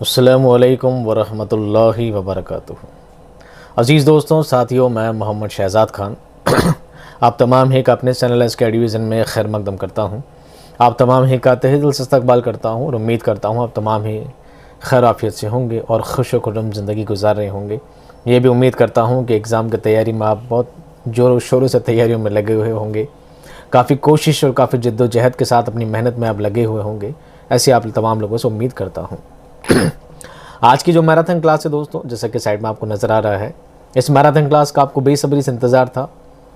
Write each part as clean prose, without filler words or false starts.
अस्सलामुअलैकुम वरहमतुल्लाहि वबरकातुहू। अज़ीज़ दोस्तों, साथियों, मैं मोहम्मद शहज़ाद ख़ान आप तमाम ही का अपने चैनल एस के डिवीज़न में खैर मकदम करता हूँ। आप तमाम ही का तहे दिल से इस्तक़बाल करता हूँ और उम्मीद करता हूँ आप तमाम ही खैर आफ़ियत से होंगे और खुश खुर्रम ज़िंदगी गुजार रहे होंगे। ये भी उम्मीद करता हूँ कि एग्ज़ाम की तैयारी में आप बहुत ज़ोरों शोरों से तैयारियों में लगे हुए होंगे। काफ़ी कोशिश और काफ़ी जद्दोजहद के साथ अपनी मेहनत में आप लगे हुए होंगे। ऐसे आप तमाम लोगों से उम्मीद करता हूँ। आज की जो मैराथन क्लास है दोस्तों, जैसा कि साइड में आपको नज़र आ रहा है, इस मैराथन क्लास का आपको बेसब्री से इंतज़ार था।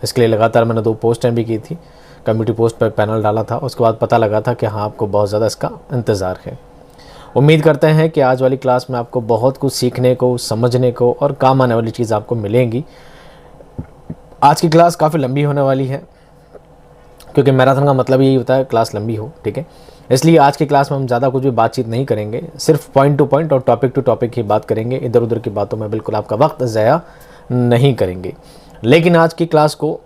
इसके लिए लगातार मैंने 2 पोस्टें भी की थी, कम्युनिटी पोस्ट पर पैनल डाला था। उसके बाद पता लगा था कि हाँ, आपको बहुत ज़्यादा इसका इंतज़ार है। उम्मीद करते हैं कि आज वाली क्लास में आपको बहुत कुछ सीखने को, समझने को और काम आने वाली चीज़ आपको मिलेंगी। आज की क्लास काफ़ी लंबी होने वाली है, क्योंकि मैराथन का मतलब यही होता है क्लास लंबी हो, ठीक है। इसलिए आज की क्लास में हम ज़्यादा कुछ भी बातचीत नहीं करेंगे, सिर्फ पॉइंट टू पॉइंट और टॉपिक टू टॉपिक ही बात करेंगे। इधर उधर की बातों में बिल्कुल आपका वक्त ज़ाया नहीं करेंगे। लेकिन आज की क्लास को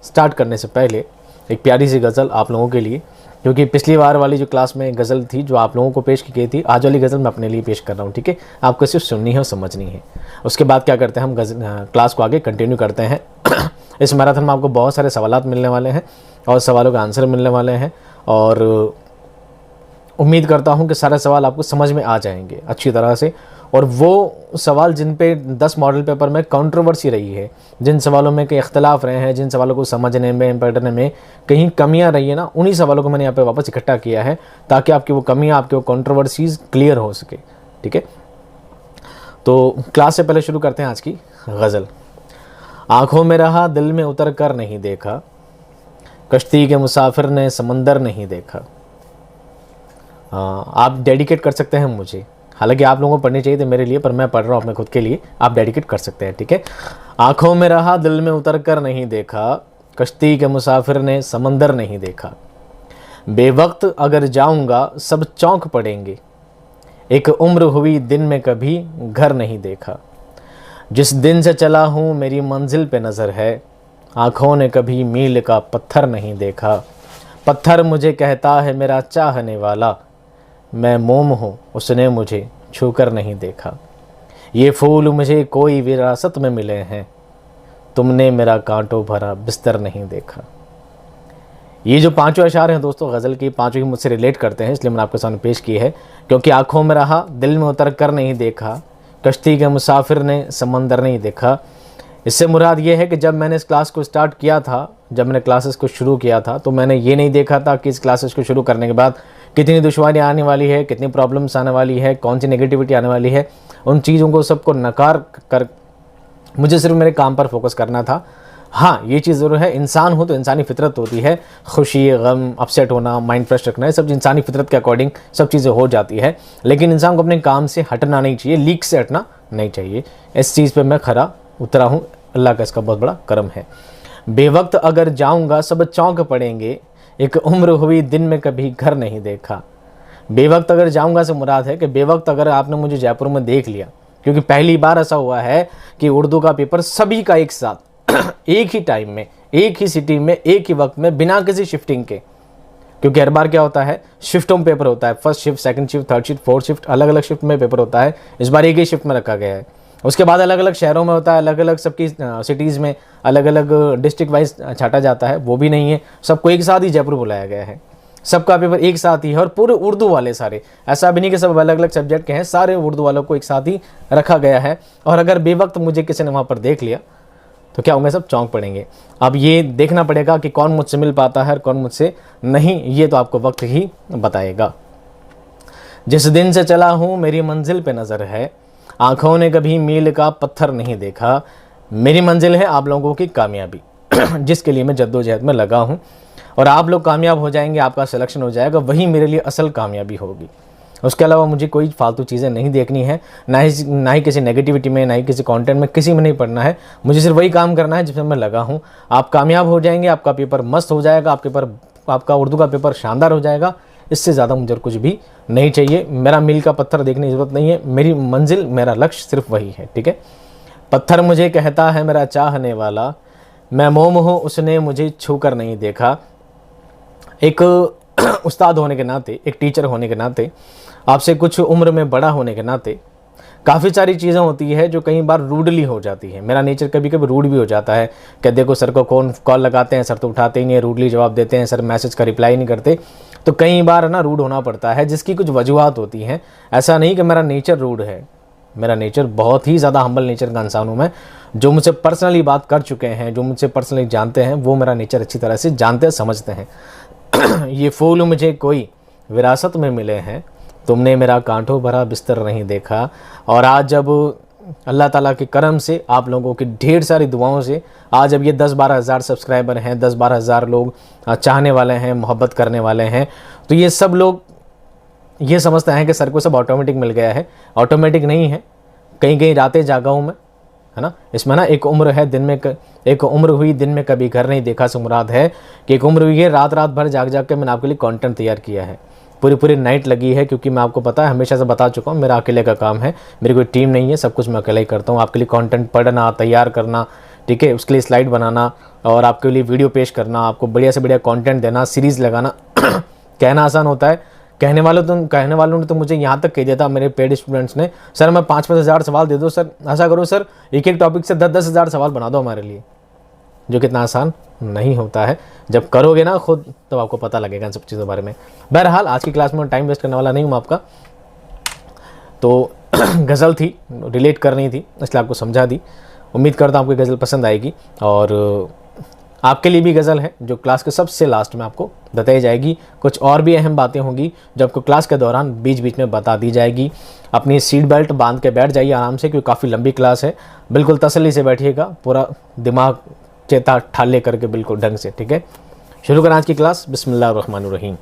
स्टार्ट करने से पहले एक प्यारी सी गज़ल आप लोगों के लिए, क्योंकि पिछली बार वाली जो क्लास में गज़ल थी जो आप लोगों को पेश की गई थी, आज वाली गज़ल मैं अपने लिए पेश कर रहा हूँ, ठीक है। आपको सिर्फ सुननी है और समझनी है। उसके बाद क्या करते हैं, हम क्लास को आगे कंटिन्यू करते हैं। इस मैराथन में आपको बहुत सारे सवालात मिलने वाले हैं और सवालों का आंसर मिलने वाले हैं, और उम्मीद करता हूं कि सारे सवाल आपको समझ में आ जाएंगे अच्छी तरह से। और वो सवाल जिन पे 10 मॉडल पेपर में कंट्रोवर्सी रही है, जिन सवालों में कई इख्तलाफ रहे हैं, जिन सवालों को समझने में, पढ़ने में कहीं कमियां रही है ना, उन्हीं सवालों को मैंने यहाँ पे वापस इकट्ठा किया है, ताकि आपकी वो कमियां, आपकी वो कंट्रोवर्सीज़ क्लियर हो सके, ठीक है। तो क्लास से पहले शुरू करते हैं आज की गज़ल। आँखों में रहा, दिल में उतर कर नहीं देखा, कश्ती के मुसाफिर ने समंदर नहीं देखा। आप डेडिकेट कर सकते हैं मुझे, हालांकि आप लोगों को पढ़नी चाहिए थी मेरे लिए, पर मैं पढ़ रहा हूँ अपने खुद के लिए। आप डेडिकेट कर सकते हैं, ठीक है। आँखों में रहा, दिल में उतर कर नहीं देखा, कश्ती के मुसाफिर ने समंदर नहीं देखा। बेवक्त अगर जाऊँगा सब चौंक पड़ेंगे, एक उम्र हुई दिन में कभी घर नहीं देखा। जिस दिन से चला हूँ मेरी मंजिल पे नज़र है, आँखों ने कभी मील का पत्थर नहीं देखा। पत्थर मुझे कहता है मेरा चाहने वाला, मैं मोम हूँ उसने मुझे छूकर नहीं देखा। ये फूल मुझे कोई विरासत में मिले हैं, तुमने मेरा कांटों भरा बिस्तर नहीं देखा। ये जो 5 अशार हैं दोस्तों गज़ल की, 5 ही मुझसे रिलेट करते हैं, इसलिए मैंने आपके सामने पेश की है। क्योंकि आँखों में रहा, दिल में उतर कर नहीं देखा, कश्ती के मुसाफिर ने समंदर नहीं देखा। इससे मुराद ये है कि जब मैंने इस क्लास को स्टार्ट किया था, जब मैंने क्लासेस को शुरू किया था, तो मैंने ये नहीं देखा था कि इस क्लासेस को शुरू करने के बाद कितनी दुश्वारियाँ आने वाली है, कितनी प्रॉब्लम्स आने वाली है, कौन सी नेगेटिविटी आने वाली है। उन चीज़ों को सबको नकार कर मुझे सिर्फ मेरे काम पर फोकस करना था। हाँ, ये चीज़ ज़रूर है, इंसान हो तो इंसानी फितरत होती है, खुशी, गम, अपसेट होना, माइंड फ्रेश रखना, ये सब इंसानी फितरत के अकॉर्डिंग सब चीज़ें हो जाती है। लेकिन इंसान को अपने काम से हटना नहीं चाहिए, लीक से हटना नहीं चाहिए। इस चीज़ पर मैं खरा उतरा हूँ, अल्लाह का इसका बहुत बड़ा करम है। बेवक्त अगर जाऊँगा सब चौंक पड़ेंगे, एक उम्र हुई दिन में कभी घर नहीं देखा। बेवक्त अगर जाऊँगा से मुराद है कि बेवक्त अगर आपने मुझे जयपुर में देख लिया, क्योंकि पहली बार ऐसा हुआ है कि उर्दू का पेपर सभी का एक साथ एक ही टाइम में, एक ही सिटी में, एक ही वक्त में, बिना किसी शिफ्टिंग के। क्योंकि हर बार क्या होता है, शिफ्टों में पेपर होता है, first shift, second shift, third shift, fourth shift, अलग अलग शिफ्ट में पेपर होता है। इस बार एक ही शिफ्ट में रखा गया है। उसके बाद अलग अलग शहरों में होता है, अलग अलग सबकी सिटीज़ में अलग अलग डिस्ट्रिक्ट वाइज छाटा जाता है, वो भी नहीं है। सबको एक साथ ही जयपुर बुलाया गया है, सबका पेपर एक साथ ही है। और पूरे उर्दू वाले सारे, ऐसा भी नहीं कि सब अलग अलग सब्जेक्ट के हैं, सारे उर्दू वालों को एक साथ ही रखा गया है। और अगर बेवक्त मुझे किसी ने वहाँ पर देख लिया तो क्या होंगे, सब चौंक पड़ेंगे। अब ये देखना पड़ेगा कि कौन मुझसे मिल पाता है और कौन मुझसे नहीं, ये तो आपको वक्त ही बताएगा। जिस दिन से चला हूँ मेरी मंजिल पे नज़र है, आँखों ने कभी मील का पत्थर नहीं देखा। मेरी मंजिल है आप लोगों की कामयाबी जिसके लिए मैं जद्दोजहद में लगा हूँ, और आप लोग कामयाब हो जाएंगे, आपका सिलेक्शन हो जाएगा, वही मेरे लिए असल कामयाबी होगी। उसके अलावा मुझे कोई फालतू चीज़ें नहीं देखनी है, ना ही किसी नेगेटिविटी में, ना ही किसी कंटेंट में, किसी में नहीं पढ़ना है। मुझे सिर्फ वही काम करना है जिसमें मैं लगा हूँ। आप कामयाब हो जाएंगे, आपका पेपर मस्त हो जाएगा, आपका उर्दू का पेपर शानदार हो जाएगा। इससे ज़्यादा मुझे कुछ भी नहीं चाहिए। मेरा मील का पत्थर देखने की ज़रूरत नहीं है, मेरी मंजिल, मेरा लक्ष्य सिर्फ वही है, ठीक है। पत्थर मुझे कहता है मेरा चाहने वाला, मैं मोम हूँ उसने मुझे छू कर नहीं देखा। एक उस्ताद होने के नाते, एक टीचर होने के नाते आपसे कुछ उम्र में बड़ा होने के नाते काफ़ी सारी चीज़ें होती है जो कई बार रूडली हो जाती है। मेरा नेचर कभी कभी रूड भी हो जाता है कि देखो सर को कौन कॉल लगाते हैं, सर तो उठाते ही नहीं है, रूडली जवाब देते हैं, सर मैसेज का रिप्लाई नहीं करते, तो कई बार ना रूड होना पड़ता है, जिसकी कुछ वजूहत होती हैं। ऐसा नहीं कि मेरा नेचर रूड है, मेरा नेचर बहुत ही ज़्यादा हम्बल नेचर का इंसान हूँ मैं। जो मुझसे पर्सनली बात कर चुके हैं, जो मुझसे पर्सनली जानते हैं, वो मेरा नेचर अच्छी तरह से जानते समझते हैं। ये फूल मुझे कोई विरासत में मिले हैं, तुमने मेरा कांटों भरा बिस्तर नहीं देखा। और आज जब अल्लाह ताला के करम से, आप लोगों की ढेर सारी दुआओं से आज जब ये 10-12 हज़ार सब्सक्राइबर हैं, 10-12 हज़ार लोग चाहने वाले हैं, मोहब्बत करने वाले हैं, तो ये सब लोग ये समझते हैं कि सर को सब ऑटोमेटिक मिल गया है। ऑटोमेटिक नहीं है, कहीं कहीं रातें जागा हूँ मैं, है ना। इसमें ना एक उम्र है, दिन में एक उम्र हुई दिन में कभी घर नहीं देखा से मुराद है कि एक उम्र हुई है रात रात भर जाग जाग के मैंने आपके लिए कंटेंट तैयार किया है, पूरी नाइट लगी है, क्योंकि मैं आपको पता है, हमेशा से बता चुका हूँ, मेरा अकेले का काम है, मेरी कोई टीम नहीं है, सब कुछ मैं अकेले ही करता हूँ। आपके लिए कंटेंट पढ़ना, तैयार करना, ठीक है, उसके लिए स्लाइड बनाना और आपके लिए वीडियो पेश करना, आपको बढ़िया से बढ़िया कंटेंट देना, सीरीज़ लगाना। कहना आसान होता है, कहने वालों ने तो मुझे यहाँ तक कह दिया था, मेरे पेड स्टूडेंट्स ने, सर मैं 5-5 हज़ार सवाल दे दो सर, ऐसा करो सर एक टॉपिक से 10-10 हज़ार सवाल बना दो हमारे लिए, जो कितना आसान नहीं होता है। जब करोगे ना खुद तो आपको पता लगेगा इन सब चीज़ों के बारे में। बहरहाल आज की क्लास में टाइम वेस्ट करने वाला नहीं हूँ आपका, तो गज़ल थी, रिलेट करनी थी, इसलिए आपको समझा दी। उम्मीद करता हूँ आपको गज़ल पसंद आएगी, और आपके लिए भी गज़ल है जो क्लास के सबसे लास्ट में आपको बताई जाएगी। कुछ और भी अहम बातें होंगी जो आपको क्लास के दौरान बीच बीच में बता दी जाएगी। अपनी सीट बेल्ट बांध के बैठ जाइए आराम से, क्योंकि काफ़ी लंबी क्लास है, बिल्कुल तसल्ली से बैठिएगा, पूरा दिमाग चेता ठाले करके बिल्कुल ढंग से, ठीक है। शुरू करें आज की क्लास। बिस्मिल्लाहिर्रहमानिर्रहीम।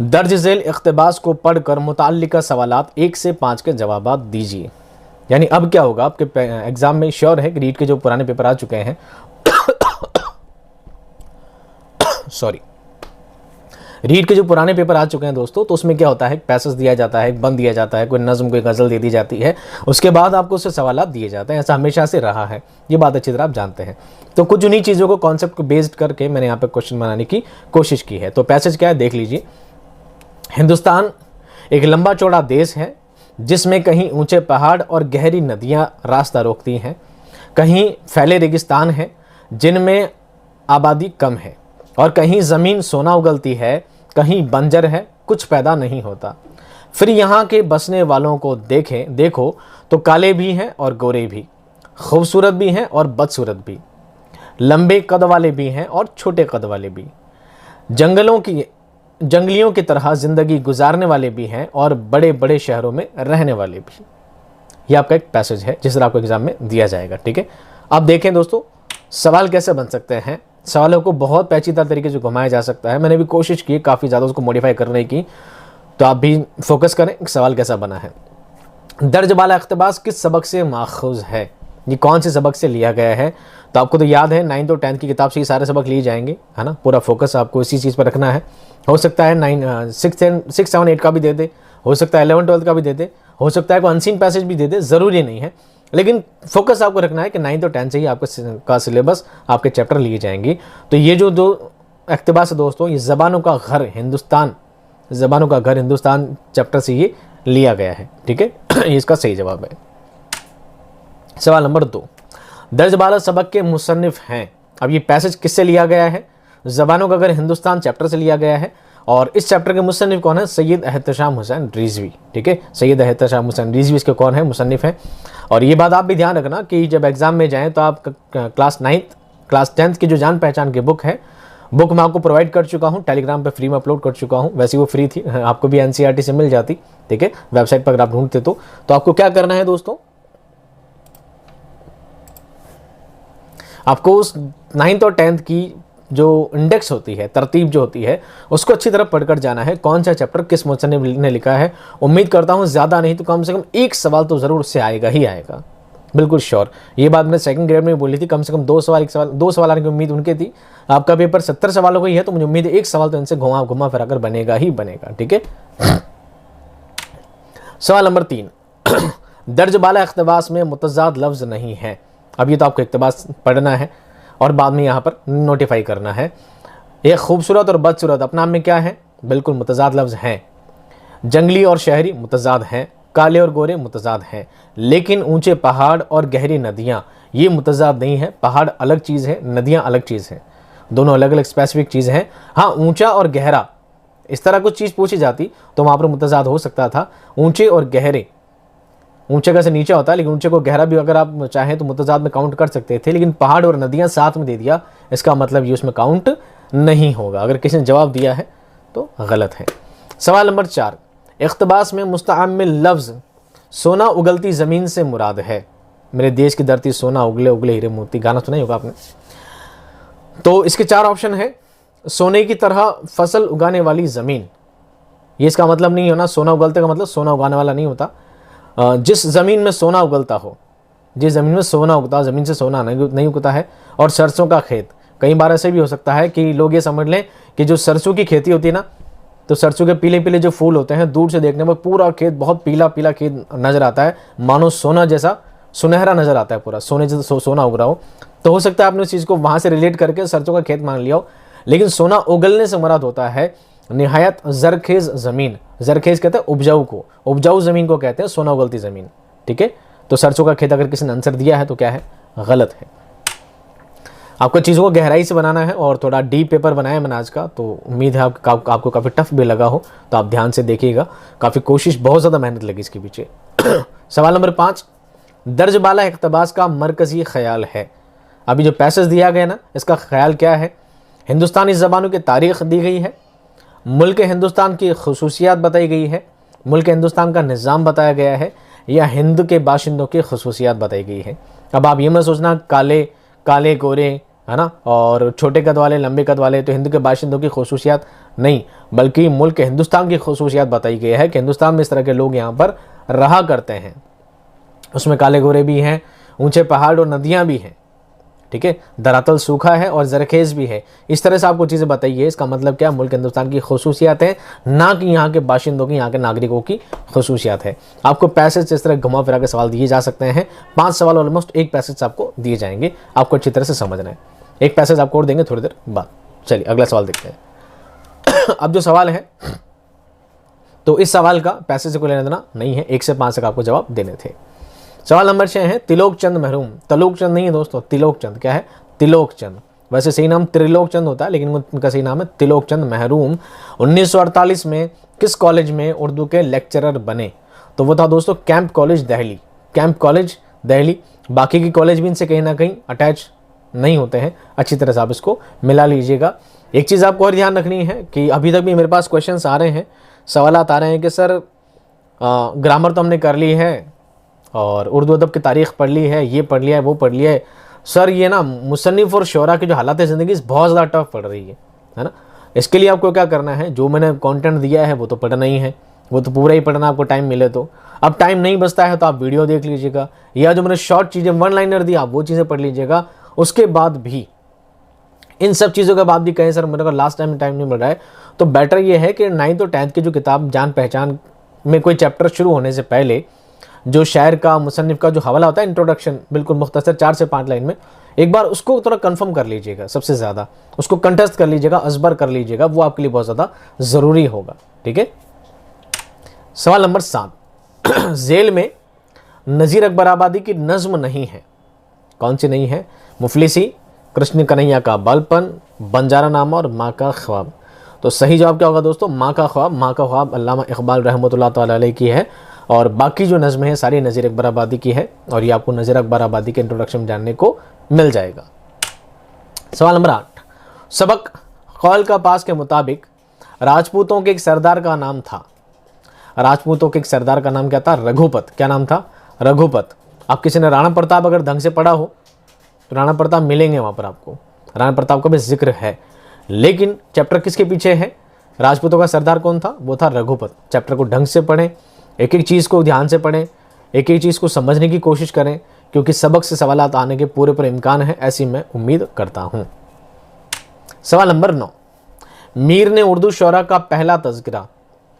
दर्ज झेल इख्तिबास को पढ़कर मुताल्लिका सवालात 1 से 5 के जवाबात दीजिए। यानी अब क्या होगा, आपके एग्जाम में श्योर है कि रीड के जो पुराने पेपर आ चुके हैं सॉरी, रीड के जो पुराने पेपर आ चुके हैं दोस्तों, तो उसमें क्या होता है, पैसेज दिया जाता है, बंद दिया जाता है, कोई नज़म कोई गज़ल दे दी जाती है, उसके बाद आपको उससे सवालात दिए जाते हैं। ऐसा हमेशा से रहा है, ये बात अच्छी तरह आप जानते हैं। तो कुछ उन्हीं चीज़ों को, कॉन्सेप्ट को बेस्ड करके मैंने यहाँ पे क्वेश्चन बनाने की कोशिश की है। तो पैसेज क्या है देख लीजिए। हिंदुस्तान एक लंबा चौड़ा देश है जिसमें कहीं ऊंचे पहाड़ और गहरी नदियाँ रास्ता रोकती हैं, कहीं फैले रेगिस्तान हैं जिनमें आबादी कम है, और कहीं ज़मीन सोना उगलती है, कहीं बंजर है, कुछ पैदा नहीं होता। फिर यहाँ के बसने वालों को देखो तो काले भी हैं और गोरे भी, खूबसूरत भी हैं और बदसूरत भी, लंबे कद वाले भी हैं और छोटे कद वाले भी, जंगलियों की तरह ज़िंदगी गुजारने वाले भी हैं और बड़े बड़े शहरों में रहने वाले भी। यह आपका एक पैसेज है जिस तरह आपको एग्जाम में दिया जाएगा, ठीक है। अब देखें दोस्तों सवाल कैसे बन सकते हैं। सवालों को बहुत पेचीदा तरीके से घुमाया जा सकता है, मैंने भी कोशिश की काफ़ी ज़्यादा उसको मॉडिफाई करने की, तो आप भी फोकस करें कि सवाल कैसा बना है। दर्ज वाला इख्तिबास किस सबक से माखूज़ है, ये कौन से सबक से लिया गया है। तो आपको तो याद है 9th और 10th की किताब से ये सारे सबक लिए जाएंगे, है ना। पूरा फोकस आपको इसी चीज़ पर रखना है। हो सकता है 6, 7, 8 का भी दे दे, हो सकता है 11, 12 का भी दे दे, हो सकता है कोई अनसीन पैसेज भी दे दे, ज़रूरी नहीं है, लेकिन फोकस आपको रखना है कि 9th और 10th से ही आपका सिलेबस, आपके चैप्टर लिए जाएंगे। तो ये जो दो इख्तिबास है दोस्तों, ये ज़बानों का घर हिंदुस्तान चैप्टर से ये लिया गया है, ठीक है। ये इसका सही जवाब है। सवाल नंबर 2, दर्ज बाला सबक के मुसन्निफ हैं। अब ये पैसेज किससे लिया गया है, ज़बानों का घर हिंदुस्तान चैप्टर से लिया गया है, और इस चैप्टर के मुसन्निफ कौन है, सैयद एहतशाम हुसैन रिजवी, ठीक है। सैयद एहतशाम हुसैन रिजवी इसके कौन है, मुसन्निफ है। और ये बात आप भी ध्यान रखना कि जब एग्जाम में जाएं तो आप क्लास 9th क्लास 10th की जो जान पहचान की बुक है, बुक मैं आपको प्रोवाइड कर चुका हूँ, टेलीग्राम पे फ्री में अपलोड कर चुका हूँ। वैसे वो फ्री थी, आपको भी NCERT से मिल जाती, ठीक है, वेबसाइट पर अगर आप ढूंढते तो आपको क्या करना है दोस्तों, आपको उस 9th और 10th की जो इंडेक्स होती है, तरतीब जो होती है, उसको अच्छी तरह पढ़कर जाना है, कौन सा चैप्टर किस मुसन्निफ ने लिखा है। उम्मीद करता हूँ ज़्यादा नहीं तो कम से कम एक सवाल तो ज़रूर उससे आएगा ही आएगा, बिल्कुल श्योर। ये बात मैंने सेकंड ग्रेड में बोली थी, कम से कम 2 सवाल आने की उम्मीद उनके थी। आपका पेपर 70 सवालों का ही है, तो मुझे उम्मीद है एक सवाल तो इनसे घुमा फिरा कर बनेगा ही बनेगा, ठीक है। सवाल नंबर 3, दर्ज बाला इख्तिबास में मुतज़ाद लफ्ज़ नहीं है। अब ये तो आपको इख्तिबास पढ़ना है और बाद में यहाँ पर नोटिफाई करना है। ये खूबसूरत और बदसूरत अपना में क्या है, बिल्कुल मुतज़ाद लफ्ज़ हैं। जंगली और शहरी मुतजाद हैं, काले और गोरे मुतजाद हैं, लेकिन ऊंचे पहाड़ और गहरी नदियाँ ये मुतजाद नहीं है। पहाड़ अलग चीज़ है, नदियाँ अलग चीज़ है, दोनों अलग अलग स्पेसिफिक चीज़ हैं। हाँ, ऊंचा और गहरा इस तरह कुछ चीज़ पूछी जाती तो वहाँ पर मुतजाद हो सकता था। ऊंचे और गहरे, ऊंचे का से नीचा होता है, लेकिन ऊंचे को गहरा भी अगर आप चाहें तो मुतजाद में काउंट कर सकते थे, लेकिन पहाड़ और नदियाँ साथ में दे दिया, इसका मतलब ये उसमें काउंट नहीं होगा। अगर किसी ने जवाब दिया है तो गलत है। सवाल नंबर 4, इख्तबास में मुस्तअम्मिल लफ्ज़ सोना उगलती ज़मीन से मुराद है। मेरे देश की धरती सोना उगले उगले हीरे मोती, गाना सुना ही होगा आपने। तो इसके 4 ऑप्शन है। सोने की तरह फसल उगाने वाली ज़मीन, ये इसका मतलब नहीं होना। सोना उगलते का मतलब सोना उगाने वाला नहीं होता। जिस ज़मीन में सोना उगलता हो, जिस ज़मीन में सोना उगता, ज़मीन से सोना नहीं उगता है। और सरसों का खेत, कई बार ऐसे भी हो सकता है कि लोग ये समझ लें कि जो सरसों की खेती होती है ना, तो सरसों के पीले पीले जो फूल होते हैं, दूर से देखने में पूरा खेत बहुत पीला पीला खेत नज़र आता है, मानो सोना जैसा सुनहरा नज़र आता है, पूरा सोने जैसा सोना उग रहा हो। तो हो सकता है आपने उस चीज़ को वहाँ से रिलेट करके सरसों का खेत मान लिया हो, लेकिन सोना उगलने से मुराद होता है निहायत जरखेज़ ज़मीन। जरखेज़ कहते हैं उपजाऊ को, उपजाऊ ज़मीन को कहते हैं सोना उगलती ज़मीन। ठीक है, तो सरसों का खेत अगर किसी ने आंसर दिया है तो क्या है, गलत है। आपको चीज़ों को गहराई से बनाना है और थोड़ा डीप पेपर बनाया है मैंने आज का, तो उम्मीद है आपको काफ़ी टफ भी लगा हो, तो आप ध्यान से देखिएगा। काफ़ी कोशिश, बहुत ज़्यादा मेहनत लगी इसके पीछे। सवाल नंबर 5, दर्ज बाला इक़्तिबास का मरकज़ी ख्याल है। अभी जो पैसेज दिया गया ना, इसका ख्याल क्या है। हिंदुस्तानी ज़बानों की तारीख़ दी गई है, मुल्क हिंदुस्तान की खसूसियात बताई गई है, मुल्क हिंदुस्तान का निज़ाम बताया गया है, या हिंद के बाशिंदों की खसूसियात बताई गई है। अब आप ये मत सोचना काले काले गोरे है ना, और छोटे कद वाले लंबे कद वाले, तो हिंद के बाशिंदों की खसूसियात नहीं, बल्कि मुल्क हिंदुस्तान की खसूसियात बताई गई है कि हिंदुस्तान में इस तरह के लोग यहाँ पर रहा करते हैं। उसमें काले गोरे भी हैं, ऊंचे पहाड़ और नदियाँ भी हैं। ठीक है, धरातल सूखा है और जरखेज़ भी है। इस तरह से आपको चीज़ें बताइए। इसका मतलब क्या, मुल्क हिंदुस्तान की खसूसियात है, ना कि यहाँ के बाशिंदों की, यहाँ के नागरिकों की खसूसियात है। आपको पैसेज इस तरह घुमा फिरा के सवाल दिए जा सकते हैं। 5 सवाल ऑलमोस्ट एक पैसेज आपको दिए जाएंगे, आपको अच्छी तरह से समझना है। एक पैसेज आपको और देंगे थोड़ी देर बाद। चलिए अगला सवाल देखते हैं। अब जो सवाल है, तो इस सवाल का पैसेज को लेना देना नहीं है, 1 से 5 तक आपको जवाब देने थे। सवाल नंबर 6 है, तिलोक चंद महरूम। तिलोक चंद नहीं है दोस्तों, तिलोक चंद। क्या है, तिलोक चंद। वैसे सही नाम त्रिलोक चंद होता है, लेकिन उनका सही नाम है तिलोक चंद महरूम। 1948 में किस कॉलेज में उर्दू के लेक्चरर बने। तो वो था दोस्तों camp college Delhi. Camp college Delhi. बाकी की कॉलेज भी इनसे कहीं ना कहीं अटैच नहीं होते हैं, अच्छी तरह से आप इसको मिला लीजिएगा। एक चीज़ आपको और ध्यान रखनी है कि अभी तक भी मेरे पास क्वेश्चंस आ रहे हैं, सवालात आ रहे हैं कि सर ग्रामर तो हमने कर ली है और उर्दू अदब की तारीख़ पढ़ ली है, ये पढ़ लिया है, वो पढ़ लिया है, सर ये ना मुसन्निफ़ और शोरा की जो हालात ज़िंदगी बहुत ज़्यादा टफ पड़ रही है ना। इसके लिए आपको क्या करना है, जो मैंने कंटेंट दिया है वो तो पढ़ना ही है, वो तो पूरा ही पढ़ना, आपको टाइम मिले तो। अब टाइम नहीं बचता है तो आप वीडियो देख लीजिएगा, या जो मैंने शॉर्ट चीज़ें 1 लाइनर दी आप वो चीज़ें पढ़ लीजिएगा। उसके बाद भी इन सब चीज़ों के बाद भी कहें सर मेरे को लास्ट टाइम नहीं मिल रहा है, तो बेटर ये है कि 9th और 10th की जो किताब जान पहचान में कोई चैप्टर शुरू होने से पहले जो शायर का, मुसन्निफ़ का जो हवाला होता है, इंट्रोडक्शन बिल्कुल मुख्तसर 4 से 5 लाइन में, एक बार उसको थोड़ा कंफर्म कर लीजिएगा। सबसे ज़्यादा उसको कंटेस्ट कर लीजिएगा, अजबर कर लीजिएगा, वो आपके लिए बहुत ज़्यादा ज़रूरी होगा। ठीक है, सवाल नंबर 7, झेल में नज़ीर अकबर आबादी की नज़्म नहीं है। कौन सी नहीं है, मुफलिसी, कृष्ण कन्हैया का बालपन, बंजारा नामा और माँ का ख्वाब। तो सही जवाब क्या होगा दोस्तों, माँ का ख्वाब। माँ का ख्वाब अल्लामा इकबाल रहमतुल्लाह तआला अलैह की है, और बाकी जो नज़्में हैं सारी नज़ीर अकबर आबादी की है, और ये आपको नज़ीर अकबर आबादी के इंट्रोडक्शन जानने को मिल जाएगा। सवाल नंबर 8, सबक कौल का पास के मुताबिक राजपूतों के एक सरदार का नाम था। राजपूतों के एक सरदार का नाम क्या था, रघुपत। क्या नाम था, रघुपत। अब किसी ने राणा प्रताप अगर ढंग से पढ़ा हो तो राणा प्रताप मिलेंगे वहाँ पर आपको, राणा प्रताप का भी जिक्र है, लेकिन चैप्टर किसके पीछे है, राजपूतों का सरदार कौन था, वो था रघुपत। चैप्टर को ढंग से पढ़ें, एक एक चीज़ को ध्यान से पढ़ें, एक एक चीज़ को समझने की कोशिश करें, क्योंकि सबक से सवालात आने के पूरे इम्कान है, ऐसी मैं उम्मीद करता हूँ। सवाल नंबर 9, मीर ने उर्दू शोरा का पहला तज़किरा,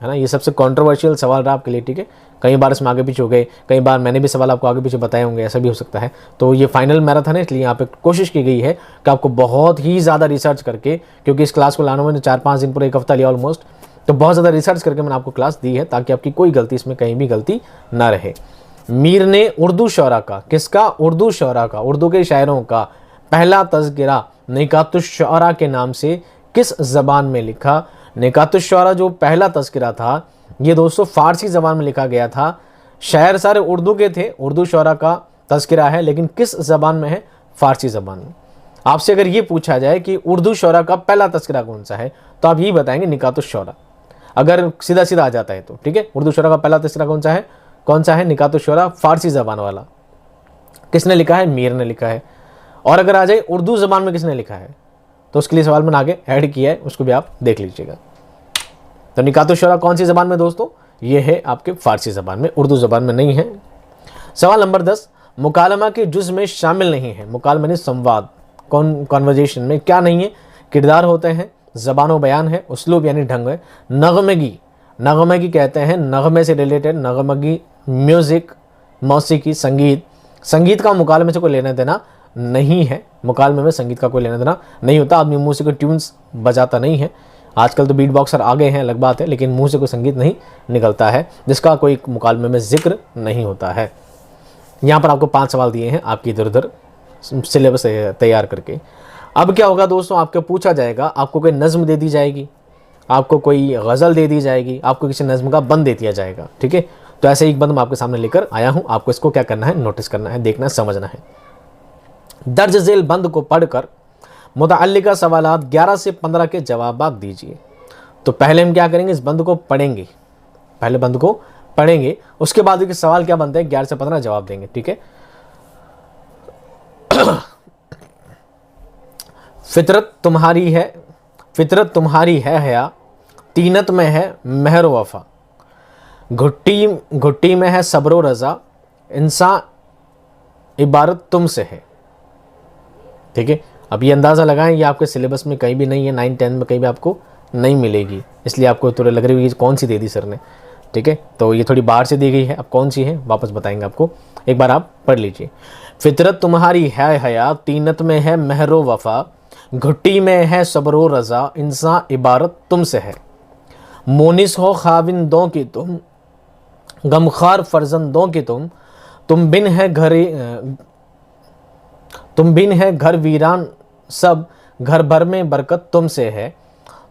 है ना, ये सबसे कंट्रोवर्शियल सवाल रहा आपके लिए। ठीक है, कई बार इसमें आगे पीछे हो गए, कई बार मैंने भी सवाल आपको आगे पीछे बताए होंगे, ऐसा भी हो सकता है। तो ये फाइनल मैराथन है, इसलिए यहाँ पे कोशिश की गई है कि आपको बहुत ही ज़्यादा रिसर्च करके, क्योंकि इस क्लास को लाने में 4-5 दिन पूरा 1 हफ्ता लिया ऑलमोस्ट, तो बहुत ज़्यादा रिसर्च करके मैंने आपको क्लास दी है ताकि आपकी कोई गलती इसमें कहीं भी गलती ना रहे। मीर ने उर्दू शौरा का, किसका? उर्दू शौरा का, उर्दू के शायरों का पहला तज़किरा निकातुश्शौरा के नाम से किस ज़बान में लिखा? निकातुश्शौरा जो पहला तज़किरा था ये दोस्तों फ़ारसी ज़बान में लिखा गया था। शायर सारे उर्दू के थे, उर्दू शौरा का तज़किरा है, लेकिन किस ज़बान में है? फ़ारसी ज़बान में। आपसे अगर ये पूछा जाए कि उर्दू शौरा का पहला तज़किरा कौन सा है तो आप यही बताएंगे निकातुश्शौरा, अगर सीधा सीधा आ जाता है तो, ठीक है। उर्दू शौरा का पहला तज़किरा कौन सा है? कौन सा है? निकातुश्शौरा, फ़ारसी ज़बान वाला। किसने लिखा है? मीर ने लिखा है। और अगर आ जाए उर्दू ज़बान में किसने लिखा है तो उसके लिए सवाल मैंने आगे ऐड किया है, उसको भी आप देख लीजिएगा। तो निकातुश्शौरा कौन सी ज़बान में दोस्तों? ये है आपके फ़ारसी ज़बान में, उर्दू ज़बान में नहीं है। सवाल नंबर 10, मुकालमा के जुज़ में शामिल नहीं है। मुकालमा यानी संवाद, कॉन्वर्जेशन में क्या नहीं है? किरदार होते हैं, ज़बान बयान है, उसलूब यानी ढंग है, नगमगी, नगमगी कहते हैं नगमे से रिलेटेड, नगमगी म्यूज़िक, मौसीकी, संगीत। संगीत का मुकालमे से कोई लेना देना नहीं है, मुकालमे में संगीत का कोई लेना देना नहीं होता। आदमी मुँह से कोई ट्यून्स बजाता नहीं है, आजकल तो बीट बॉक्सर आ गए हैं, अलग बात है, लेकिन मुँह से कोई संगीत नहीं निकलता है जिसका कोई मुकालमे में जिक्र नहीं होता है। यहाँ पर आपको 5 सवाल दिए हैं आपकी इधर उधर सिलेबस तैयार करके। अब क्या होगा दोस्तों, आपको पूछा जाएगा, आपको कोई नज़्म दे दी जाएगी, आपको कोई गज़ल दे दी जाएगी, आपको किसी नज़्म का बंद दे दिया जाएगा, ठीक है। तो ऐसे एक बंद मैं आपके सामने लेकर आया हूँ, आपको इसको क्या करना है? नोटिस करना है, देखना है, समझना है। दर्ज झेल बंद को पढ़कर मुतअल्लिका सवालात 11 से 15 के जवाबात दीजिए। तो पहले हम क्या करेंगे? इस बंद को पढ़ेंगे, पहले बंद को पढ़ेंगे, उसके बाद के सवाल क्या बनते हैं 11 से 15 जवाब देंगे, ठीक है। फितरत तुम्हारी है, फितरत तुम्हारी है हया, तीनत में है महर वफा, घुट्टी घुट्टी में है सब्र रज़ा, इंसान इबारत तुमसे है, ठीक है। अब ये अंदाज़ा लगाएं, ये आपके सिलेबस में कहीं भी नहीं है, 9, 10 में कहीं भी आपको नहीं मिलेगी, इसलिए आपको थोड़ा लग रही है कौन सी दे दी सर ने, ठीक है। तो ये थोड़ी बाहर से दी गई है, अब कौन सी है वापस बताएंगे आपको, एक बार आप पढ़ लीजिए। फितरत तुम्हारी है हया, तीनत में है महरो वफा, घुट्टी में है सब्रो रज़ा, इंसान इबारत तुमसे है, मोनिस हो खाविंदों की तुम, गमखार फर्जंदों की तुम बिन है घर वीरान सब, घर भर में बरकत तुमसे है,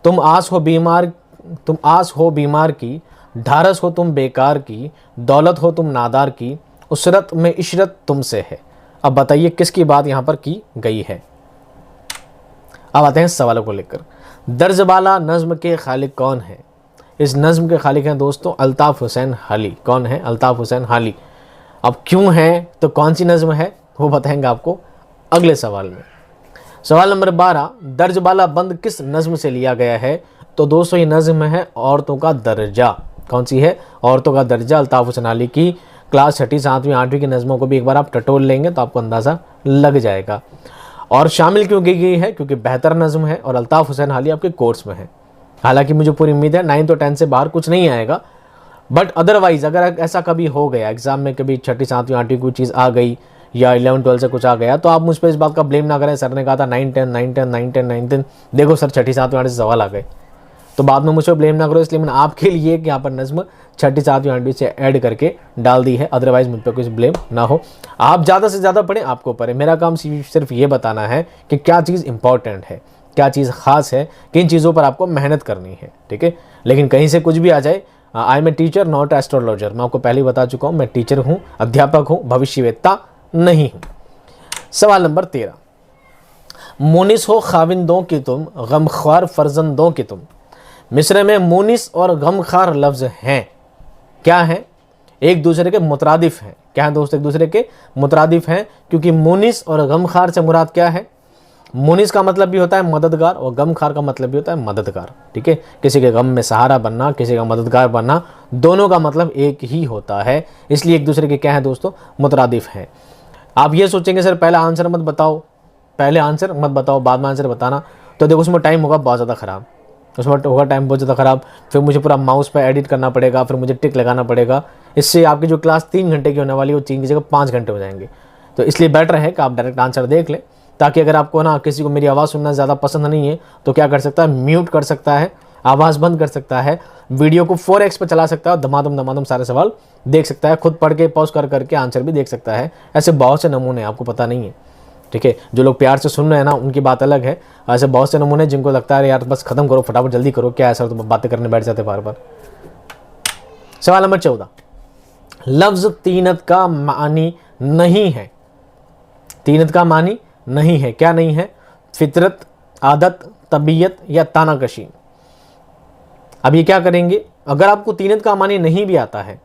तुम आस हो बीमार की, ढारस हो तुम बेकार की, दौलत हो तुम नादार की, उसरत में इशरत तुमसे है। अब बताइए किसकी बात यहाँ पर की गई है। अब आते हैं सवालों को लेकर। दर्जबाला नज़्म के खालिक कौन है? इस नज़्म के खालिक हैं दोस्तों अल्ताफ़ हुसैन हाली। कौन है? अल्ताफ़ हुसैन हाली। अब क्यों है, तो कौन सी नज़्म है वो बताएंगे आपको अगले सवाल में। सवाल नंबर 12, दर्जबाला बंद किस नज़्म से लिया गया है? तो दोस्तों ये नज़्म है औरतों का दर्जा। कौन सी है? औरतों का दर्जा, अल्ताफ़ हुसैन हाली की। क्लास 6ठी 7वीं 8वीं की नज़्मों को भी एक बार आप टटोल लेंगे तो आपको अंदाज़ा लग जाएगा। और शामिल क्यों की गई है? क्योंकि बेहतर नज़्म है और अल्ताफ़ हुसैन हाली आपके कोर्स में है। हालांकि मुझे पूरी उम्मीद है 9 और 10 से बाहर कुछ नहीं आएगा, बट अदरवाइज़ अगर ऐसा कभी हो गया एग्ज़ाम में, कभी 6ठी 7वीं 8वीं कोई चीज़ आ गई या 11 12 से कुछ आ गया, तो आप मुझ पर इस बात का ब्लेम ना करें सर ने कहा था 9 10 9 10 9 10 9 10, देखो सर 6ठी 7वीं 8वीं से सवाल आ गए, तो बाद में मुझ पर ब्लेम ना करो। इसलिए मैंने आपके लिए यहाँ पर नज़्म 6ठी 7वीं 8वीं से ऐड करके डाल दी है, अदरवाइज़ मुझ पर कुछ ब्लेम ना हो। आप ज़्यादा से ज़्यादा पढ़ें, आपको पढ़े, मेरा काम सिर्फ ये बताना है कि क्या चीज़ इंपॉर्टेंट है, क्या चीज़ ख़ास है, किन चीज़ों पर आपको मेहनत करनी है, ठीक है। लेकिन कहीं से कुछ भी आ जाए, I am a teacher not astrologer, मैं आपको पहले ही बता चुका हूँ, मैं टीचर हूँ, अध्यापक हूँ, भविष्यवेत्ता नहीं हूँ। सवाल नंबर 13, मोनिस हो खाविंदों की तुम, गमख्वार फर्जंदों की तुम। मिस्र में मोनिस और गमखार लफ्ज़ हैं, क्या हैं? एक दूसरे के मुतरादिफ हैं। क्या है दोस्त? एक दूसरे के मुतरादिफ हैं, क्योंकि मोनिस और गमखार से मुराद क्या है? मोनिस का मतलब भी होता है मददगार और गमखार का मतलब भी होता है मददगार, ठीक है। किसी के गम में सहारा बनना, किसी का मददगार बनना, दोनों का मतलब एक ही होता है, इसलिए एक दूसरे के क्या है दोस्तों? मुतरादिफ हैं। आप ये सोचेंगे सर पहले आंसर मत बताओ, पहले आंसर मत बताओ बाद में आंसर बताना, तो देखो उसमें टाइम होगा बहुत ज़्यादा ख़राब, उसमें होगा टाइम बहुत ज़्यादा ख़राब, फिर मुझे पूरा माउस पर एडिट करना पड़ेगा, फिर मुझे टिक लगाना पड़ेगा, इससे आपकी जो क्लास 3 घंटे की होने वाली है वो 3 की जगह 5 घंटे हो जाएंगे। तो इसलिए बेटर है कि आप डायरेक्ट आंसर देख लें, ताकि अगर आपको ना किसी को मेरी आवाज़ सुनना ज़्यादा पसंद नहीं है तो क्या कर सकता है? म्यूट कर सकता है, आवाज़ बंद कर सकता है, वीडियो को 4x पर चला सकता है और धमाधम सारे सवाल देख सकता है, खुद पढ़ के पॉज कर करके आंसर भी देख सकता है। ऐसे बहुत से नमूने आपको पता नहीं है, ठीक है। जो लोग प्यार से सुन रहे हैं ना, उनकी बात अलग है। ऐसे बहुत से नमूने जिनको लगता है यार बस खत्म करो, फटाफट जल्दी करो, क्या है सर, तो बातें करने बैठ जाते बार बार। सवाल नंबर 14, लफ्ज तीनत का मानी नहीं है। तीनत का मानी नहीं है, क्या नहीं है? फितरत, आदत, तबीयत या तानाकशी। अब ये क्या करेंगे, अगर आपको तीनत का मानी नहीं भी आता है,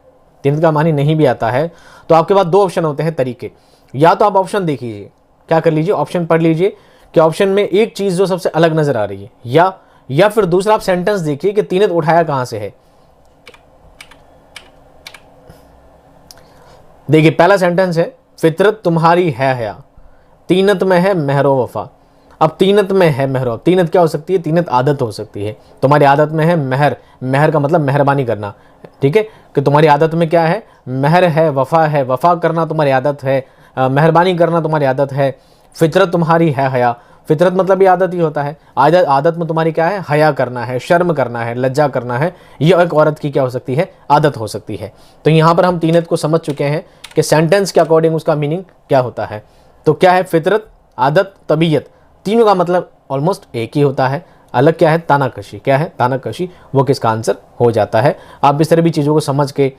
तीनत का मानी नहीं भी आता है, तो आपके पास दो ऑप्शन होते हैं तरीके। या तो आप ऑप्शन देख लीजिए, क्या कर लीजिए, ऑप्शन पढ़ लीजिए कि ऑप्शन में एक चीज जो सबसे अलग नजर आ रही है, या फिर दूसरा आप सेंटेंस देखिए कि तीनत उठाया कहां से है। देखिए पहला सेंटेंस है, फितरत तुम्हारी है हया, तीनत में है महरो वफा। अब तीनत में है महरो, तीनत क्या हो सकती है? तीनत आदत हो सकती है। तुम्हारी आदत में है महर, महर का मतलब मेहरबानी करना, ठीक है, कि तुम्हारी आदत में क्या है? महर है, वफा करना तुम्हारी आदत है, मेहरबानी करना तुम्हारी आदत है। फितरत तुम्हारी है हया, फितरत मतलब ये आदत ही होता है, आदत में तुम्हारी क्या है? हया करना है, शर्म करना है, लज्जा करना है। ये एक औरत की क्या हो सकती है? आदत हो सकती है। तो यहाँ पर हम तीनत को समझ चुके हैं कि सेंटेंस के अकॉर्डिंग उसका मीनिंग क्या होता है। तो क्या है? फितरत, आदत, तबीयत, तीनों का मतलब ऑलमोस्ट एक ही होता है। अलग क्या है? तानाकशी। क्या है? तानाकशी। वो किसका आंसर हो जाता है। आप इस तरह भी चीज़ों को समझ के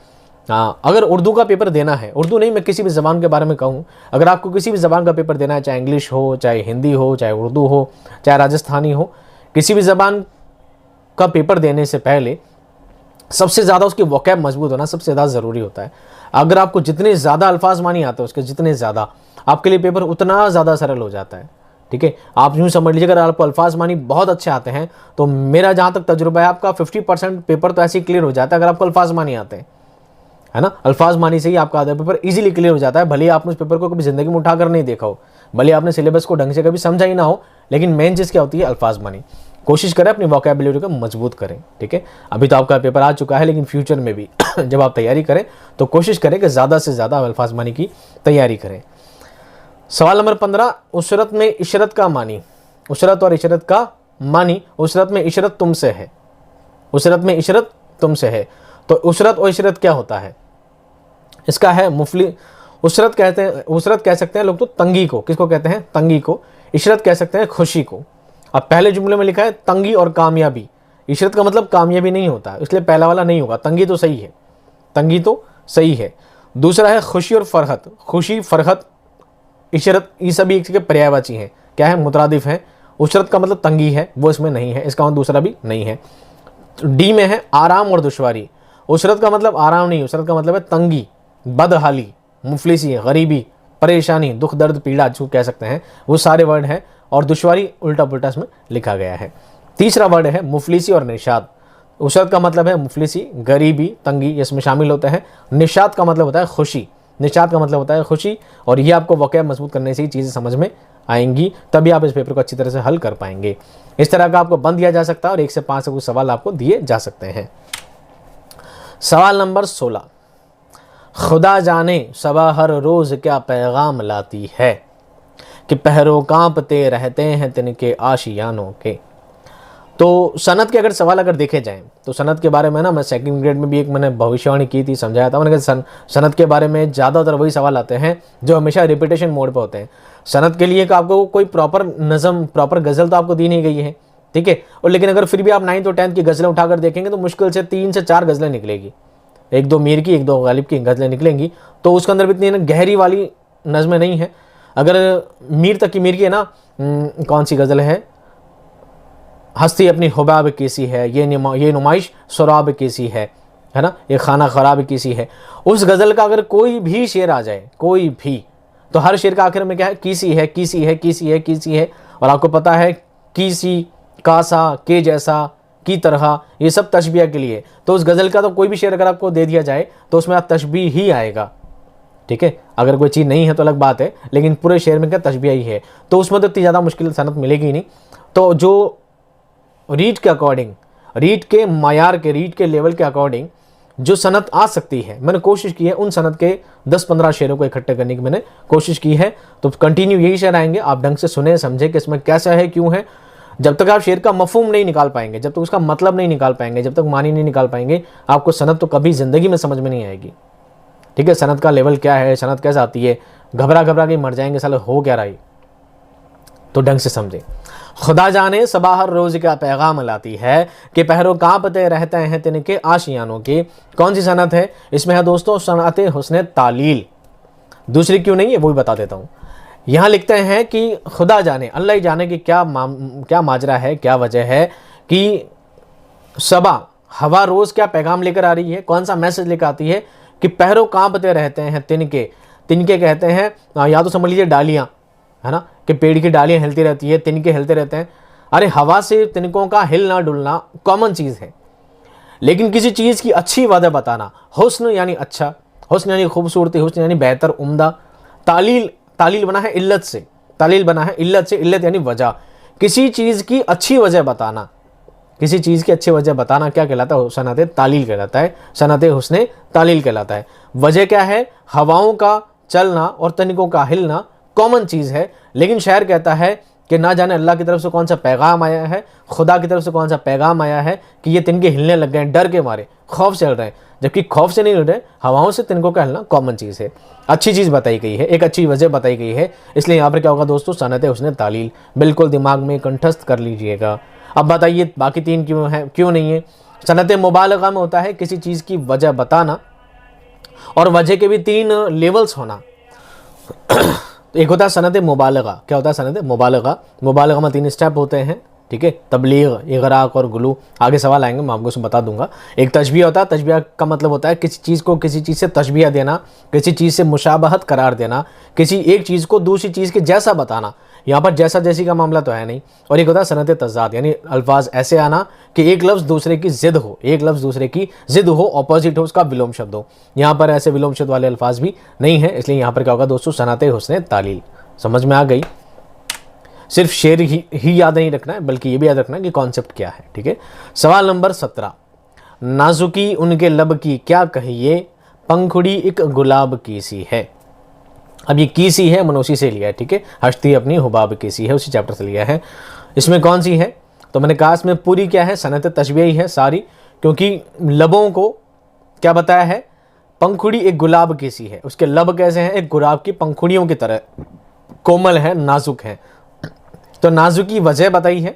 अगर उर्दू का पेपर देना है, उर्दू नहीं, मैं किसी भी ज़बान के बारे में कहूँ, अगर आपको किसी भी ज़बान का पेपर देना है, चाहे इंग्लिश हो, चाहे हिंदी हो, चाहे उर्दू हो, चाहे राजस्थानी हो, किसी भी ज़बान का पेपर देने से पहले सबसे ज़्यादा उसकी वोकैब मजबूत होना सबसे ज़्यादा ज़रूरी होता है। अगर आपको जितने ज़्यादा अल्फाज मानी आते हैं उसके जितने ज़्यादा, आपके लिए पेपर उतना ज़्यादा सरल हो जाता है, ठीक है। आप यूँ समझ लीजिए, अगर आपको अल्फाज मानी बहुत अच्छे आते हैं तो मेरा जहाँ तक तजुर्बा है, आपका 50% पेपर तो ऐसे ही क्लियर हो जाता है अगर आपको अल्फाज मानी आते हैं, है ना। अल्फाज मानी से ही आपका आधा पेपर इजीली क्लियर हो जाता है। भले आपने उस पेपर को कभी ज़िंदगी में उठाकर नहीं देखा हो, भले आपने सिलेबस को ढंग से कभी समझा ही ना हो, लेकिन मेन चीज़ क्या होती है? अल्फाज मानी। कोशिश करें अपनी वोकैबुलरी को मजबूत करें, ठीक है। अभी तो आपका पेपर आ चुका है, लेकिन फ्यूचर में भी जब आप तैयारी करें तो कोशिश करें कि ज़्यादा से ज़्यादा अल्फाज मानी की तैयारी करें। सवाल नंबर 15, उसरत में इशरत का मानी। उसरत और इशरत का मानी, उसरत में इशरत तुमसे है, उसरत में इशरत तुमसे है। तो उसरत और इशरत क्या होता है? इसका है मुफली, उसरत कहते हैं, उसरत कह सकते हैं लोग तो तंगी को। किसको कहते हैं? तंगी को। इशरत कह सकते हैं खुशी को। अब पहले जुमले में लिखा है तंगी और कामयाबी, इशरत का मतलब कामयाबी नहीं होता, इसलिए पहला वाला नहीं होगा। तंगी तो सही है, तंगी तो सही है। दूसरा है खुशी और फरहत। खुशी, फरहत, इशरत, ये सभी एक के पर्यायवाची हैं। क्या है? मुतरादिफ है। उसरत का मतलब तंगी है, वो इसमें नहीं है, इसका मतलब दूसरा भी नहीं है। डी में है आराम और दुश्वारी। उसरत का मतलब आराम नहीं, उसरत का मतलब है तंगी, बदहाली, मुफलिसी, गरीबी, परेशानी, दुख, दर्द, पीड़ा जो कह सकते हैं, वो सारे वर्ड हैं। और दुश्वारी उल्टा पुल्टा इसमें लिखा गया है। तीसरा वर्ड है मुफलिसी और निशात। उसरत का मतलब है मुफलिसी, गरीबी, तंगी, इसमें शामिल होते हैं। निशात का मतलब होता है खुशी, निशात का मतलब होता है खुशी। और ये आपको वोकैब मजबूत करने से ही चीज़ें समझ में आएंगी, तभी आप इस पेपर को अच्छी तरह से हल कर पाएंगे। इस तरह का आपको बंद दिया जा सकता है और 1 से 5 से कुछ सवाल आपको दिए जा सकते हैं। सवाल नंबर 16, खुदा जाने सबा हर रोज़ क्या पैगाम लाती है, कि पहरों कांपते रहते हैं तिनके आशियानों के। तो सनत के अगर सवाल अगर देखे जाएं तो सनत के बारे में ना, मैं सेकंड ग्रेड में भी एक मैंने भविष्यवाणी की थी, समझाया था मैंने कि सनत के बारे में ज़्यादातर वही सवाल आते हैं जो हमेशा रिपीटेशन मोड पे होते हैं। सनत के लिए आपको कोई प्रॉपर नज़म, प्रॉपर गज़ल तो आपको दी नहीं गई है, ठीक है। और लेकिन अगर फिर भी आप 9th और 10th की गज़लें उठाकर देखेंगे तो मुश्किल से 3 से 4 गज़लें निकलेगी, 1-2 मीर की, 1-2 गालिब की गज़लें निकलेंगी। तो उसके अंदर भी इतनी गहरी वाली नज़में नहीं है। अगर मीर तक की मीर की है ना, कौन सी गज़ल है, हस्ती अपनी हुबाब कैसी है, ये नुमाइश शराब कैसी है ना, ये खाना ख़राब कैसी है। उस गज़ल का अगर कोई भी शेर आ जाए, कोई भी, तो हर शेर का आखिर में क्या है? कीसी है, कीसी है, कीसी है, कीसी है। और आपको पता है कीसी, कासा, के जैसा, की तरह, ये सब तशबीह के लिए। तो उस गज़ल का तो कोई भी शेर अगर आपको दे दिया जाए तो उसमें आप तशबीह ही आएगा, ठीक है। अगर कोई चीज़ नहीं है तो अलग बात है, लेकिन पूरे शेर में क्या तशबीह ही है, तो उसमें तो इतनी ज़्यादा मुश्किल सनत मिलेगी नहीं। तो जो रीड के अकॉर्डिंग, रीड के मायार के, रीड के लेवल के अकॉर्डिंग जो सनत आ सकती है, मैंने कोशिश की है उन सनत के 10-15 शेरों को इकट्ठे करने की मैंने कोशिश की है। तो कंटिन्यू यही शेर आएंगे, आप ढंग से सुने, समझे कि इसमें कैसा है, क्यों है। जब तक आप शेर का मफहूम नहीं निकाल पाएंगे, जब तक उसका मतलब नहीं निकाल पाएंगे, जब तक मानी नहीं निकाल पाएंगे, आपको सनद तो कभी ज़िंदगी में समझ में नहीं आएगी। ठीक है, सनद का लेवल क्या है, सनद कैसे आती है, घबरा घबरा के मर जाएंगे साले, हो क्या रहा है। तो ढंग से समझे। खुदा जाने सबा हर रोज़ का पैगाम लाती है कि पहरों कांपते रहते हैं तिनके आशियानों के। कौन सी सनत है इसमें? है दोस्तों सनअत हुस्न तालील। दूसरी क्यों नहीं है वो भी बता देता हूँ। यहाँ लिखते हैं कि खुदा जाने, अल्लाह ही जाने कि क्या माजरा है, क्या वजह है कि सबा हवा रोज़ क्या पैगाम लेकर आ रही है, कौन सा मैसेज लेकर आती है कि पहरों कांपते रहते हैं तिनके। तिनके कहते हैं या तो समझ लीजिए डालियाँ, है ना, कि पेड़ की डालियाँ हिलती रहती है, तिनके हिलते रहते हैं। अरे हवा से तिनकों का हिलना डुलना कॉमन चीज़ है, लेकिन किसी चीज़ की अच्छी वजह बताना, हुस्न यानी अच्छा, हुस्न यानी खूबसूरती, हुस्न यानी बेहतर, उम्दा। तालील, तालील बना है इल्लत से, तालील बना है इल्लत से, इल्लत यानी वजह। किसी चीज़ की अच्छी वजह बताना, किसी चीज़ की अच्छी वजह बताना क्या कहलाता है? सनअत तालील कहलाता है, सनअत हुस्न तालील कहलाता है। वजह क्या है? हवाओं का चलना और तनिकों का हिलना कॉमन चीज़ है, लेकिन शायर कहता है कि ना जाने अल्लाह की तरफ से कौन सा पैगाम आया है, खुदा की तरफ से कौन सा पैगाम आया है कि ये तिनके हिलने लग गए हैं, डर के मारे, खौफ से हिल रहे हैं। जबकि खौफ से नहीं हिल रहे, हवाओं से तिनकों का हिलना कॉमन चीज़ है। अच्छी चीज़ बताई गई है, एक अच्छी वजह बताई गई है, इसलिए यहाँ पर क्या होगा दोस्तों? सनअत हुस्न तालील। बिल्कुल दिमाग में कंठस्थ कर लीजिएगा। अब बताइए बाकी तीन क्यों हैं, क्यों नहीं है? सनअत मुबालगा में होता है किसी चीज़ की वजह बताना, और वजह के भी तीन लेवल्स होना। एक होता है सनअत मुबालगा। क्या होता है सनअत मुबालगा? मुबालगा में 3 स्टेप होते हैं, ठीक है, तबलीग, इगराक और गुलू। आगे सवाल आएंगे, मैं आपको उसमें बता दूंगा। एक तशबीह होता है, तशबीह का मतलब होता है किसी चीज़ को किसी चीज़ से तशबीह देना, किसी चीज़ से मुशाबहत करार देना, किसी एक चीज़ को दूसरी चीज़ के जैसा बताना। यहाँ पर जैसा जैसी का मामला तो है नहीं। और एक होता है सनअत तज़ाद, यानी अल्फाज ऐसे आना कि एक लफ्ज़ दूसरे की ज़िद हो, एक लफ्ज़ दूसरे की ज़िद हो, ऑपोजिट हो, उसका विलोम शब्द हो। यहाँ पर ऐसे विलोम शब्द वाले अल्फाज भी नहीं है, इसलिए यहाँ पर क्या होगा दोस्तों? सनअत हुस्न तालील। समझ में आ गई? सिर्फ शेर ही याद नहीं रखना है, बल्कि ये भी याद रखना है कि कॉन्सेप्ट क्या है। ठीक है, सवाल नंबर 17। नाजुकी उनके लब की क्या कहिए, पंखुड़ी एक गुलाब की सी है। अब ये की सी है मैंने उसी से लिया है, ठीक है, हश्ती अपनी हुबाब की सी है, उसी चैप्टर से लिया है। इसमें कौन सी है? तो मैंने कहा इसमें पूरी क्या है? सनअत तशबीह ही है सारी, क्योंकि लबों को क्या बताया है? पंखुड़ी एक गुलाब की सी है। उसके लब कैसे हैं? एक गुलाब की पंखुड़ियों की तरह कोमल है, नाजुक है। तो नाजुकी वजह बताई है,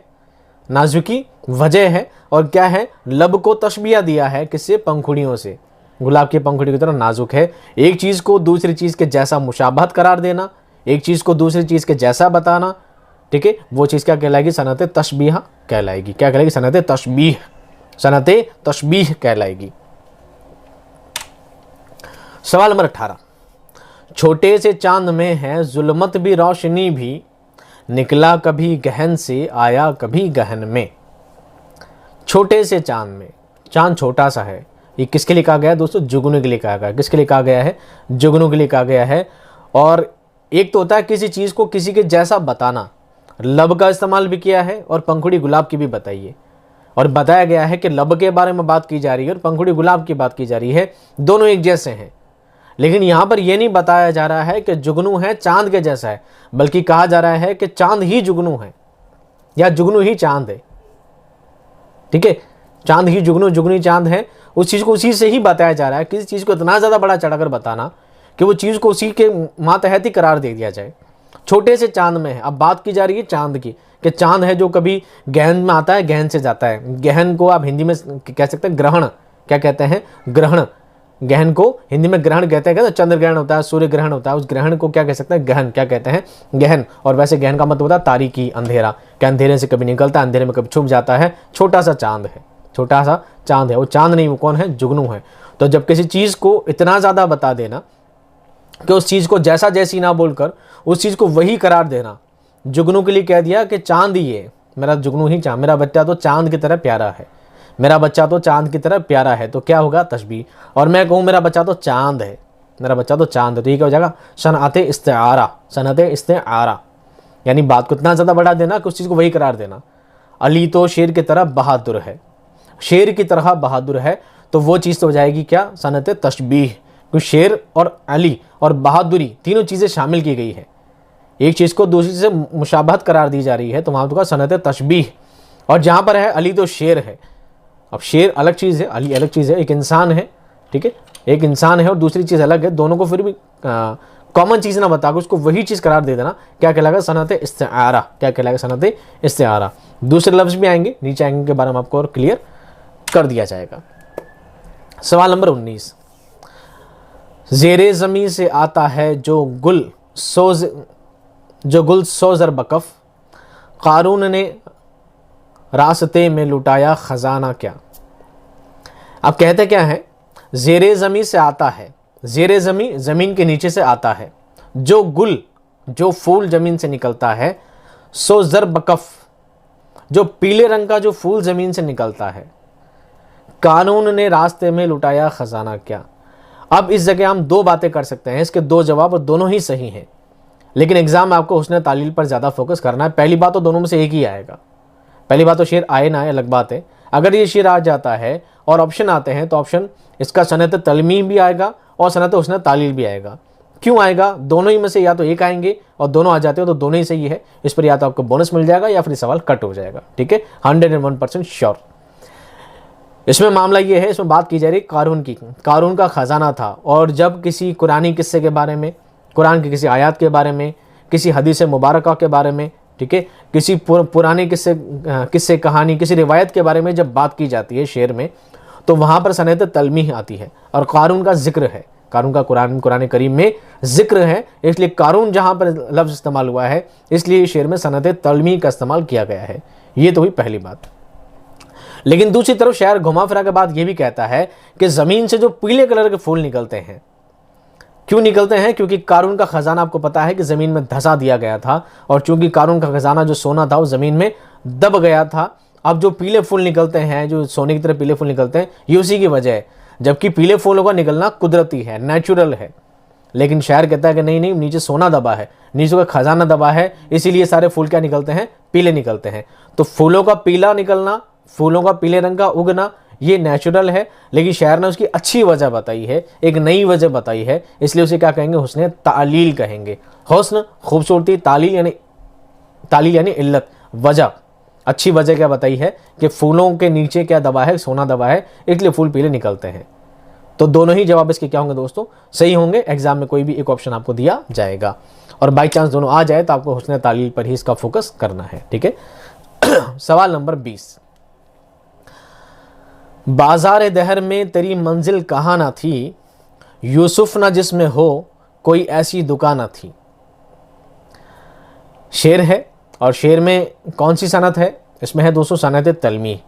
नाजुकी वजह है, और क्या है? लब को तशबीह दिया है किससे? पंखुड़ियों से। गुलाब की पंखुड़ी की तरह नाजुक है। एक चीज़ को दूसरी चीज़ के जैसा मुशाबहत करार देना, एक चीज़ को दूसरी चीज़ के जैसा बताना, ठीक है, वो चीज़ क्या कहलाएगी? सनअत तशबीह कहलाएगी। क्या कहलाएगी? सनअत तशबीह, सनअत तशबीह कहलाएगी। सवाल नंबर 18। छोटे से चांद में है जुल्मत भी रोशनी भी, निकला कभी गहन से आया कभी गहन में। छोटे से चांद में, चांद छोटा सा है, ये किसके लिए कहा गया है दोस्तों? जुगनू के लिए कहा गया है। किसके लिए कहा गया है? जुगनू के लिए कहा गया है। और एक तो होता है किसी चीज़ को किसी के जैसा बताना, लब का इस्तेमाल भी किया है और पंखुड़ी गुलाब की भी बताई है, और बताया गया है कि लब के बारे में बात की जा रही है और पंखुड़ी गुलाब की बात की जा रही है, दोनों एक जैसे हैं। लेकिन यहाँ पर यह नहीं बताया जा रहा है कि जुगनू है चांद के जैसा है, बल्कि कहा जा रहा है कि चांद ही जुगनू है या जुगनू ही चांद है। ठीक है, चांद ही जुगनू, जुगनू चांद है। उस चीज़ को उसी से ही बताया जा रहा है। किसी चीज़ को इतना ज़्यादा बड़ा चढ़ाकर बताना कि वो चीज़ को उसी के मातहत ही करार दे दिया जाए। छोटे से चांद में है, अब बात की जा रही है चांद की, कि चांद है जो कभी गहन में आता है, गहन से जाता है। गहन को आप हिंदी में कह सकते हैं ग्रहण। क्या कहते हैं? ग्रहण। गहन को हिंदी में ग्रहण कहते हैं। कहते चंद्र ग्रहण होता है, सूर्य ग्रहण होता है, उस ग्रहण को क्या कह सकते हैं? गहन। क्या कहते हैं? गहन। और वैसे गहन का मतलब होता है तारीकी, अंधेरा, कि अंधेरे से कभी निकलता है, अंधेरे में कभी छुप जाता है। छोटा सा चांद है, छोटा सा चांद है। वो चांद नहीं, वो कौन है? जुगनू है। तो जब किसी चीज़ को इतना ज़्यादा बता देना कि उस चीज़ को जैसा जैसी ना बोलकर उस चीज़ को वही करार देना, जुगनू के लिए कह दिया कि चांद ही है, मेरा जुगनू ही चांद, मेरा बच्चा तो चांद की तरह प्यारा है, मेरा बच्चा तो चांद की तरह प्यारा है। तो क्या होगा? तशबीह। और मैं कहूँ मेरा बच्चा तो चांद है, मेरा बच्चा तो चांद है, तो ये क्या हो जाएगा? सनअत इस्तिआरा। सनअत इस्तिआरा यानी बात को इतना ज़्यादा बढ़ा देना कि उस चीज़ को वही करार देना। अली तो शेर की तरह बहादुर है, शेर की तरह बहादुर है, तो वो चीज़ तो हो जाएगी क्या? सनअत तशबीह। क्योंकि शेर और अली और बहादुरी तीनों चीज़ें शामिल की गई है। एक चीज़ को दूसरी से मुशाबहत करार दी जा रही है तो वहाँ तो का सनत तशबीह। और जहाँ पर है अली तो शेर है। अब शेर अलग चीज़ है, अली अलग चीज़ है, एक इंसान है, ठीक है, एक इंसान है और दूसरी चीज़ अलग है। दोनों को फिर भी कॉमन चीज़ ना बता के उसको वही चीज़ करार दे देना, क्या कहलाएगा? सनत इस्तिआरा। क्या कहलाएगा? सनत इस्तिआरा। दूसरे लफ्ज़ भी आएंगे, नीचे आएंगे के बारे में आपको और क्लियर कर दिया जाएगा। सवाल नंबर 19, ज़ेरे ज़मीं से आता है जो गुल सोज़र बकफ, क़ारून ने रास्ते में लुटाया ख़जाना क्या। अब कहते क्या है? ज़ेरे ज़मीं से आता है, ज़ेरे ज़मीं ज़मीन के नीचे से आता है, जो गुल जो फूल ज़मीन से निकलता है, सोज़र बकफ जो पीले रंग का जो फूल ज़मीन से निकलता है, कानून ने रास्ते में लुटाया ख़जाना क्या। अब इस जगह हम दो बातें कर सकते हैं, इसके दो जवाब और दोनों ही सही हैं, लेकिन एग्जाम में आपको हुस्न तालील पर ज़्यादा फोकस करना है। पहली बात तो दोनों में से एक ही आएगा। पहली बात तो शेर आए ना आए अलग बात है। अगर ये शेर आ जाता है और ऑप्शन आते हैं तो ऑप्शन इसका सनत तलमीह भी आएगा और सनत हुस्न तालील भी आएगा। क्यों आएगा? दोनों ही में से या तो एक आएंगे और दोनों आ जाते हो तो दोनों ही सही है। इस पर या तो आपको बोनस मिल जाएगा या फिर सवाल कट हो जाएगा, ठीक है, 101% श्योर। इसमें मामला ये है, इसमें बात की जा रही कारून की। कारून का ख़जाना था और जब किसी कुरानी किस्से के बारे में, कुरान की किसी आयत के बारे में, किसी हदीस मुबारका के बारे में, ठीक है, किसी पुराने किस्से कहानी, किसी रिवायत के बारे में जब बात की जाती है शेर में, तो वहाँ पर सनत तलमीह आती है और कारून का जिक्र है। कारून का कुरान करीम में जिक्र है, इसलिए कारून जहाँ पर लफ्ज़ इस्तेमाल हुआ है इसलिए शेर में सनत तलमीह का इस्तेमाल किया गया है। ये तो हुई पहली बात। लेकिन दूसरी तरफ शायर घुमा फिरा के बाद ये भी कहता है कि ज़मीन से जो पीले कलर के फूल निकलते हैं, क्यों निकलते हैं? क्योंकि कारून का ख़जाना आपको पता है कि ज़मीन में धंसा दिया गया था और चूंकि कारून का ख़जाना जो सोना था वो ज़मीन में दब गया था। अब जो पीले फूल निकलते हैं, जो सोने की तरह पीले फूल निकलते हैं, ये उसी की वजह है। जबकि पीले फूलों का निकलना कुदरती है, नेचुरल है, लेकिन शायर कहता है कि नहीं नहीं, नीचे सोना दबा है, नीचे का खजाना दबा है, इसीलिए सारे फूल क्या निकलते हैं? पीले निकलते हैं। तो फूलों का पीला निकलना, फूलों का पीले रंग का उगना, ये नेचुरल है, लेकिन शायर ने उसकी अच्छी वजह बताई है, एक नई वजह बताई है, इसलिए उसे क्या कहेंगे? हुस्न तालील कहेंगे। हुस्न खूबसूरती, तालील यानी इल्लत, वजह, अच्छी वजह क्या बताई है कि फूलों के नीचे क्या दबा है? सोना दबा है, इसलिए फूल पीले निकलते हैं। तो दोनों ही जवाब इसके क्या होंगे दोस्तों? सही होंगे। एग्जाम में कोई भी एक ऑप्शन आपको दिया जाएगा और बाई चांस दोनों आ जाए तो आपको हुस्न तालील पर ही इसका फोकस करना है, ठीक है। सवाल नंबर 20, बाजार दहर में तेरी मंजिल कहाँ ना थी, यूसुफ ना जिसमें हो कोई ऐसी दुकान ना थी। शेर है और शेर में कौन सी सनत है? इसमें है दोस्तों सनत तलमीह।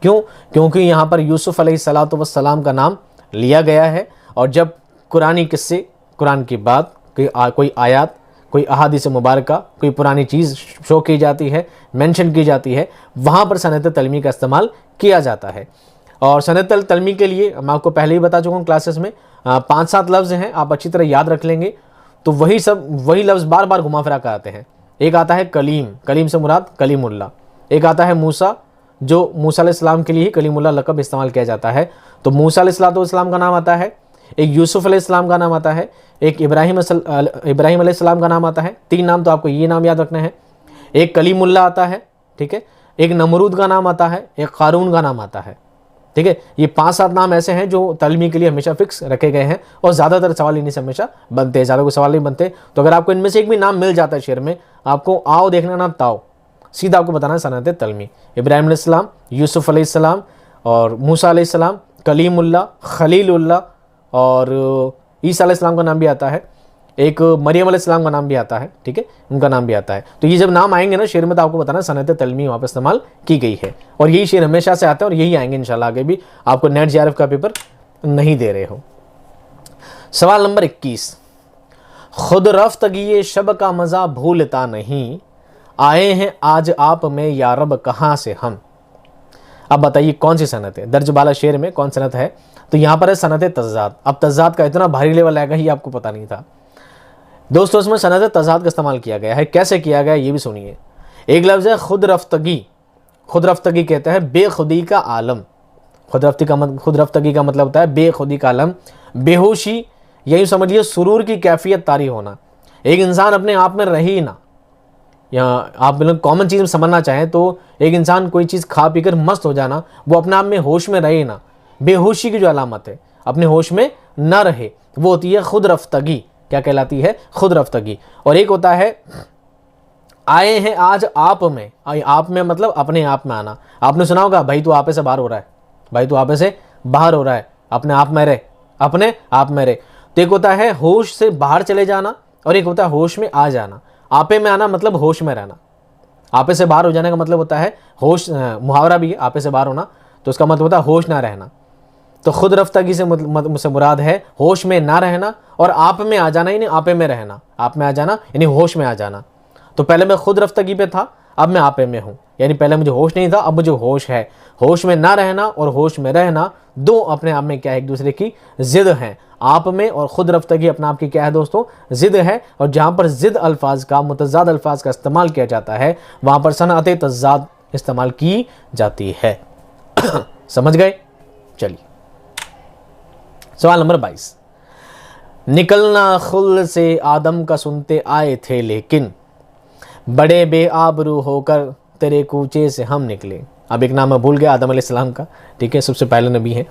क्यों? क्योंकि यहाँ पर यूसुफ अलैहिस्सलातु वस्सलाम का नाम लिया गया है और जब कुरानी किस्से, कुरान की बात, कोई आयत, कोई अहादीस मुबारका, कोई पुरानी चीज़ शो की जाती है, मेंशन की जाती है, वहाँ पर सनत तलमीह का इस्तेमाल किया जाता है। और सनत तलमीह के लिए मैं आपको पहले ही बता चुका हूँ क्लासेस में, 5-7 लफ्ज़ हैं, आप अच्छी तरह याद रख लेंगे तो वही लफ्ज़ बार बार घुमा फिरा कर आते हैं। एक आता है कलीम, कलीम से मुराद कलीमुल्लाह। एक आता है मूसा, जो मूसा अलैहिस्सलाम के लिए ही कलीमुल्लाह लक़ब इस्तेमाल किया जाता है, तो मूसा अलैहिस्सलाम का नाम आता है। एक यूसुफ अलैहिस्सलाम का नाम आता है, एक इब्राहिम अलैहिस्सलाम का नाम आता है। 3 नाम तो आपको ये नाम याद रखने हैं। एक कलीमुल्लाह आता है, ठीक है, एक नमरूद का नाम आता है, एक कारून का नाम आता है, ठीक है। ये 5-7 नाम ऐसे हैं जो तलमीह के लिए हमेशा फिक्स रखे गए हैं और ज़्यादातर सवाल इन्हीं से हमेशा बनते हैं, ज़्यादा कोई सवाल नहीं बनते। तो अगर आपको इनमें से एक भी नाम मिल जाता है शेर में, आपको आओ देखना ना ताओ, सीधा आपको बताना है सनत तलमीह। इब्राहिम अलैहिस्सलाम, यूसुफ अलैहिस्सलाम और मूसा अलैहिस्सलाम, कलीमुल्लाह, खलीलुल्लाह और ईसा अलैहिस्सलाम का नाम भी आता है, एक मरियम अलैहिस्सलाम का नाम भी आता है, ठीक है, उनका नाम भी आता है। तो ये जब नाम आएंगे ना शेर में तो आपको बताना सनत तलमीह वहाँ पर इस्तेमाल की गई है और यही शेर हमेशा से आता है और यही आएंगे इंशाल्लाह आगे भी, आपको नेट जेआरएफ का पेपर नहीं दे रहे हो। सवाल नंबर 21, खुद रफ्तगी शब का मज़ा भूलता नहीं, आए हैं आज आप में या रब कहाँ से हम। अब बताइए कौन सी सनत है? दर्ज बाला शेर में कौन सनत है? तो यहाँ पर है सनत तज़ाद। अब तज़ाद का इतना भारी लेवल आएगा ही आपको पता नहीं था दोस्तों। इसमें सनत तज़ाद का इस्तेमाल किया गया है। कैसे किया गया ये भी सुनिए। एक लफ्ज़ है खुद रफ्तगी। खुद रफ्तगी कहते हैं बेखुदी का आलम। खुद रफ्तगी का मतलब होता है बेखुदी का आलम, बेहोशी, यही समझिए सुरूर की कैफियत तारी होना। एक इंसान अपने आप में रहे ही ना, यहाँ आप बिल्कुल कॉमन चीज़ में समझना चाहें तो एक इंसान कोई चीज़ खा पी कर मस्त हो जाना, वो अपने आप में होश में रहे ना, बेहोशी की जो अलामत है, अपने होश में ना रहे, वो होती है खुद रफ्तगी। क्या कहलाती है? खुद रफ्तगी। और एक होता है आए हैं आज आप में, आप में मतलब अपने आप में आना। आपने सुना होगा भाई तू आपे से बाहर हो रहा है, भाई तू आपे से बाहर हो रहा है, अपने आप में रहे, अपने आप में रहे। तो एक होता है होश से बाहर चले जाना और एक होता है होश में आ जाना। आपे में आना मतलब होश में रहना, आपे से बाहर हो जाने का मतलब होता है होश, मुहावरा भी है आपे से बाहर होना, तो उसका मतलब होता है होश ना रहना। तो खुद रफ्तगी से मुझसे मुराद है होश में ना रहना और आप में आ जाना, यानी आपे में रहना, आप में आ जाना यानी होश में आ जाना। तो पहले मैं खुद रफ्तगी पे था, अब मैं आपे में हूँ, यानी पहले मुझे होश नहीं था, अब मुझे होश है। होश में ना रहना और होश में रहना दो अपने आप में क्या है? एक दूसरे की जिद है। आप में और खुद रफ्तगी अपने आप की क्या है दोस्तों? जिद है। और जहाँ पर जिद अल्फाज का, मुतज़ाद अल्फाज का इस्तेमाल किया जाता है, वहाँ पर सनअत तज़ाद इस्तेमाल की जाती है। समझ गए? चलिए सवाल नंबर 22। निकलना खुल से आदम का सुनते आए थे, लेकिन बड़े बेआबरू होकर तेरे कूचे से हम निकले। अब एक नाम मैं भूल गया आदम अलैहिस्सलाम का, ठीक है, सबसे पहले नबी है,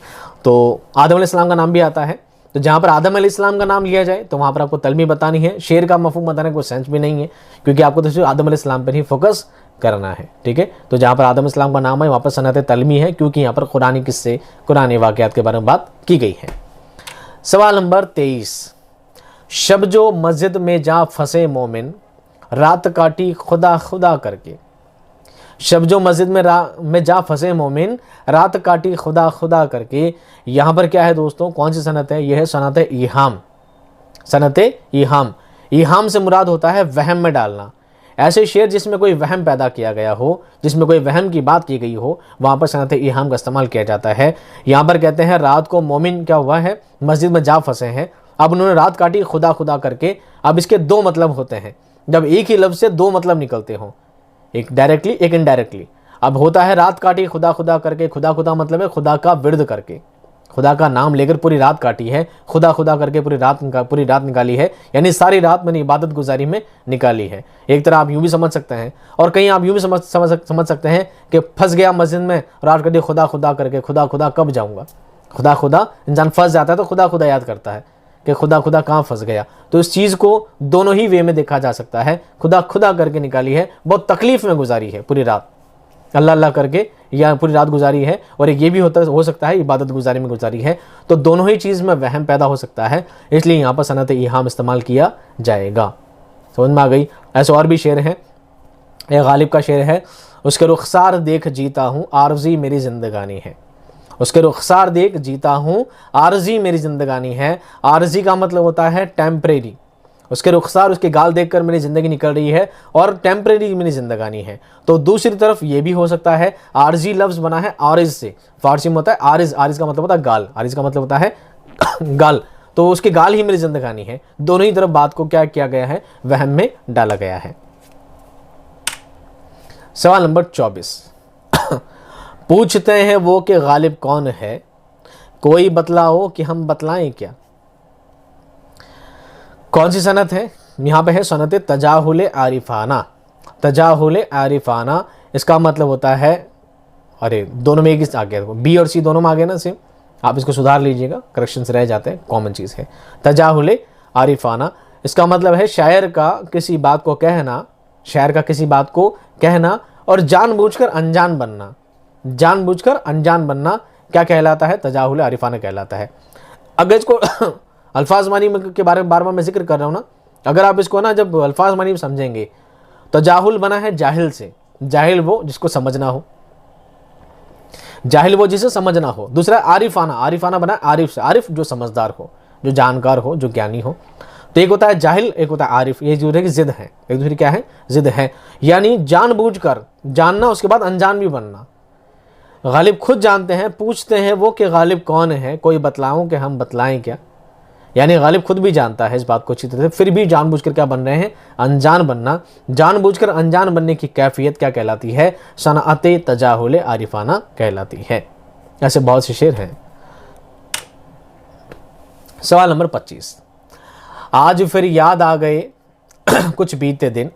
तो आदम अलैहिस्सलाम का नाम भी आता है। तो जहाँ पर आदम अलैहिस्सलाम का नाम लिया जाए तो वहाँ पर आपको तलमी बतानी है, शेर का मफहूम बताने का कोई सेंस भी नहीं है, क्योंकि आपको तो सिर्फ आदम अलैहिस्सलाम पर ही फोकस करना है, ठीक है। तो जहाँ पर आदम अलैहिस्सलाम का नाम है वहाँ पर सनअत तलमी है, क्योंकि यहाँ पर कुरानी किस्से, कुरानी वाक़यात के बारे में बात की गई है। सवाल नंबर 23। शब जो मस्जिद में जा फंसे मोमिन, रात काटी खुदा खुदा करके। शब जो मस्जिद में जा फंसे मोमिन, रात काटी खुदा खुदा करके। यहाँ पर क्या है दोस्तों? कौन सी सनत है? यह है सनत ईहाम। सनत ईहाम, ईहाम से मुराद होता है वहम में डालना। ऐसे शेर जिसमें कोई वहम पैदा किया गया हो, जिसमें कोई वहम की बात की गई हो, वहाँ पर सनत ईहाम का इस्तेमाल किया जाता है। यहाँ पर कहते हैं रात को मोमिन क्या हुआ है? मस्जिद में जा फंसे हैं, अब उन्होंने रात काटी खुदा खुदा करके। अब इसके दो मतलब होते हैं, जब एक ही लफ्ज़ से दो मतलब निकलते हों, एक डायरेक्टली एक इनडायरेक्टली। अब होता है रात काटी खुदा खुदा करके, खुदा खुदा मतलब है खुदा का विर्द करके, खुदा का नाम लेकर पूरी रात काटी है, खुदा खुदा करके पूरी रात निकाली है, यानी सारी रात मैंने इबादत गुजारी में निकाली है। एक तरह आप यूँ भी समझ सकते हैं, और कहीं आप यूँ भी समझ सकते हैं कि फंस गया मस्जिद में, रात काटी खुदा खुदा करके, खुदा खुदा कब जाऊँगा, खुदा खुदा इंसान फंस जाता है तो खुदा खुदा याद करता है कि खुदा खुदा कहाँ फंस गया। तो इस चीज़ को दोनों ही वे में देखा जा सकता है। खुदा खुदा करके निकाली है, बहुत तकलीफ़ में गुजारी है पूरी रात, अल्लाह अल्लाह करके या पूरी रात गुजारी है, और एक ये भी हो सकता है इबादत गुजारी में गुजारी है। तो दोनों ही चीज़ में वहम पैदा हो सकता है, इसलिए यहाँ पर सनत ईहाम इस्तेमाल किया जाएगा। समझ में आ गई? ऐसे और भी शेर हैं। एक गालिब का शेर है, उसके रुखसार देख जीता हूँ, आरज़ी मेरी जिंदगानी है। उसके रुखसार देख जीता हूँ, आरज़ी मेरी जिंदगानी है। आरज़ी का मतलब होता है टेम्परेरी। उसके रुखसार, उसके गाल देखकर मेरी ज़िंदगी निकल रही है, और टेम्परेरी मेरी ज़िंदगानी है। तो दूसरी तरफ ये भी हो सकता है, आरज़ी लफ्ज़ बना है आरिज़ से, फारसी में होता है आरिज़, आरिज़ का मतलब होता है गाल, आरिज़ का मतलब होता है गाल, तो उसके गाल ही मेरी ज़िंदगानी है। दोनों ही तरफ बात को क्या किया गया है? वहम में डाला गया है। सवाल नंबर 24। पूछते हैं वो कि गालिब कौन है, कोई बतलाओ कि हम बतलाएं क्या। कौन सी सनत है? यहाँ पे है सनत तजाहुल आरिफाना। तजाहुल आरिफाना, इसका मतलब होता है, अरे दोनों में एक ही आ गया, बी और सी दोनों में आ गया ना सेम, आप इसको सुधार लीजिएगा, करेक्शन से रह जाते हैं, कॉमन चीज़ है। तजाहुल आरिफाना, इसका मतलब है शायर का किसी बात को कहना, शायर का किसी बात को कहना और जानबूझकर अनजान बनना। जानबूझकर अनजान बनना क्या कहलाता है? तजाहुल आरिफाना कहलाता है। अगर इसको अल्फाज मानी के बारे में बार बार मैं जिक्र कर रहा हूँ ना, अगर आप इसको ना जब अल्फाज मानी में समझेंगे, तजाहुल बना है जाहिल से, जाहिल वो जिसको समझना हो, जाहिल वो जिसे समझना हो। दूसरा आरिफाना, आरिफाना बना आरिफ से, आरिफ जो समझदार हो, जो जानकार हो, जो ज्ञानी हो। तो एक होता है जाहिल, एक होता है आरिफ। ये जो है जिद है, एक दूसरी क्या है? जिद है, यानी जानबूझकर जानना, उसके बाद अनजान भी बनना। गालिब खुद जानते हैं, पूछते हैं वो कि गालिब कौन है, कोई बतलाऊं कि हम बतलाएं क्या। यानी गालिब खुद भी जानता है इस बात को अच्छी तरह से, फिर भी जानबूझकर क्या बन रहे हैं? अनजान बनना। जानबूझकर अनजान बनने की कैफियत क्या कहलाती है? सनअत तजाहुल आरिफाना कहलाती है। ऐसे बहुत से शेर हैं। सवाल नंबर 25। आज फिर याद आ गए कुछ बीते दिन,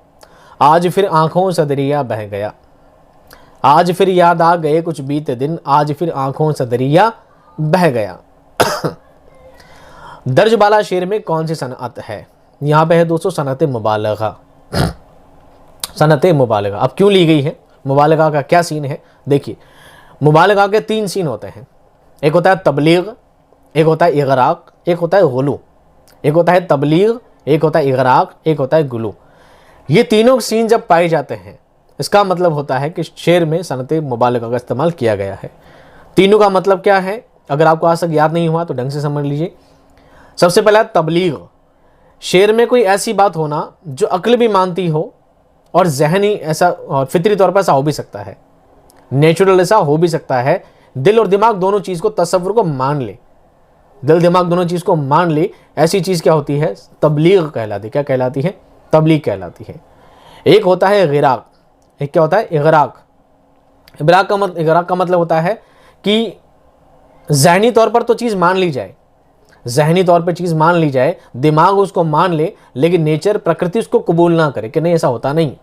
आज फिर आंखों से दरिया बह गया, आज फिर याद आ गए कुछ बीते दिन, आज फिर आंखों से दरिया बह गया। दर्ज बाला शेर में कौन सी सनअत है? यहाँ पे है दोस्तों सनअत मुबालगा। सनअत मुबालगा अब क्यों ली गई है, मुबालगा का क्या सीन है? देखिए, मुबालगा के 3 सीन होते हैं। एक होता है तबलीग, एक होता है इगराक, एक होता है गुलू। एक होता है तबलीग, एक होता है इगराक, एक होता है गुलू। ये तीनों सीन जब पाए जाते हैं, इसका मतलब होता है कि शेर में सनअत मुबालगा का इस्तेमाल किया गया है। तीनों का मतलब क्या है? अगर आपको आज तक याद नहीं हुआ तो ढंग से समझ लीजिए। सबसे पहला तबलीग, शेर में कोई ऐसी बात होना जो अक्ल भी मानती हो और जहनी ऐसा और फितरी तौर पर ऐसा हो भी सकता है, नेचुरल ऐसा हो भी सकता है। दिल और दिमाग दोनों चीज़ को, तसव्वुर को मान ले, दिल दिमाग दोनों चीज़ को मान ले, ऐसी चीज़ क्या होती है? तबलीग कहलाती। क्या कहलाती है? तबलीग कहलाती है। एक होता है गिराक, एक क्या होता है? इगराक। इगराक का मतलब होता है कि ज़हनी तौर पर तो चीज़ मान ली जाए, ज़हनी तौर पर चीज़ मान ली जाए, दिमाग उसको मान ले, लेकिन नेचर, प्रकृति उसको कबूल ना करे कि नहीं ऐसा होता नहीं,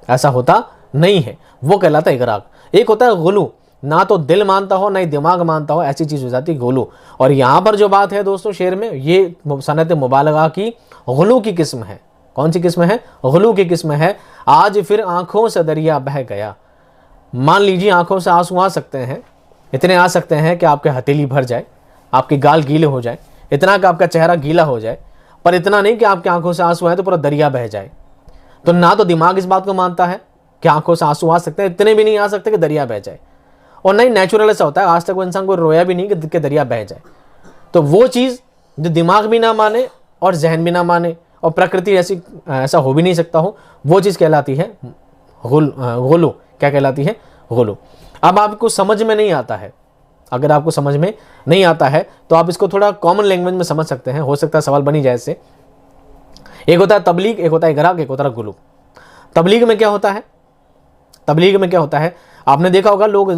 ऐसा होता नहीं है, वो कहलाता है इगराक। एक होता है गुलू, ना तो दिल मानता हो ना ही दिमाग मानता हो, ऐसी चीज़ हो जाती है गुलू। और यहाँ पर जो बात है दोस्तों शेर में, ये सनअत मुबालगा की गुलू की किस्म है। कौन सी किस्म है? गुलू की किस्म है। आज फिर आंखों से दरिया बह गया। मान लीजिए आंखों से आंसू आ सकते हैं, इतने आ सकते हैं कि आपके हथेली भर जाए, आपके गाल गीले हो जाए, इतना कि आपका चेहरा गीला हो जाए, पर इतना नहीं कि आपकी आंखों से आंसू आए तो पूरा दरिया बह जाए। तो ना तो दिमाग इस बात को मानता है कि आंखों से आंसू आ सकते हैं, इतने भी नहीं आ सकते कि दरिया बह जाए, और नहीं नेचुरल ऐसा होता है, आज तक वो इंसान को रोया भी नहीं कि दरिया बह जाए। तो वो चीज़ जो दिमाग भी ना माने और जहन भी ना माने और प्रकृति ऐसा हो भी नहीं सकता हो, वो चीज़ कहलाती है गुलू। क्या कहलाती है? गुलू। अब आपको समझ में नहीं आता है, अगर आपको समझ में नहीं आता है तो आप इसको थोड़ा कॉमन लैंग्वेज में समझ सकते हैं, हो सकता है सवाल बनी जाए इससे। एक होता है तबलीग, एक होता है इगराक, एक होता है गुलू। तबलीग में क्या होता है? तबलीग में क्या होता है? आपने देखा होगा लोग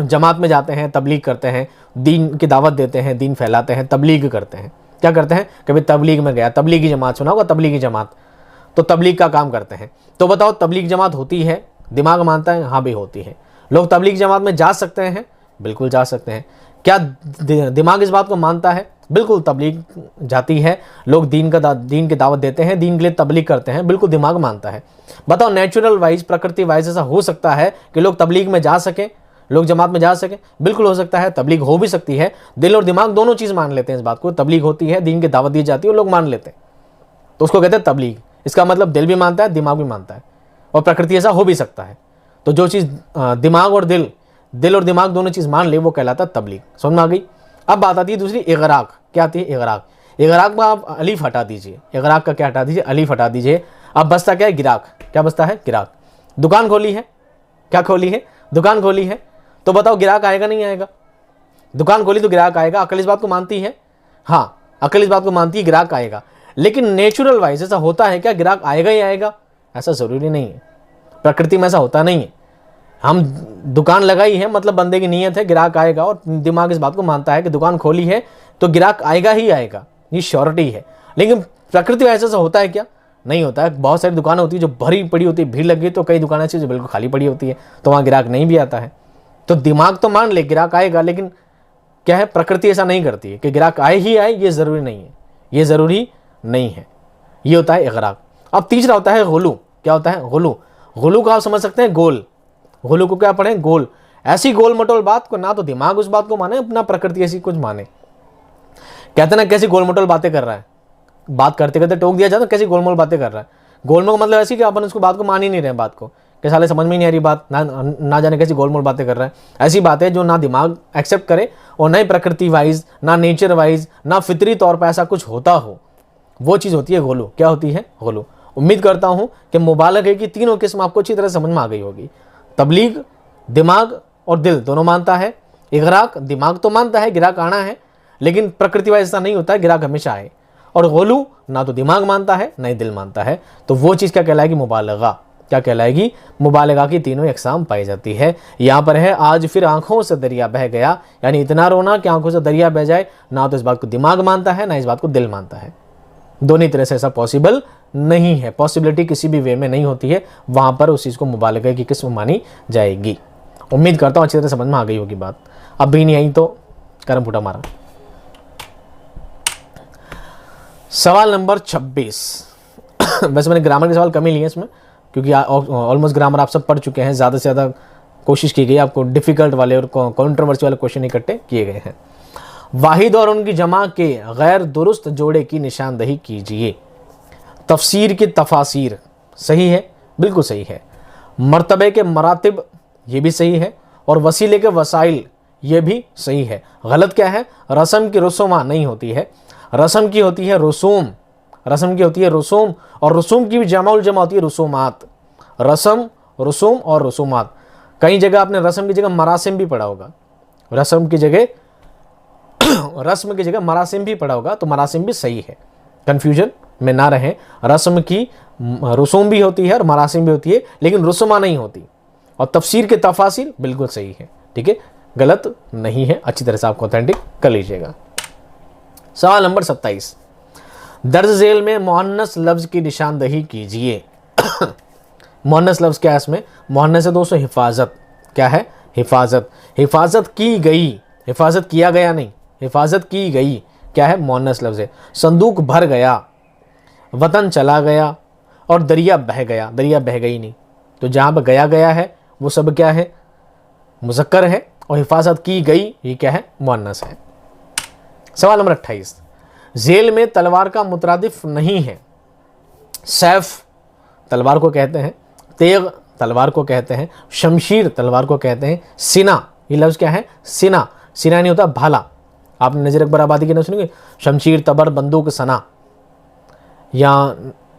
जमात में जाते हैं, तबलीग करते हैं, दीन की दावत देते हैं, दीन फैलाते हैं, तबलीग करते हैं। क्या करते हैं? कभी तबलीग में गया, तबलीगी जमात सुना होगा, तबलीगी जमात, तो तबलीग का काम करते हैं। तो बताओ तबलीग जमात होती है, दिमाग मानता है? हाँ भी होती है। लोग तबलीग जमात में जा सकते हैं? बिल्कुल जा सकते हैं। क्या दिमाग इस बात को मानता है? बिल्कुल तबलीग जाती है, लोग दीन की दावत देते हैं, दीन के लिए तबलीग करते हैं, बिल्कुल दिमाग मानता है। बताओ नेचुरल वाइज, प्रकृति वाइज ऐसा हो सकता है कि लोग तबलीग में जा सकें, लोग जमात में जा सकें? बिल्कुल हो सकता है, तबलीग हो भी सकती है। दिल और दिमाग दोनों चीज़ मान लेते हैं इस बात को, तबलीग होती है, दीन की दावत दी जाती है और लोग मान लेते हैं, तो उसको कहते हैं तबलीग। इसका मतलब दिल भी मानता है, दिमाग भी मानता है, और प्रकृति ऐसा हो भी सकता है। तो जो चीज़ दिमाग और दिल और दिमाग दोनों चीज़ मान ले, वो कहलाता है तबलीग। समझ में आ गई? अब बात आती है दूसरी, इगराक। क्या आती है? इगराक। इगराक में आप अलीफ हटा दीजिए, इगराक का क्या हटा दीजिए? अलीफ हटा दीजिए। अब बचता क्या है? गिराक। क्या बचता है? गिराक। दुकान खोली है, क्या खोली है? दुकान खोली है, तो बताओ गिराक आएगा नहीं आएगा? दुकान खोली तो गिराक आएगा, अकल इस बात को मानती है? हाँ, अकल इस बात को मानती है गिराक आएगा, लेकिन नेचुरल वाइज ऐसा होता है क्या गिराक आएगा ही आएगा? ऐसा ज़रूरी नहीं है, प्रकृति में ऐसा होता नहीं है। हम दुकान लगाई है मतलब बंदे की नीयत है गिराक आएगा, और दिमाग इस बात को मानता है कि दुकान खोली है तो गिराक आएगा ही आएगा, ये श्योरिटी है। लेकिन प्रकृति में ऐसा होता है क्या? नहीं होता है। बहुत सारी दुकानें होती है जो भरी पड़ी होती है, भीड़ लगी, तो कई दुकानें ऐसी जो बिल्कुल खाली पड़ी होती है, तो वहाँ गिराक नहीं भी आता है। तो दिमाग तो मान ले गिराक आएगा, लेकिन क्या है, प्रकृति ऐसा नहीं करती है कि गिराक आए ही आए, ये ज़रूरी नहीं है, ये ज़रूरी नहीं है। ये होता है इगराक। अब तीसरा होता है गुलू। क्या होता है? गुलू। गुलू को आप समझ सकते हैं गोल। गुलू को क्या पढ़ें? गोल। ऐसी गोल मटोल बात को ना तो दिमाग उस बात को माने, अपना प्रकृति ऐसी कुछ माने। कहते ना कैसी गोल मटोल बातें कर रहा है, बात करते करते टोक दिया जाता, कैसी गोलमोल बातें कर रहा है। गोलमोल का मतलब ऐसी कि अपन उसको बात को मान ही नहीं रहे, बात को कि साले समझ में ही नहीं आ रही बात, ना जाने कैसी गोलमोल बातें कर रहा है। ऐसी बातें जो ना दिमाग एक्सेप्ट करे और ना ही प्रकृति वाइज, ना नेचर वाइज, ना फितरी तौर पर ऐसा कुछ होता हो, वो चीज़ होती है गोलू। क्या होती है? गोलू। उम्मीद करता हूँ कि मुबालगे की तीनों किस्म आपको अच्छी तरह समझ में आ गई होगी। तबलीग दिमाग और दिल दोनों मानता है, इगराक दिमाग तो मानता है गिराक आना है, लेकिन प्रकृति वाइज ऐसा नहीं होता है, गिराक हमेशा आए। और गोलू ना तो दिमाग मानता है ना ही दिल मानता है, तो वो चीज़ क्या कहलाएगी? मुबालगा। क्या कहलाएगी? मुबालगा की तीनों अक़साम पाई जाती है। यहाँ पर है आज फिर आंखों से दरिया बह गया, यानी इतना रोना कि आंखों से दरिया बह जाए। ना तो इस बात को दिमाग मानता है ना इस बात को दिल मानता है। दोनों तरह से ऐसा पॉसिबल नहीं है, पॉसिबिलिटी किसी भी वे में नहीं होती है, वहाँ पर उस चीज़ को मुबालगा की किस्म मानी जाएगी। उम्मीद करता हूँ अच्छी तरह समझ में आ गई होगी बात। अब भी नहीं आई तो करम फूटा मारा। सवाल नंबर 26। वैसे मैंने ग्रामर के सवाल कम ही लिए इसमें, क्योंकि ऑलमोस्ट ग्रामर आप सब पढ़ चुके हैं। ज़्यादा से ज़्यादा कोशिश की गई आपको डिफ़िकल्ट वाले और कॉन्ट्रोवर्सी वाले क्वेश्चन इकट्ठे किए गए हैं। वाहिद और उनकी जमा के गैर दुरुस्त जोड़े की निशानदही कीजिए। तफसीर की तफासिर सही है, बिल्कुल सही है। मर्तबे के मरातिब ये भी सही है, और वसीले के वसाइल ये भी सही है। गलत क्या है? रस्म की रसूमा नहीं होती है, रस्म की होती है रसूम, रस्म की होती है रसूम, और रसूम की भी जमा होती है रसूमात। रस्म, रसूम और रसूमात। कई जगह आपने रस्म की जगह मरासिम भी पढ़ा होगा, रस्म की जगह रस्म की जगह मरासिम भी पढ़ा होगा, तो मरासिम भी सही है, कंफ्यूजन में ना रहें। रस्म की रसूम भी होती है और मरासिम भी होती है, लेकिन रसूमा नहीं होती। और तफसीर के तफासिल बिल्कुल सही है, ठीक है, गलत नहीं है। अच्छी तरह से आपको ऑथेंटिक कर लीजिएगा। सवाल नंबर 27। दर्ज झेल में मुअन्नस लफ्ज़ की निशानदही कीजिए। मुअन्नस लफ्ज़ क्या है इसमें? मुअन्नस है दोस्तों हिफाजत। क्या है? हिफाजत। हिफाजत की गई, हिफाजत किया गया नहीं, हिफाजत की गई क्या है? मुअन्नस लफ्ज़ है। संदूक भर गया, वतन चला गया, और दरिया बह गया। दरिया बह गई नहीं, तो जहाँ पर गया गया है वो सब क्या है? मुज़क्कर है, और हिफाजत की गई ये क्या है? मुअन्नस है। सवाल नंबर 28। झेल में तलवार का मुतरादिफ नहीं है। सैफ तलवार को कहते हैं, तेग तलवार को कहते हैं, शमशीर तलवार को कहते हैं, सिना ये लफ्ज़ क्या है? सिना। सिना नहीं होता भाला। आपने नज़र अकबर आबादी के नाम सुनेंगे, शमशीर तबर बंदूक सना, या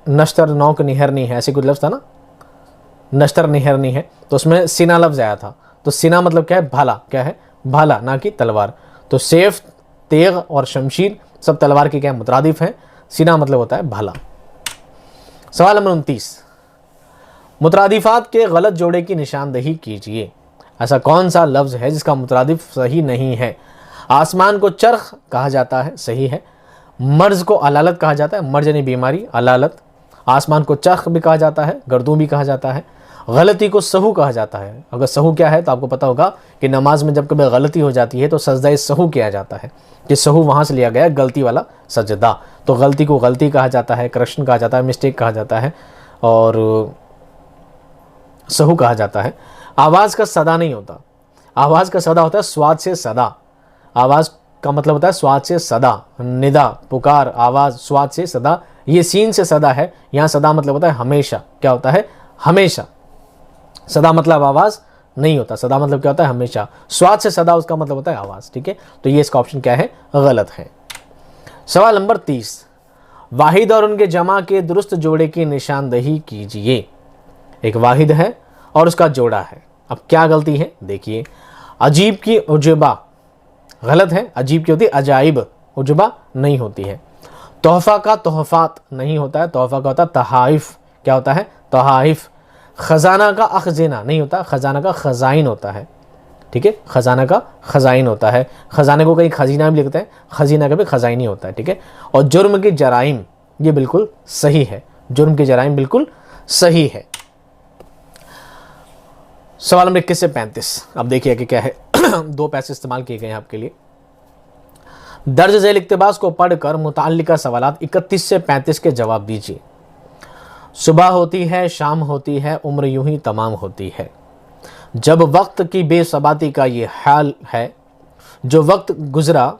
नश्तर नौक निहरनी है, ऐसे कुछ लफ्ज़ था ना, नश्तर निहरनी है, तो उसमें सिना लफ्ज़ आया था। तो सिना मतलब क्या है? भाला। क्या है? भाला, ना कि तलवार। तो सेफ, तेग और शमशीर सब तलवार के क्या मुतरादिफ हैं। सिना मतलब होता है भाला। सवाल नंबर 29। मुतरादिफात के गलत जोड़े की निशानदही कीजिए। ऐसा कौन सा लफ्ज़ है जिसका मुतरादिफ सही नहीं है? आसमान को चरख कहा जाता है, सही है। मर्ज को अलालत कहा जाता है, मर्ज यानी बीमारी, अलालत। आसमान को चरख भी कहा जाता है, गर्दू भी कहा जाता है। गलती को सहू कहा जाता है। अगर सहू क्या है तो आपको पता होगा कि नमाज में जब कभी गलती हो जाती है तो सजदा सहू किया जाता है, कि सहू वहाँ से लिया गया गलती वाला सजदा। तो गलती को गलती कहा जाता है, करेक्शन कहा जाता है, मिस्टेक कहा जाता है, और सहू कहा जाता है। आवाज़ का सदा नहीं होता, आवाज़ का सदा होता है स्वाद से सदा। आवाज़ का मतलब होता है स्वाद से सदा, निदा, पुकार, आवाज़, स्वाद से सदा। ये सीन से सदा है, यहाँ सदा मतलब होता है हमेशा। क्या होता है? हमेशा। सदा मतलब आवाज़ नहीं होता, सदा मतलब क्या होता है? हमेशा। स्वाद से सदा उसका मतलब होता है आवाज़, ठीक है। तो ये इसका ऑप्शन क्या है? गलत है। सवाल नंबर 30। वाहिद और उनके जमा के दुरुस्त जोड़े की निशानदही कीजिए। एक वाहिद है और उसका जोड़ा है। अब क्या गलती है देखिए। अजीब की उजबा गलत है, अजीब की होती है अजाइब, उजबा नहीं होती है। तोहफ़ा का तोहफ़ात नहीं होता है, तोहफ़ा का होता है तहाइफ। क्या होता है? तहाइफ। ख़जाना का अखज़ीना नहीं होता, ख़जाना का ख़ज़ाइन होता है, ठीक है। ख़जाना का ख़ज़ाइन होता है, ख़जाने को कहीं खजीना भी लिखते हैं, खजीना का भी ख़ज़ाइनी होता है, ठीक है। और जुर्म की जराइम ये बिल्कुल सही है, जुर्म की जराइम बिल्कुल सही है। सवाल नंबर 21 से 35। अब देखिए कि क्या है। दो पैसे इस्तेमाल किए गए हैं आपके लिए। दर्ज झेल इक्तिबास को पढ़कर मुताल्लिका सवालात 31 से 35 के जवाब दीजिए। सुबह होती है, शाम होती है, उम्र यूं ही तमाम होती है। जब वक्त की बेसबाती का ये हाल है, जो वक्त गुजरा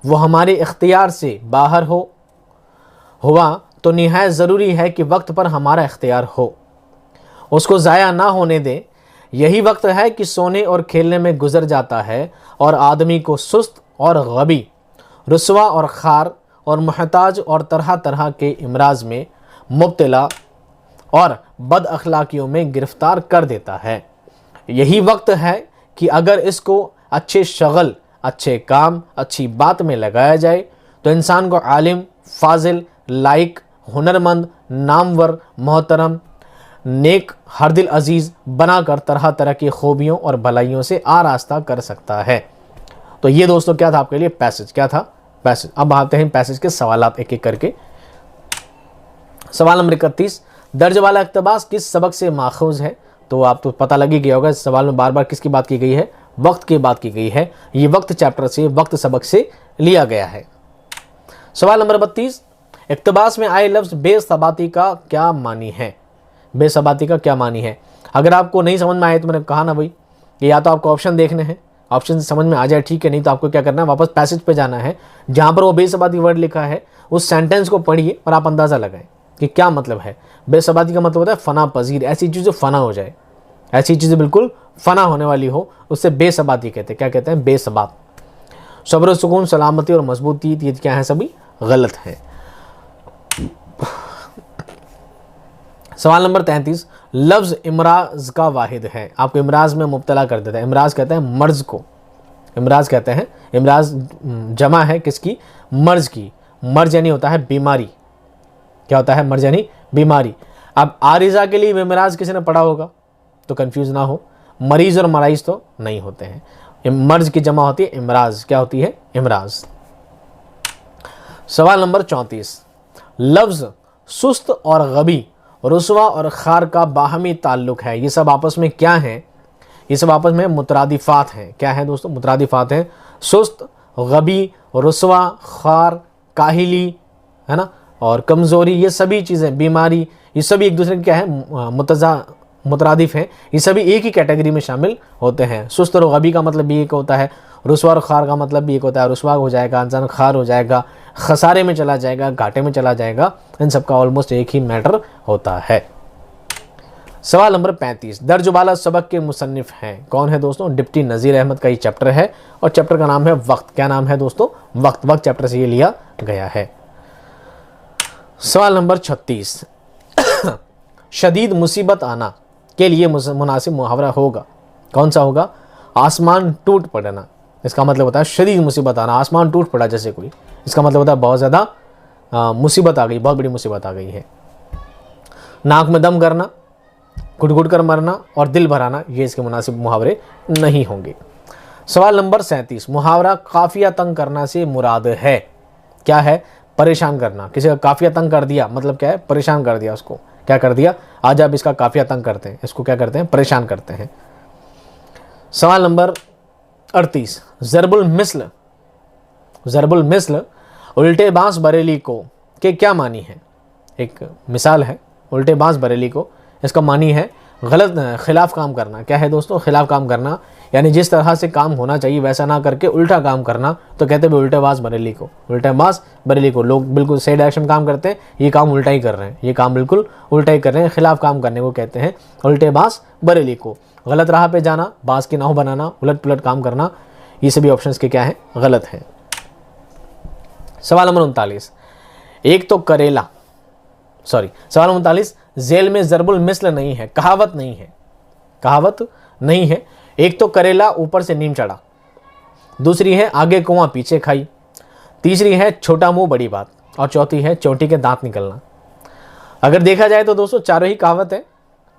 वो हमारे इख्तियार से बाहर हुआ तो निहायत ज़रूरी है कि वक्त पर हमारा इख्तियार हो, उसको ज़ाया ना होने दें। यही वक्त है कि सोने और खेलने में गुजर जाता है और आदमी को सुस्त और गबी, रुसवा और खार और मुहताज और तरह तरह के इमराज में मुब्तला और बद अखलाकियों में गिरफ्तार कर देता है। यही वक्त है कि अगर इसको अच्छे शगल, अच्छे काम, अच्छी बात में लगाया जाए तो इंसान को आलिम, फाजिल, लाइक, हुनरमंद, नामवर, मोहतरम, नेक, हर दिल अजीज़ बनाकर तरह तरह की खूबियों और भलाइयों से आरास्ता कर सकता है। तो ये दोस्तों क्या था आपके लिए पैसेज, क्या था पैसेज। अब आते हैं पैसेज के सवालात एक एक करके। सवाल नंबर 31, दर्ज वाला इक्तबास किस सबक से माखूज है? तो आप तो पता लग ही गया होगा, इस सवाल में बार बार किसकी बात की गई है? वक्त की बात की गई है। ये वक्त चैप्टर से, वक्त सबक से लिया गया है। सवाल नंबर 32, इक्तबास में आए लफ्ज बेसबाती का क्या मानी है? बेसबाती का क्या मानी है? अगर आपको नहीं समझ में आए तो मैंने कहा ना भाई कि या तो आपको ऑप्शन देखने हैं, ऑप्शन से समझ में आ जाए ठीक है, नहीं तो आपको क्या करना है, वापस पैसेज पे जाना है जहाँ पर वो बेसबाती वर्ड लिखा है, उस सेंटेंस को पढ़िए और आप अंदाज़ा लगाएं कि क्या मतलब है। बेसबाती का मतलब होता है फना पजीर, ऐसी चीज़ जो फना हो जाए, ऐसी चीज़ें बिल्कुल फना होने वाली हो, उससे बेसबाती कहते हैं। क्या कहते हैं? बेसबात। सब्र, सुकून, सलामती और मजबूती, ये क्या है? सभी गलत है। सवाल नंबर 33, लफ्ज इमराज का वाहिद है। आपको इमराज में मुब्तला कर देता है। इमराज कहते हैं मर्ज को, इमराज कहते हैं, इमराज जमा है किसकी? मर्ज की। मर्ज यानी होता है बीमारी। क्या होता है? मर्ज यानी बीमारी। अब आरिजा के लिए इमराज किसी ने पढ़ा होगा तो कंफ्यूज ना हो, मरीज और मराइज तो नहीं होते हैं। मर्ज की जमा होती है इमराज। क्या होती है? इमराज। सवाल नंबर 34, लफ्ज सुस्त और गबी, रुस्वा और खार का बाहमी ताल्लुक है। ये सब आपस में क्या है? ये सब आपस में मुतरादिफात हैं। क्या है दोस्तों? मुतरादिफात हैं। सुस्त, गबी, रुस्वा, खार, काहिली, है ना, और कमज़ोरी, ये सभी चीज़ें, बीमारी, ये सभी एक दूसरे के क्या है? मुतरादिफ हैं। ये सभी एक ही कैटेगरी में शामिल होते हैं। सुस्त और गबी का मतलब भी एक होता है, रुस्वा और खार का मतलब भी एक होता है। रुस्वा हो जाएगा इंसान, खार हो जाएगा, खसारे में चला जाएगा, घाटे में चला जाएगा। इन सब का ऑलमोस्ट एक ही मैटर होता है। सवाल नंबर 35, दर्ज वाला सबक के मुसन्निफ हैं। कौन है दोस्तों? डिप्टी नज़ीर अहमद का ये चैप्टर है और चैप्टर का नाम है वक्त। क्या नाम है दोस्तों? वक्त। वक्त चैप्टर से ये लिया गया है। सवाल नंबर 36, शदीद मुसीबत आना के लिए मुनासिब मुहावरा होगा, कौन सा होगा? आसमान टूट पड़ना। इसका मतलब होता है शदीद मुसीबत आना, आसमान टूट पड़ा जैसे कोई, इसका मतलब होता है बहुत ज़्यादा मुसीबत आ गई, बहुत बड़ी मुसीबत आ गई है। नाक में दम करना, घुट घुट कर मरना और दिल भराना, ये इसके मुनासिब मुहावरे नहीं होंगे। सवाल नंबर 37, मुहावरा काफिया तंग करना से मुराद है। क्या है? परेशान करना। किसी का काफिया तंग कर दिया मतलब क्या है? परेशान कर दिया उसको। क्या कर दिया? आज आप इसका काफिया तंग करते हैं, इसको क्या करते हैं? परेशान करते हैं। सवाल नंबर 38, ज़रबुल मिस्ल, ज़रबुल मिस्ल उल्टे बांस बरेली को के क्या मानी है? एक मिसाल है उल्टे बांस बरेली को, इसका मानी है गलत, खिलाफ काम करना। क्या है दोस्तों? खिलाफ काम करना, यानी जिस तरह से काम होना चाहिए वैसा ना करके उल्टा काम करना, तो कहते हैं उल्टे बांस बरेली को। उल्टे बांस बरेली को, लोग बिल्कुल सही डायरेक्शन काम करते हैं, ये काम उल्टा ही कर रहे हैं, ये काम बिल्कुल उल्टा ही कर रहे हैं। खिलाफ काम करने को कहते हैं उल्टे बांस बरेली को। गलत राह पे जाना, बांस की नाव बनाना, उलट पुलट काम करना, ये सभी ऑप्शंस के क्या है? गलत है। सवाल नंबर 39, एक तो करेला, सवाल नंबर 39, जेल में ज़रबुल मिस्ल नहीं है, कहावत नहीं है, कहावत नहीं है। एक तो करेला ऊपर से नीम चढ़ा, दूसरी है आगे कुआं पीछे खाई, तीसरी है छोटा मुंह बड़ी बात, और चौथी है चोटी के दांत निकलना। अगर देखा जाए तो दोस्तों चारों ही कहावत है,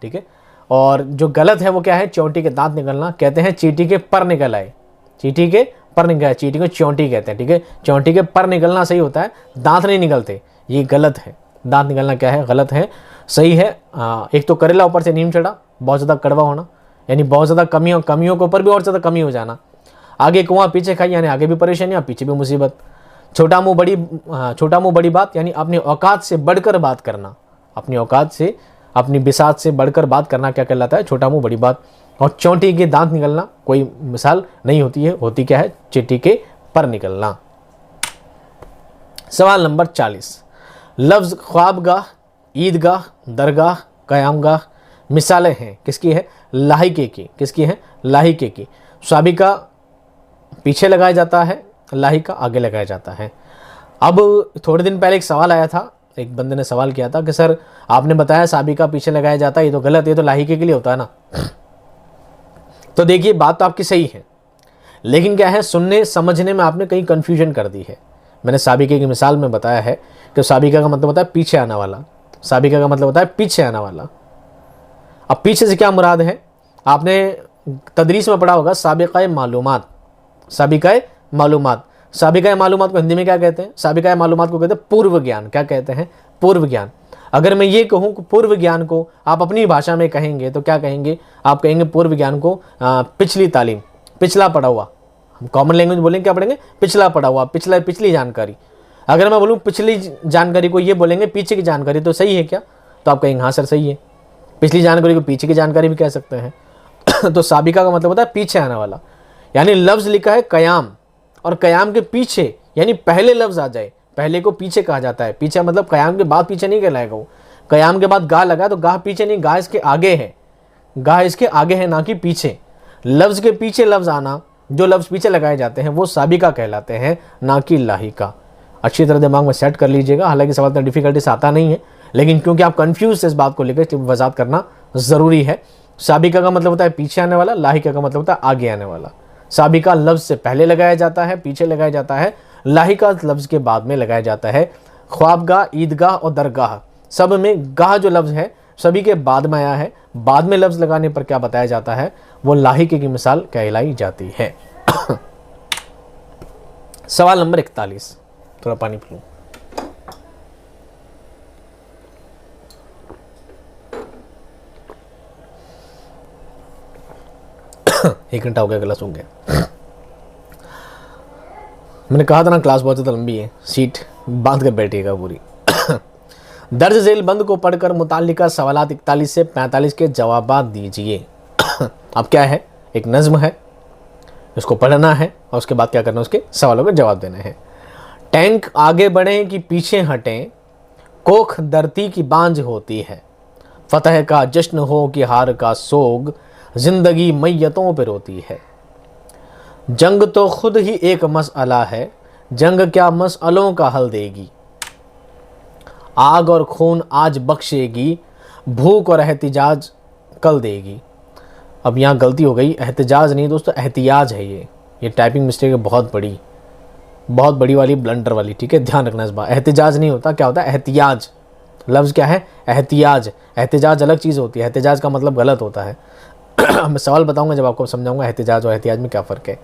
ठीक है। और जो गलत है वो क्या है? चोटी के दांत निकलना। कहते हैं चींटी के पर निकल आए, चींटी के पर निकल आए, चींटी को चोंटी कहते हैं, ठीक है। चोंटी के पर निकलना सही होता है, दांत नहीं निकलते, ये गलत है। दांत निकलना क्या है? गलत है। सही है एक तो करेला ऊपर से नीम चढ़ा, बहुत ज़्यादा कड़वा होना, यानी बहुत ज़्यादा कमियों के ऊपर भी और ज़्यादा कमी हो जाना। आगे कुआं पीछे खाई, यानी आगे भी परेशानियाँ पीछे भी मुसीबत। छोटा मुंह बड़ी बात, यानी अपनी औकात से बढ़कर बात करना, अपनी औकात से, अपनी बिसात से बढ़कर बात करना क्या कहलाता है? छोटा मुंह बड़ी बात। और चोंटी के दांत निकलना कोई मिसाल नहीं होती है, होती क्या है? चींटी के पर निकलना। सवाल नंबर 40, लफ्ज़ ख्वाबगाह, ईदगाह, दरगाह, क़यामगाह मिसालें हैं किसकी है? लाहिके की। किसकी है? लाहिके की। साबिका पीछे लगाया जाता है, लाहिका आगे लगाया जाता है। अब थोड़े दिन पहले एक सवाल आया था, एक बंदे ने सवाल किया था कि सर आपने बताया साबिका पीछे लगाया जाता है, ये तो गलत, ये तो लाहिके के लिए होता है ना। तो देखिए बात तो आपकी सही है, लेकिन क्या है, सुनने समझने में आपने कहीं कन्फ्यूजन कर दी है। मैंने साबिके की मिसाल में बताया है कि साबिका का मतलब होता है पीछे आने वाला, साबिका का मतलब होता है पीछे आने वाला। अब पीछे से क्या मुराद है? आपने तदरीस में पढ़ा होगा साबिक़ाए मालूमात, साबिक़ाए मालूमात। साबिका मालूमात को हिंदी में क्या कहते हैं? साबिका मालूमात को कहते हैं पूर्व ज्ञान। क्या कहते हैं? पूर्व ज्ञान। अगर मैं ये कहूँ कि पूर्व ज्ञान को आप अपनी भाषा में कहेंगे तो क्या कहेंगे? आप कहेंगे पूर्व ज्ञान को पिछली तालीम, पिछला पढ़ा हुआ। हम कॉमन लैंग्वेज बोलेंगे, क्या पढ़ेंगे? पिछला पढ़ा हुआ, पिछली जानकारी। अगर मैं बोलूँ पिछली जानकारी को ये बोलेंगे पीछे की जानकारी, तो सही है क्या? तो आप कहेंगे हाँ सर सही है। पिछली जानकारी को पीछे की जानकारी भी कह सकते हैं। तो साबिका का मतलब होता है पीछे आने वाला। यानी लफ्ज़ लिखा है कयाम, और कयाम के पीछे यानी पहले लफ्ज़ आ जाए, पहले को पीछे कहा जाता है। पीछे मतलब कयाम के बाद पीछे नहीं कहलाएगा वो। कयाम के बाद गा लगा तो गा पीछे नहीं, गा इसके आगे है। गा इसके आगे है, ना कि पीछे। लफ्ज़ के पीछे लफ्ज़ आना, जो लफ्ज़ पीछे लगाए जाते हैं वो साबिका कहलाते हैं, ना कि लाहिका। अच्छी तरह दिमाग में सेट कर लीजिएगा। हालांकि सवाल इतना डिफिकल्टीज आता नहीं है, लेकिन क्योंकि आप कंफ्यूज इस बात को लेकर वजाहत करना ज़रूरी है। साबिका का मतलब होता है पीछे आने वाला, लाहिका का मतलब होता है आगे आने वाला। साबिका लफ्ज़ से पहले लगाया जाता है, पीछे लगाया जाता है। लाहिका लफ्ज़ के बाद में लगाया जाता है। ख्वाबगाह, ईदगाह और दरगाह, सब में गाह जो लफ्ज़ है सभी के बाद में आया है। बाद में लफ्ज़ लगाने पर क्या बताया जाता है? वो लाहिके की मिसाल कहलाई जाती है। सवाल नंबर 41, थोड़ा पानी पी लूं। एक घंटा हो गया, गला सूख गया। मैंने कहा था ना क्लास बहुत ज़्यादा लंबी है, सीट बांध कर बैठिएगा पूरी। दर्ज झेल बंद को पढ़कर मुताल्लिका सवालात 41 से 45 के जवाबात दीजिए। अब क्या है? एक नज़्म है, इसको पढ़ना है और उसके बाद क्या करना है? उसके सवालों के जवाब देने हैं। टैंक आगे बढ़ें कि पीछे हटें, कोख धरती की बांझ होती है। फतह का जश्न हो कि हार का सोग, जिंदगी मैयतों पर रोती है। जंग तो खुद ही एक मसअला है, जंग क्या मसअलों का हल देगी। आग और खून आज बख्शेगी, भूख और एहतिजाज कल देगी। अब यहाँ गलती हो गई, एहतिजाज नहीं दोस्तों, एहतियाज है ये टाइपिंग मिस्टेक है बहुत बड़ी वाली, ब्लंडर वाली। ठीक है, ध्यान रखना इस बात। एहतिजाज नहीं होता, क्या होता है? एहतियाज। लफ्ज़ क्या है? एहतियाज। एहतिजाज अलग चीज़ होती है, एहतिजाज का मतलब गलत होता है। मैं सवाल बताऊंगा जब आपको समझाऊंगा एहतिजाज और एहतियाज में क्या फ़र्क है।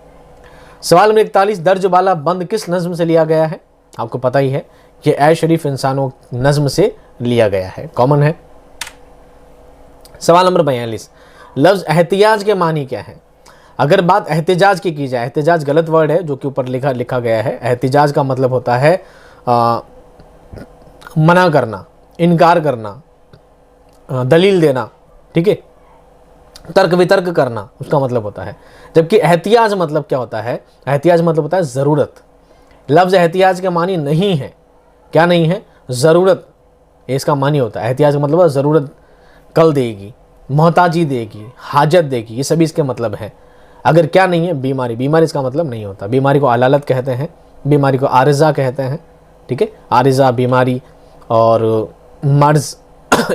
सवाल नंबर 41, दर्ज वाला बंद किस नज़्म से लिया गया है? आपको पता ही है कि ऐ शरीफ इंसानों नज़्म से लिया गया है, कॉमन है। सवाल नंबर 42, लफ्ज़ एहतियाज के मानी क्या है? अगर बात एहतिजाज की जाए, एहतिजाज गलत वर्ड है जो कि ऊपर लिखा गया है। एहतिजाज का मतलब होता है मना करना, इनकार करना, दलील देना। ठीक है, तर्क वितर्क करना उसका मतलब होता है। जबकि एहतियाज मतलब क्या होता है? एहतियाज मतलब होता है ज़रूरत। लफ्ज़ एहतियाज के मानी नहीं है, क्या नहीं है? ज़रूरत, इसका मानी होता है। एहतियाज का मतलब ज़रूरत कल देगी, मोहताजी देगी, हाजत देगी, ये सभी इसके मतलब हैं। अगर क्या नहीं है? बीमारी। बीमारी इसका मतलब नहीं होता। बीमारी को अलालत कहते हैं, बीमारी को आरिज़ा कहते हैं। ठीक है, आरिज़ा, बीमारी और मर्ज़,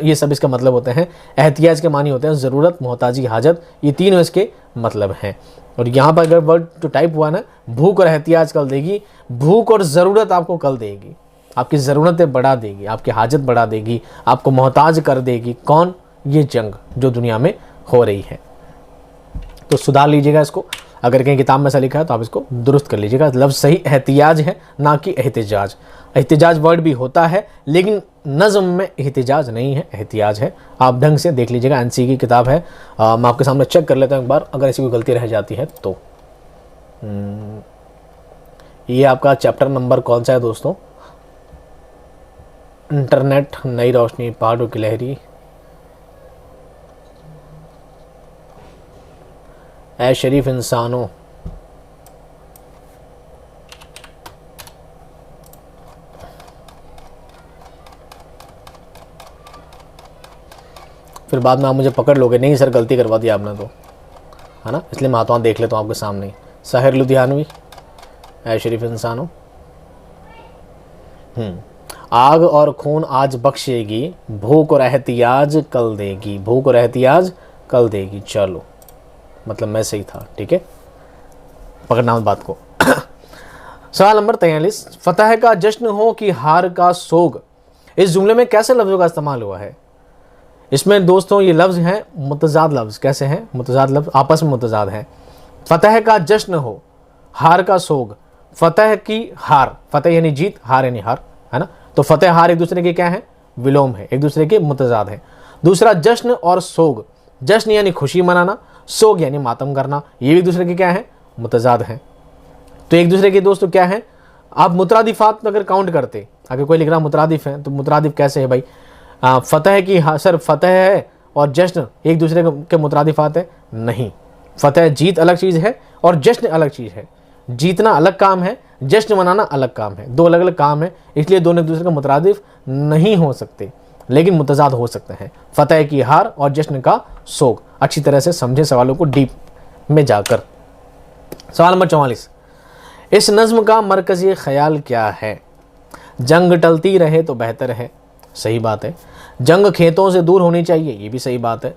ये सब इसका मतलब होते हैं। एहतियाज के मानी होते हैं ज़रूरत, मोहताजी, हाजत, ये तीनों इसके मतलब हैं। और यहाँ पर अगर वर्ड जो टाइप हुआ ना, भूख और एहतियाज कल देगी, भूख और ज़रूरत आपको कल देगी, आपकी ज़रूरतें बढ़ा देगी, आपकी हाजत बढ़ा देगी, आपको मोहताज कर देगी। कौन? ये जंग जो दुनिया में हो रही है। तो सुधार लीजिएगा इसको। अगर कहीं किताब में ऐसा लिखा है तो आप इसको दुरुस्त कर लीजिएगा। लफ्ज़ सही एहतियाज है, ना कि एहतिजाज। एहतिजाज वर्ड भी होता है लेकिन नज़्म में एहतिजाज नहीं है, एहतियाज है। आप ढंग से देख लीजिएगा, एनसी की किताब है। मैं आपके सामने चेक कर लेता हूँ एक बार, अगर ऐसी कोई गलती रह जाती है तो। ये आपका चैप्टर नंबर कौन सा है दोस्तों? इंटरनेट, नई रोशनी, पहाड़ों की लहरी, ऐ शरीफ इंसानों, फिर बाद में आप मुझे पकड़ लोगे, नहीं सर गलती करवा दी आपने तो, है ना? इसलिए मैं आता हूँ, देख लेता हूँ आपके सामने ही। साहिर लुधियानवी, ऐ शरीफ इंसानों। आग और खून आज बख्शेगी, भूख और एहतियाज कल देगी। भूख और एहतियाज कल देगी। चलो, मतलब मैं सही था। ठीक है, पकड़ना उस बात को। सवाल नंबर 43, फतह का जश्न हो कि हार का सोग, इस जुमले में कैसे लफ्ज़ों का इस्तेमाल हुआ है? इसमें दोस्तों ये लफ्ज़ हैं मुतज़ाद लफ्ज़। कैसे हैं? मुतज़ाद लफ्ज़, आपस में मुतज़ाद हैं। फतह का जश्न हो, हार का सोग। फतेह की हार, फतेह यानी जीत, हार यानी हार, है ना। तो फतेह हार एक दूसरे के क्या है, विलोम है, एक दूसरे के मुतजाद है। दूसरा जश्न और सोग, जश्न यानी खुशी मनाना, सोग यानी मातम करना, ये भी एक दूसरे के क्या है, मुतजाद हैं। तो एक दूसरे के दोस्तों क्या है, आप मुतरादिफात अगर काउंट करते, अगर कोई लिख रहा मुतरादिफ है तो मुतरादिफ कैसे है भाई, फतेह की सर फतेह है और जश्न एक दूसरे के मुतरादिफात है, नहीं। फतेह जीत अलग चीज़ है और जश्न अलग चीज़ है। जीतना अलग काम है, जश्न मनाना अलग काम है, दो अलग अलग काम है, इसलिए दोनों एक दूसरे के मुतरादिफ नहीं हो सकते, लेकिन मुतजाद हो सकते हैं। फतेह की हार और जश्न का सोग। अच्छी तरह से समझे सवालों को डीप में जाकर। सवाल नंबर 44, इस नज्म का मरकजी ख्याल क्या है। जंग टलती रहे तो बेहतर है, सही बात है। जंग खेतों से दूर होनी चाहिए, ये भी सही बात है।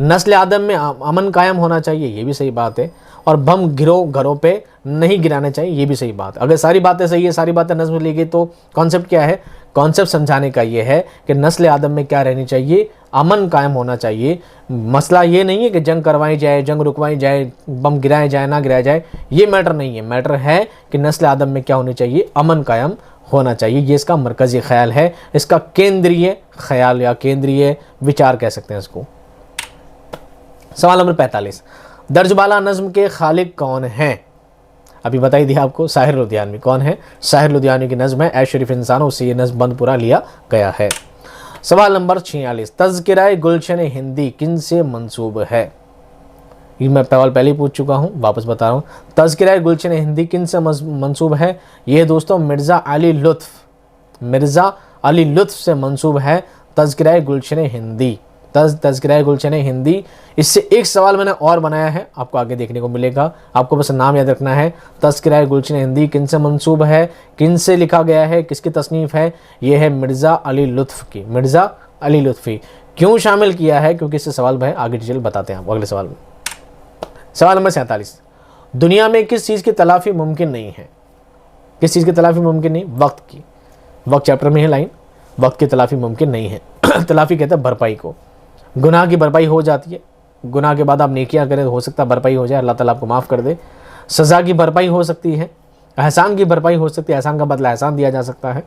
नस्ल आदम में अमन कायम होना चाहिए, ये भी सही बात है। और बम घरों पे नहीं गिराने चाहिए, ये भी सही बात है। अगर सारी बातें सही है, सारी बातें नज्म ली गई, तो कॉन्सेप्ट क्या है, कॉन्सेप्ट समझाने का ये है कि नस्ल आदम में क्या रहनी चाहिए, अमन कायम होना चाहिए। मसला ये नहीं है कि जंग करवाई जाए, जंग रुकवाई जाए, बम गिराए जाए ना गिराया जाए, ये मैटर नहीं है। मैटर है कि नस्ल आदम में क्या होनी चाहिए, अमन कायम होना चाहिए। ये इसका मरकजी ख्याल है, इसका केंद्रीय ख्याल या केंद्रीय विचार कह सकते हैं इसको। सवाल नंबर 45, दर्जबाला नज्म के खालिक कौन हैं। अभी बताई दिया आपको, साहिर लुधियानवी। कौन है, साहिर लुधियानवी की नज्म है, ऐ शरीफ इंसान, उससे ये नज्म बंदपुरा लिया गया है। सवाल नंबर 46, तज़किराए गुलशन हिंदी किन से मंसूब है। ये मैं पहले ही पूछ चुका हूँ, वापस बता रहा हूँ। तज़किराए गुलशन हिंदी किन से मंसूब है। ये दोस्तों मिर्ज़ा अली लुत्फ़ से मंसूब है तज़किराए गुलशन हिंदी। तज़किराए गुलशन हिंदी। इससे एक सवाल मैंने और बनाया है, आपको आगे देखने को मिलेगा। आपको बस नाम याद रखना है। तज़किराए गुलशन हिंदी किन से मंसूब है, किन से लिखा गया है, किसकी तसनीफ़ है। ये है मिर्ज़ा अली लुत्फ़ की, मिर्ज़ा अली लुत्फ़ी। क्यों शामिल किया है, क्योंकि इससे सवाल भाई आगे डिटेल बताते हैं आपको अगले सवाल में। सवाल नंबर 47, दुनिया में किस चीज़ की तलाफ़ी मुमकिन नहीं है। किस चीज़ की तलाफ़ी मुमकिन नहीं, वक्त की। वक्त चैप्टर में है लाइन, वक्त की तलाफ़ी मुमकिन नहीं है। तलाफ़ी कहते हैं भरपाई को। गुनाह की भरपाई हो जाती है, गुनाह के बाद आप नेकियां करें, हो सकता है भरपाई हो जाए, अल्लाह ताला आपको माफ़ कर दे। सज़ा की भरपाई हो सकती है, एहसान की भरपाई हो सकती है, एहसान का बदला एहसान दिया जा सकता है,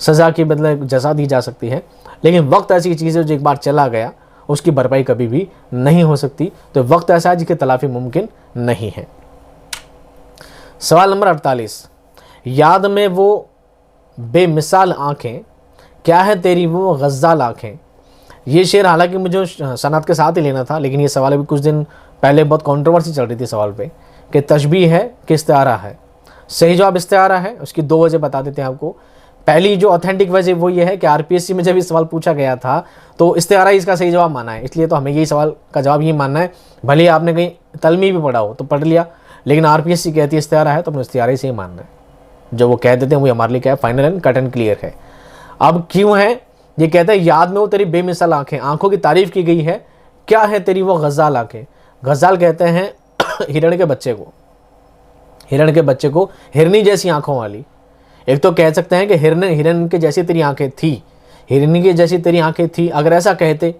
सज़ा के बदले जज़ा दी जा सकती है। लेकिन वक्त ऐसी चीज़ है जो एक बार चला गया, उसकी भरपाई कभी भी नहीं हो सकती। तो वक्त ऐसा है जिसकी तलाफ़ी मुमकिन नहीं है। सवाल नंबर 48, याद में वो बेमिसाल आँखें, क्या है तेरी वो गज़्ज़ाल आँखें। ये शेर हालांकि मुझे सनत के साथ ही लेना था, लेकिन ये सवाल अभी कुछ दिन पहले बहुत कंट्रोवर्सी चल रही थी सवाल पे कि तशबीह है कि इस्तिआरा है। सही जवाब इस्तिआरा है। उसकी दो वजह बता देते हैं आपको। पहली जो ऑथेंटिक वजह वो ये है कि आरपीएससी में जब ये सवाल पूछा गया था तो इस्तिआरा ही इसका सही जवाब माना है, इसलिए तो हमें यही सवाल का जवाब ये मानना है। भले ही आपने कहीं तलमी भी पढ़ा हो तो पढ़ लिया, लेकिन आरपीएससी कहती है इस्तिआरा है तो अपने इस्तिआरा ही से ही मानना है। जो वो कह देते हैं वो हमारे लिए क्या है, final and cut and clear है। अब क्यों है, ये कहते हैं याद में वो तेरी बेमिसाल आंखें, आंखों की तारीफ की गई है, क्या है तेरी वो गज़ाल आंखें। गज़ाल कहते हैं हिरण के बच्चे को, हिरण के बच्चे को, हिरनी जैसी आंखों वाली। एक तो कह सकते हैं कि हिरन के जैसी तेरी आंखें थी, हिरनी की जैसी तेरी आंखें थी। अगर ऐसा कहते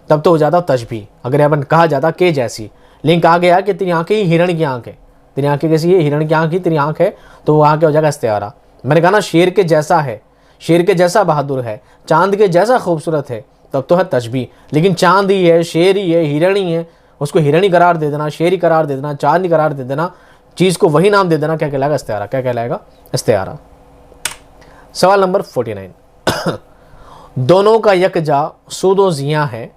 तब तो हो जाता तशबीह, अगर अपन कहा जाता के जैसी। लेकिन कहा गया कि तेरी आंखें ही हिरण की आंखें, तेरी आंखें कैसी है, हिरण की आंख ही तेरी आंख है, तो वो आंखें हो जाएगा इस्तिआरा। मैंने कहा ना शेर के जैसा है, शेर के जैसा बहादुर है, चांद के जैसा खूबसूरत है, तब तो है तशबीह। लेकिन चांद ही है, शेर ही है, हिरण ही है, उसको हिरण ही करार दे देना, शेर ही करार दे देना, चांद ही करार दे देना, चीज़ को वही नाम दे देना, क्या कहलाएगा, इस्तिआरा। क्या कहलाएगा, इस्तिआरा। सवाल नंबर 49, दोनों का यकजा सूदो जिया है,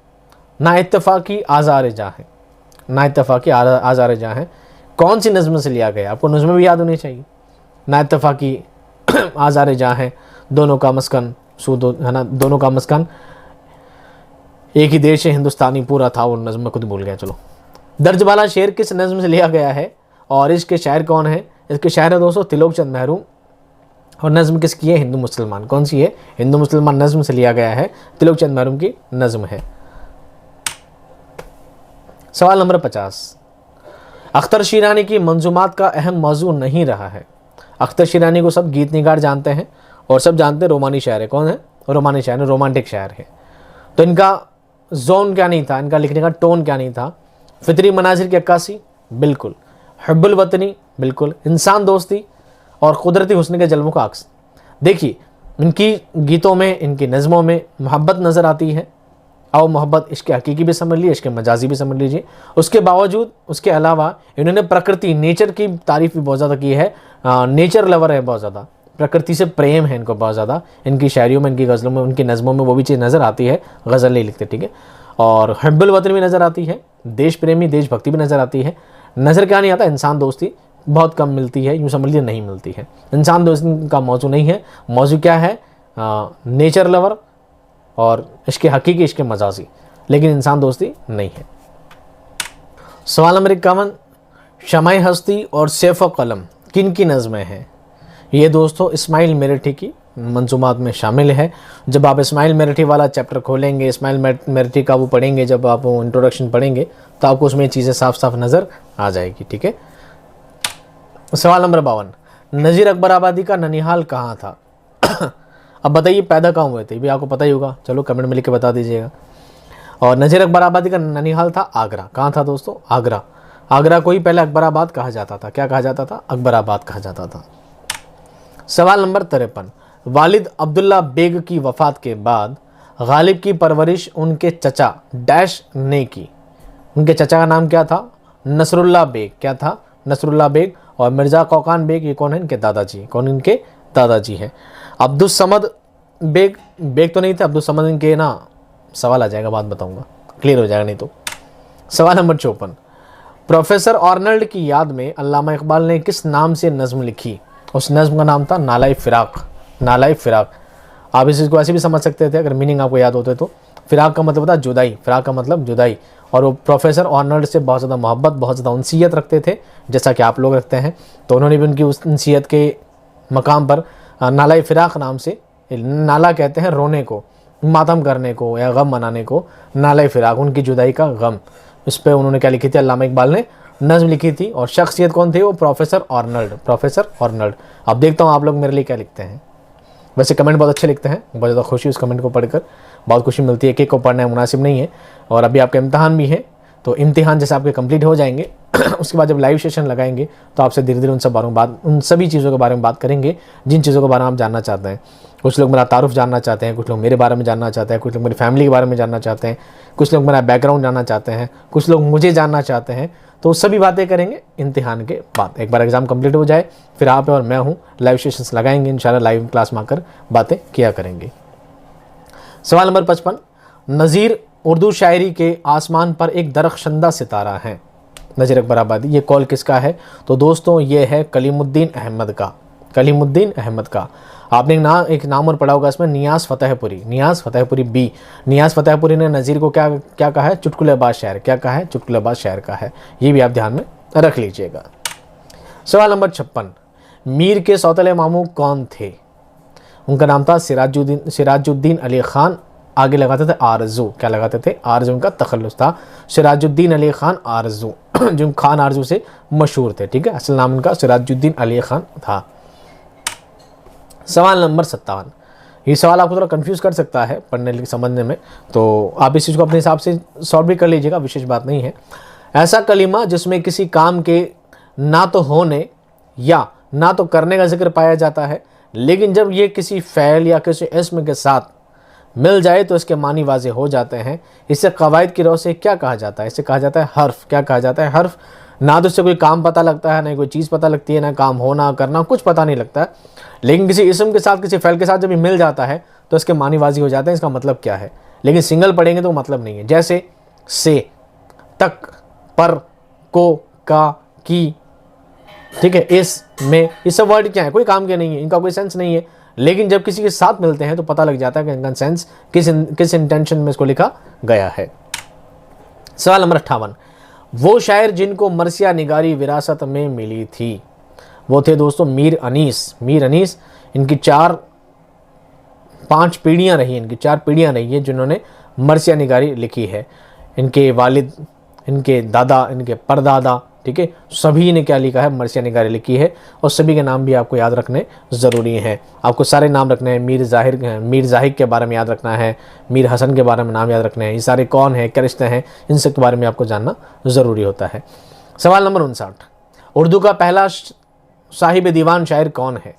ना इत्तफाकी आज़ार जा है। ना इत्तफाकी आज़ार जा है कौन सी नज़्म से लिया गया, आपको नज़्म भी याद होनी चाहिए। ना इत्तफाकी आज़ार जा है, दोनों का मस्कन सूदो है ना, दोनों का मस्कन एक ही देश है, हिंदुस्तानी पूरा था, वो नज़्म खुद भूल गया। चलो, दर्जबाला शेर किस नज़्म से लिया गया है और इसके शायर कौन है। इसके शायर है दोस्तों तिलोक चंद महरूम, और नज़्म किसकी है, हिंदू मुसलमान। कौन सी है, हिंदू मुसलमान नज़्म से लिया गया है, तिलोक चंद महरूम की नज़्म है। सवाल नंबर 50, अख्तर शीरानी की मंजूमात का अहम मौजू नहीं रहा है। अख्तर शीरानी को सब गीत निगार जानते हैं और सब जानते हैं रोमानी शायर है। कौन है, रोमानी शायर, रोमांटिक शायर है। तो इनका जोन क्या नहीं था, इनका लिखने का टोन क्या नहीं था। फितरी मनाजिर की अक्कासी, बिल्कुल। हुब्बुल वतनी, बिल्कुल। इंसान दोस्ती, और कुदरती हुस्न के जलवों का अक्स। देखिए, इनकी गीतों में, इनकी नज़मों में मोहब्बत नज़र आती है, और मोहब्बत इसके हकीकी भी समझ लीजिए, इसके मजाजी भी समझ लीजिए। उसके बावजूद, उसके अलावा इन्होंने प्रकृति, नेचर की तारीफ़ भी बहुत ज़्यादा की है। नेचर लवर है बहुत ज़्यादा, प्रकृति से प्रेम है इनको बहुत ज़्यादा। इनकी शायरियों में, इनकी गज़लों में, उनकी नज़मों में वो भी चीज़ नज़र आती है, गज़ल नहीं लिखते, ठीक है। और हिब्बुल वतन भी नज़र आती है, देश प्रेमी, देशभक्ति भी नज़र आती है। नज़र क्या नहीं आता, इंसान दोस्ती बहुत कम मिलती है, यूँ समझ लीजिए नहीं मिलती है। इंसान दोस्ती का मौजू नहीं है, मौजू क्या है, नेचर लवर और इसके हकीकी, इसके मजाजी, लेकिन इंसान दोस्ती नहीं है। सवाल नंबर 51, शमाए हस्ती और सैफ़ कलम किन की नज़में हैं? ये दोस्तों इस्माइल मेरठी की मंजूमात में शामिल है। जब आप इस्माइल मेरठी वाला चैप्टर खोलेंगे, इस्माइल मेरठी का वो पढ़ेंगे, जब आप वो इंट्रोडक्शन पढ़ेंगे तो आपको उसमें चीज़ें साफ साफ नज़र आ जाएगी, ठीक है। सवाल नंबर 52, नज़ीर अकबर आबादी का ननिहाल कहाँ था? अब बताइए पैदा कहाँ हुए थे, भी आपको पता ही होगा, चलो कमेंट में लिख के बता दीजिएगा। और नज़ीर अकबर आबादी का ननिहाल था आगरा। कहाँ था दोस्तों? आगरा। आगरा को ही पहले अकबराबाद कहा जाता था। क्या कहा जाता था? अकबराबाद कहा जाता था। सवाल नंबर 53, वालिद अब्दुल्ला बेग की वफ़ात के बाद गालिब की परवरिश उनके चचा डैश ने की। उनके चचा का नाम क्या था? नसरुल्ला बेग। क्या था? नसरुल्ला बेग। और मिर्ज़ा कौकान बेग, ये कौन है? इनके दादाजी। कौन? इनके दादाजी हैं। अब्दुस समद बेग, बेग तो नहीं थे, अब्दुस समद इनके ना, सवाल आ जाएगा, बात बताऊंगा, क्लियर हो जाएगा नहीं तो। सवाल नंबर 54, प्रोफेसर आर्नल्ड की याद में अल्लामा इकबाल ने किस नाम से नज़्म लिखी? उस नज़्म का नाम था नालाए फ़िराक। नालाए फ़िराक। आप इस चीज़ को ऐसे भी समझ सकते थे अगर मीनिंग आपको याद होते तो। फ़िराक का मतलब था जुदाई, फ़िराक का मतलब जुदाई। और वो प्रोफेसर आर्नल्ड से बहुत ज़्यादा मोहब्बत, बहुत ज़्यादा उनसियत रखते थे, जैसा कि आप लोग रखते हैं। तो उन्होंने भी उनकी उस उनसियत के मकाम पर नालाए फ़िराक नाम से, नाला कहते हैं रोने को, मातम करने को या गम मनाने को, नालाए फ़िराक, उनकी जुदाई का गम। इस पर उन्होंने क्या लिखी थी? अल्लामा इकबाल ने नज़्म लिखी थी। और शख्सियत कौन थी? वो प्रोफेसर आर्नल्ड। Professor Arnold. अब देखता हूँ आप लोग मेरे लिए क्या लिखते हैं। वैसे कमेंट बहुत अच्छे लिखते हैं, बहुत ज़्यादा खुशी उस कमेंट को पढ़कर, बहुत खुशी मिलती है। एक एक को पढ़ना मुनासिब नहीं है। और अभी आपका इम्तहान भी है, तो इम्तिहान जैसे आपके कंप्लीट हो जाएंगे उसके बाद जब लाइव सेशन लगाएंगे तो आपसे धीरे धीरे उन सभी चीज़ों के बारे में बात करेंगे जिन चीज़ों के बारे में आप जानना चाहते हैं। कुछ लोग मेरा तारुफ जानना चाहते हैं, कुछ लोग मेरे बारे में जानना चाहते हैं, कुछ लोग मेरी फैमिली के बारे में जानना चाहते हैं, कुछ लोग मेरा बैकग्राउंड जानना चाहते हैं, कुछ लोग मुझे जानना चाहते हैं। तो सभी बातें करेंगे इम्तिहान के बाद। एक बार एग्ज़ाम कंप्लीट हो जाए फिर आप और मैं हूँ लाइव सेशंस लगाएंगे, इंशाल्लाह लाइव क्लास में आकर बातें किया करेंगे। सवाल नंबर 55, नज़ीर उर्दू शायरी के आसमान पर एक दरख्शंदा सितारा है। नज़ीर अकबर आबादी, ये कॉल किसका है? तो दोस्तों ये है कलीमुद्दीन अहमद का। कलीमुद्दीन अहमद का। आपने एक नाम और पढ़ा होगा इसमें, नियाज़ फ़तेहपुरी। नियाज़ फ़तेहपुरी बी। नियाज़ फ़तेहपुरी ने नज़ीर को क्या क्या कहा है? चुटकुलेबाज शायर। क्या कहा है? चुटकुलेबाज शायर का है। ये भी आप ध्यान में रख लीजिएगा। सवाल नंबर 56, मीर के सौतेले मामू कौन थे? उनका नाम था सिराजुद्दीन अली ख़ान। आगे लगाते थे आरजू। क्या लगाते थे? आरजू। उनका तखल्लुस था सिराजुद्दीन अली ख़ान आरजू, जो खान आरजू से मशहूर थे, ठीक है। असल नाम उनका सिराजुद्दीन अली ख़ान था। सवाल नंबर 57, ये सवाल आपको थोड़ा कंफ्यूज कर सकता है पढ़ने समझने में, तो आप इस चीज़ को अपने हिसाब से सॉल्व भी कर लीजिएगा, विशेष बात नहीं है। ऐसा कलीमा जिसमें किसी काम के ना तो होने या ना तो करने का जिक्र पाया जाता है, लेकिन जब ये किसी फ़ैल या किसी इस्म के साथ मिल जाए तो इसके मानी वाज़े हो जाते हैं। इसे कवायद की रौ से क्या कहा जाता है? इसे कहा जाता है हर्फ। क्या कहा जाता है? हर्फ। ना तो इससे कोई काम पता लगता है, ना कोई चीज़ पता लगती है, ना काम होना करना कुछ पता नहीं लगता है, लेकिन किसी इस्म के साथ, किसी फ़ैल के साथ जब ये मिल जाता है तो इसके मानी वाज़ी हो जाते हैं। इसका मतलब क्या है? लेकिन सिंगल पढ़ेंगे तो मतलब नहीं है। जैसे से, तक, पर, को, का, की, ठीक है, इस, में, ये सब वर्ड क्या है? कोई काम के नहीं है, इनका कोई सेंस नहीं है, लेकिन जब किसी के साथ मिलते हैं तो पता लग जाता है कि इनका सेंस किस इंटेंशन में इसको लिखा गया है। सवाल नंबर 58, वो शायर जिनको मरसिया निगारी विरासत में मिली थी, वो थे दोस्तों मीर अनीस। मीर अनीस, इनकी 4-5 पीढ़ियाँ रही, इनकी 4 पीढ़ियाँ रही है जिन्होंने मरसिया निगारी लिखी है। इनके वालिद, इनके दादा, इनके परदादा, ठीक है, सभी ने क्या लिखा है? मरसिया निगारी लिखी है। और सभी के नाम भी आपको याद रखने ज़रूरी हैं। आपको सारे नाम रखने हैं। मीर ज़ाहिर के बारे में याद रखना है, मीर हसन के बारे में नाम याद रखने हैं। ये सारे कौन हैं, क्या रिश्ते हैं, इन सब के बारे में आपको जानना ज़रूरी होता है। सवाल नंबर 59, उर्दू का पहला साहिब दीवान शायर कौन है?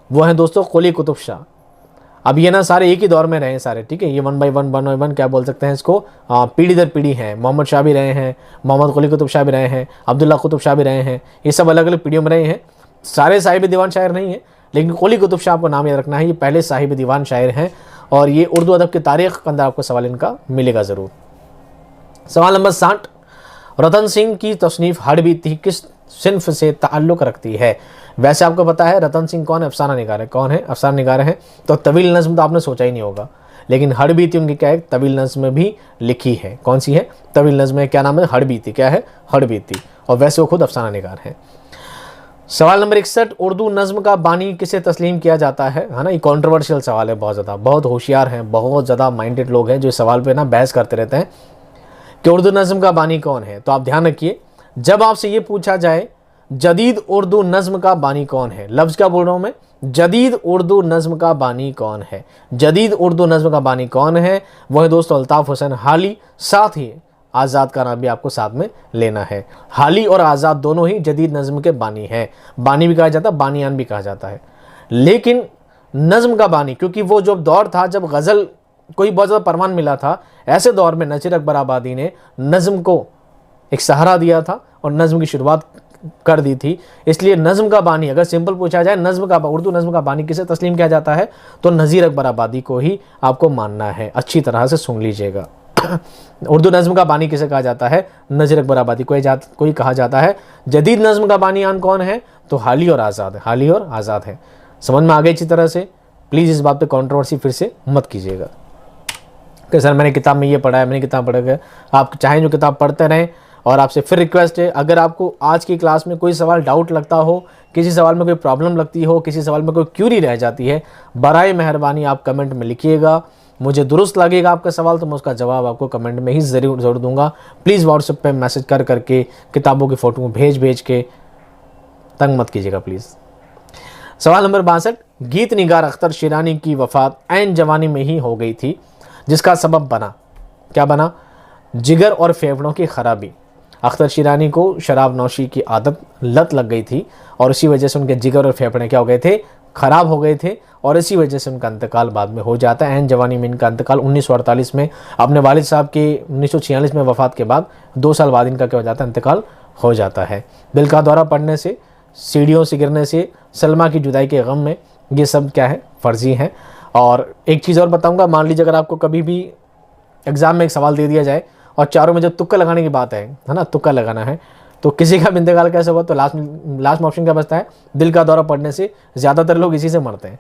वो है दोस्तों कुली कुतुब शाह। अब ये ना सारे एक ही दौर में रहे हैं सारे, ठीक है, ये वन बाई वन क्या बोल सकते हैं इसको, पीढ़ी दर पीढ़ी हैं। मोहम्मद शाह भी रहे हैं, मोहम्मद कुली कुतुब शाह भी रहे हैं, अब्दुल्ला कुतुब शाह भी रहे हैं, ये सब अलग अलग पीढ़ियों में रहे हैं। सारे साहिब दीवान शायर नहीं है, लेकिन कुली कुतुब शाह को नाम याद रखना है, ये पहले साहिब दीवान शायर हैं और ये उर्दू अदब की तारीख के अंदर आपको सवाल इनका मिलेगा ज़रूर। सवाल नंबर 60, रतन सिंह की तसनीफ़ हड़बीती किस सिन्फ से ताल्लुक़ रखती है? वैसे आपको पता है रतन सिंह कौन है? अफसाना निगार है। कौन है? अफसाना निगार है। तो तवील नज़्म तो आपने सोचा ही नहीं होगा, लेकिन हड़बीती उनकी क्या है? तवील नज़्म भी लिखी है। कौन सी है? तवील नज़्म है। क्या नाम है? हड़बीती। क्या है? हड़बीती। और वैसे वो खुद अफसाना निगार है। सवाल नंबर 61, उर्दू नज़्म का बानी किसे तस्लीम किया जाता है? है ना, ये कॉन्ट्रोवर्शियल सवाल है बहुत ज़्यादा। बहुत होशियार हैं, बहुत ज़्यादा माइंडेड लोग हैं जो इस सवाल पे ना बहस करते रहते हैं कि उर्दू नज़्म का बानी कौन है। तो आप ध्यान रखिए, जब आपसे ये पूछा जाए जदीद उर्दू नज़्म का बानी कौन है, लफ्ज़ क्या बोल रहा हूँ मैं, जदीद उर्दू नज़्म का बानी कौन है, जदीद उर्दू नज़्म का बानी कौन है, वह है दोस्तों अल्ताफ़ हुसैन हाली। साथ ही आज़ाद का नाम भी आपको साथ में लेना है। हाली और आज़ाद दोनों ही जदीद नज़्म के बानी हैं। बानी भी कहा जाता है, बानियान भी कहा जाता है। लेकिन नज़्म का बानी, क्योंकि वो जो दौर था जब गज़ल कोई बहुत ज़्यादा परवान मिला था, ऐसे दौर में नज़ीर अकबर आबादी ने नज़्म को एक सहारा दिया था और नज़्म की शुरुआत कर दी थी। इसलिए नज़्म का बानी, अगर सिंपल पूछा जाए नज़्म का, उर्दू नज़्म का बानी किसे तस्लीम किया जाता है, तो नज़ीर अकबर आबादी को ही आपको मानना है। अच्छी तरह से सुन लीजिएगा। उर्दू नज़्म का बानी किसे कहा जाता है? नज़ीर अकबर आबादी को ही कहा जाता है। जदीद नज़्म का बानियान कौन है? तो हाली और आज़ाद है। हाली और आज़ाद है। समझ में आ गई अच्छी तरह से? प्लीज़ इस बात पे कंट्रोवर्सी फिर से मत कीजिएगा कि सर मैंने किताब में ये पढ़ा है, मैंने किताब पढ़ा है। आप चाहें जो किताब पढ़ते रहें। और आपसे फिर रिक्वेस्ट है, अगर आपको आज की क्लास में कोई सवाल डाउट लगता हो, किसी सवाल में कोई प्रॉब्लम लगती हो, किसी सवाल में कोई क्यूरी रह जाती है, बराए मेहरबानी आप कमेंट में लिखिएगा। मुझे दुरुस्त लगेगा आपका सवाल तो मैं उसका जवाब आपको कमेंट में ही ज़रूर दूंगा। प्लीज़ व्हाट्सएप पे मैसेज कर करके किताबों की फ़ोटो भेज के तंग मत कीजिएगा प्लीज़। सवाल नंबर 62, गीत निगार अख्तर शिरानी की वफ़ात ऐन जवानी में ही हो गई थी, जिसका सबब बना, क्या बना? जिगर और फेफड़ों की खराबी। अख्तर शिरानी को शराब नौशी की आदत लत लग गई थी और इसी वजह से उनके जिगर और फेफड़े क्या हो गए थे? ख़राब हो गए थे और इसी वजह से उनका इंतकाल बाद में हो जाता है। ऐन जवानी में इनका इंतकाल 1948 में, अपने वालिद साहब के 1946 में वफ़ात के बाद 2 साल बाद इनका क्या हो जाता है? इंतकाल हो जाता है। दिल का दौरा पड़ने से, सीढ़ियों से गिरने से, सलमा की जुदाई के गम में, ये सब क्या है? फ़र्जी हैं। और एक चीज़ और बताऊँगा, मान लीजिए अगर आपको कभी भी एग्ज़ाम में एक सवाल दे दिया जाए और चारों में जब तुक्का लगाने की बात है ना, तुक्का लगाना है, तो किसी का भी इंतकाल कैसे हुआ, तो लास्ट में ऑप्शन क्या बचता है? दिल का दौरा पड़ने से। ज़्यादातर लोग इसी से मरते हैं,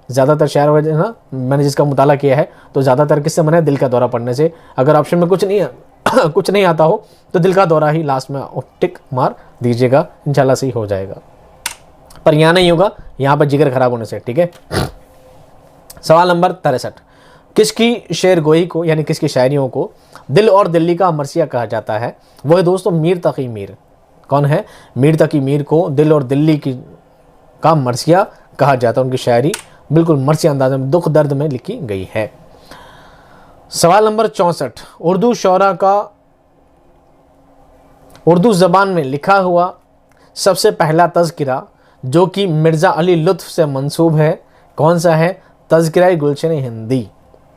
ज़्यादातर शायर वजह ना, मैंने जिसका मुताला किया है तो ज़्यादातर किससे मरे? दिल का दौरा पड़ने से। अगर ऑप्शन में कुछ नहीं आता हो तो दिल का दौरा ही लास्ट में टिक मार दीजिएगा, इंशाल्लाह सही हो जाएगा। पर यहाँ नहीं होगा, यहाँ पर जिगर खराब होने से, ठीक है। सवाल नंबर 63, किसकी शेर गोई को, यानी किसकी शायरियों को दिल और दिल्ली का मरसिया कहा जाता है? वो है दोस्तों मीर तकी मीर। कौन है? मीर तकी मीर को दिल और दिल्ली का मरसिया कहा जाता है। उनकी शायरी बिल्कुल मरसिया अंदाज में, दुख दर्द में लिखी गई है। सवाल नंबर 64, उर्दू शौरा का उर्दू ज़बान में लिखा हुआ सबसे पहला तज़किरा जो कि मिर्ज़ा अली लुत्फ़ से मंसूब है, कौन सा है? तज़किरा गुलशन हिंदी।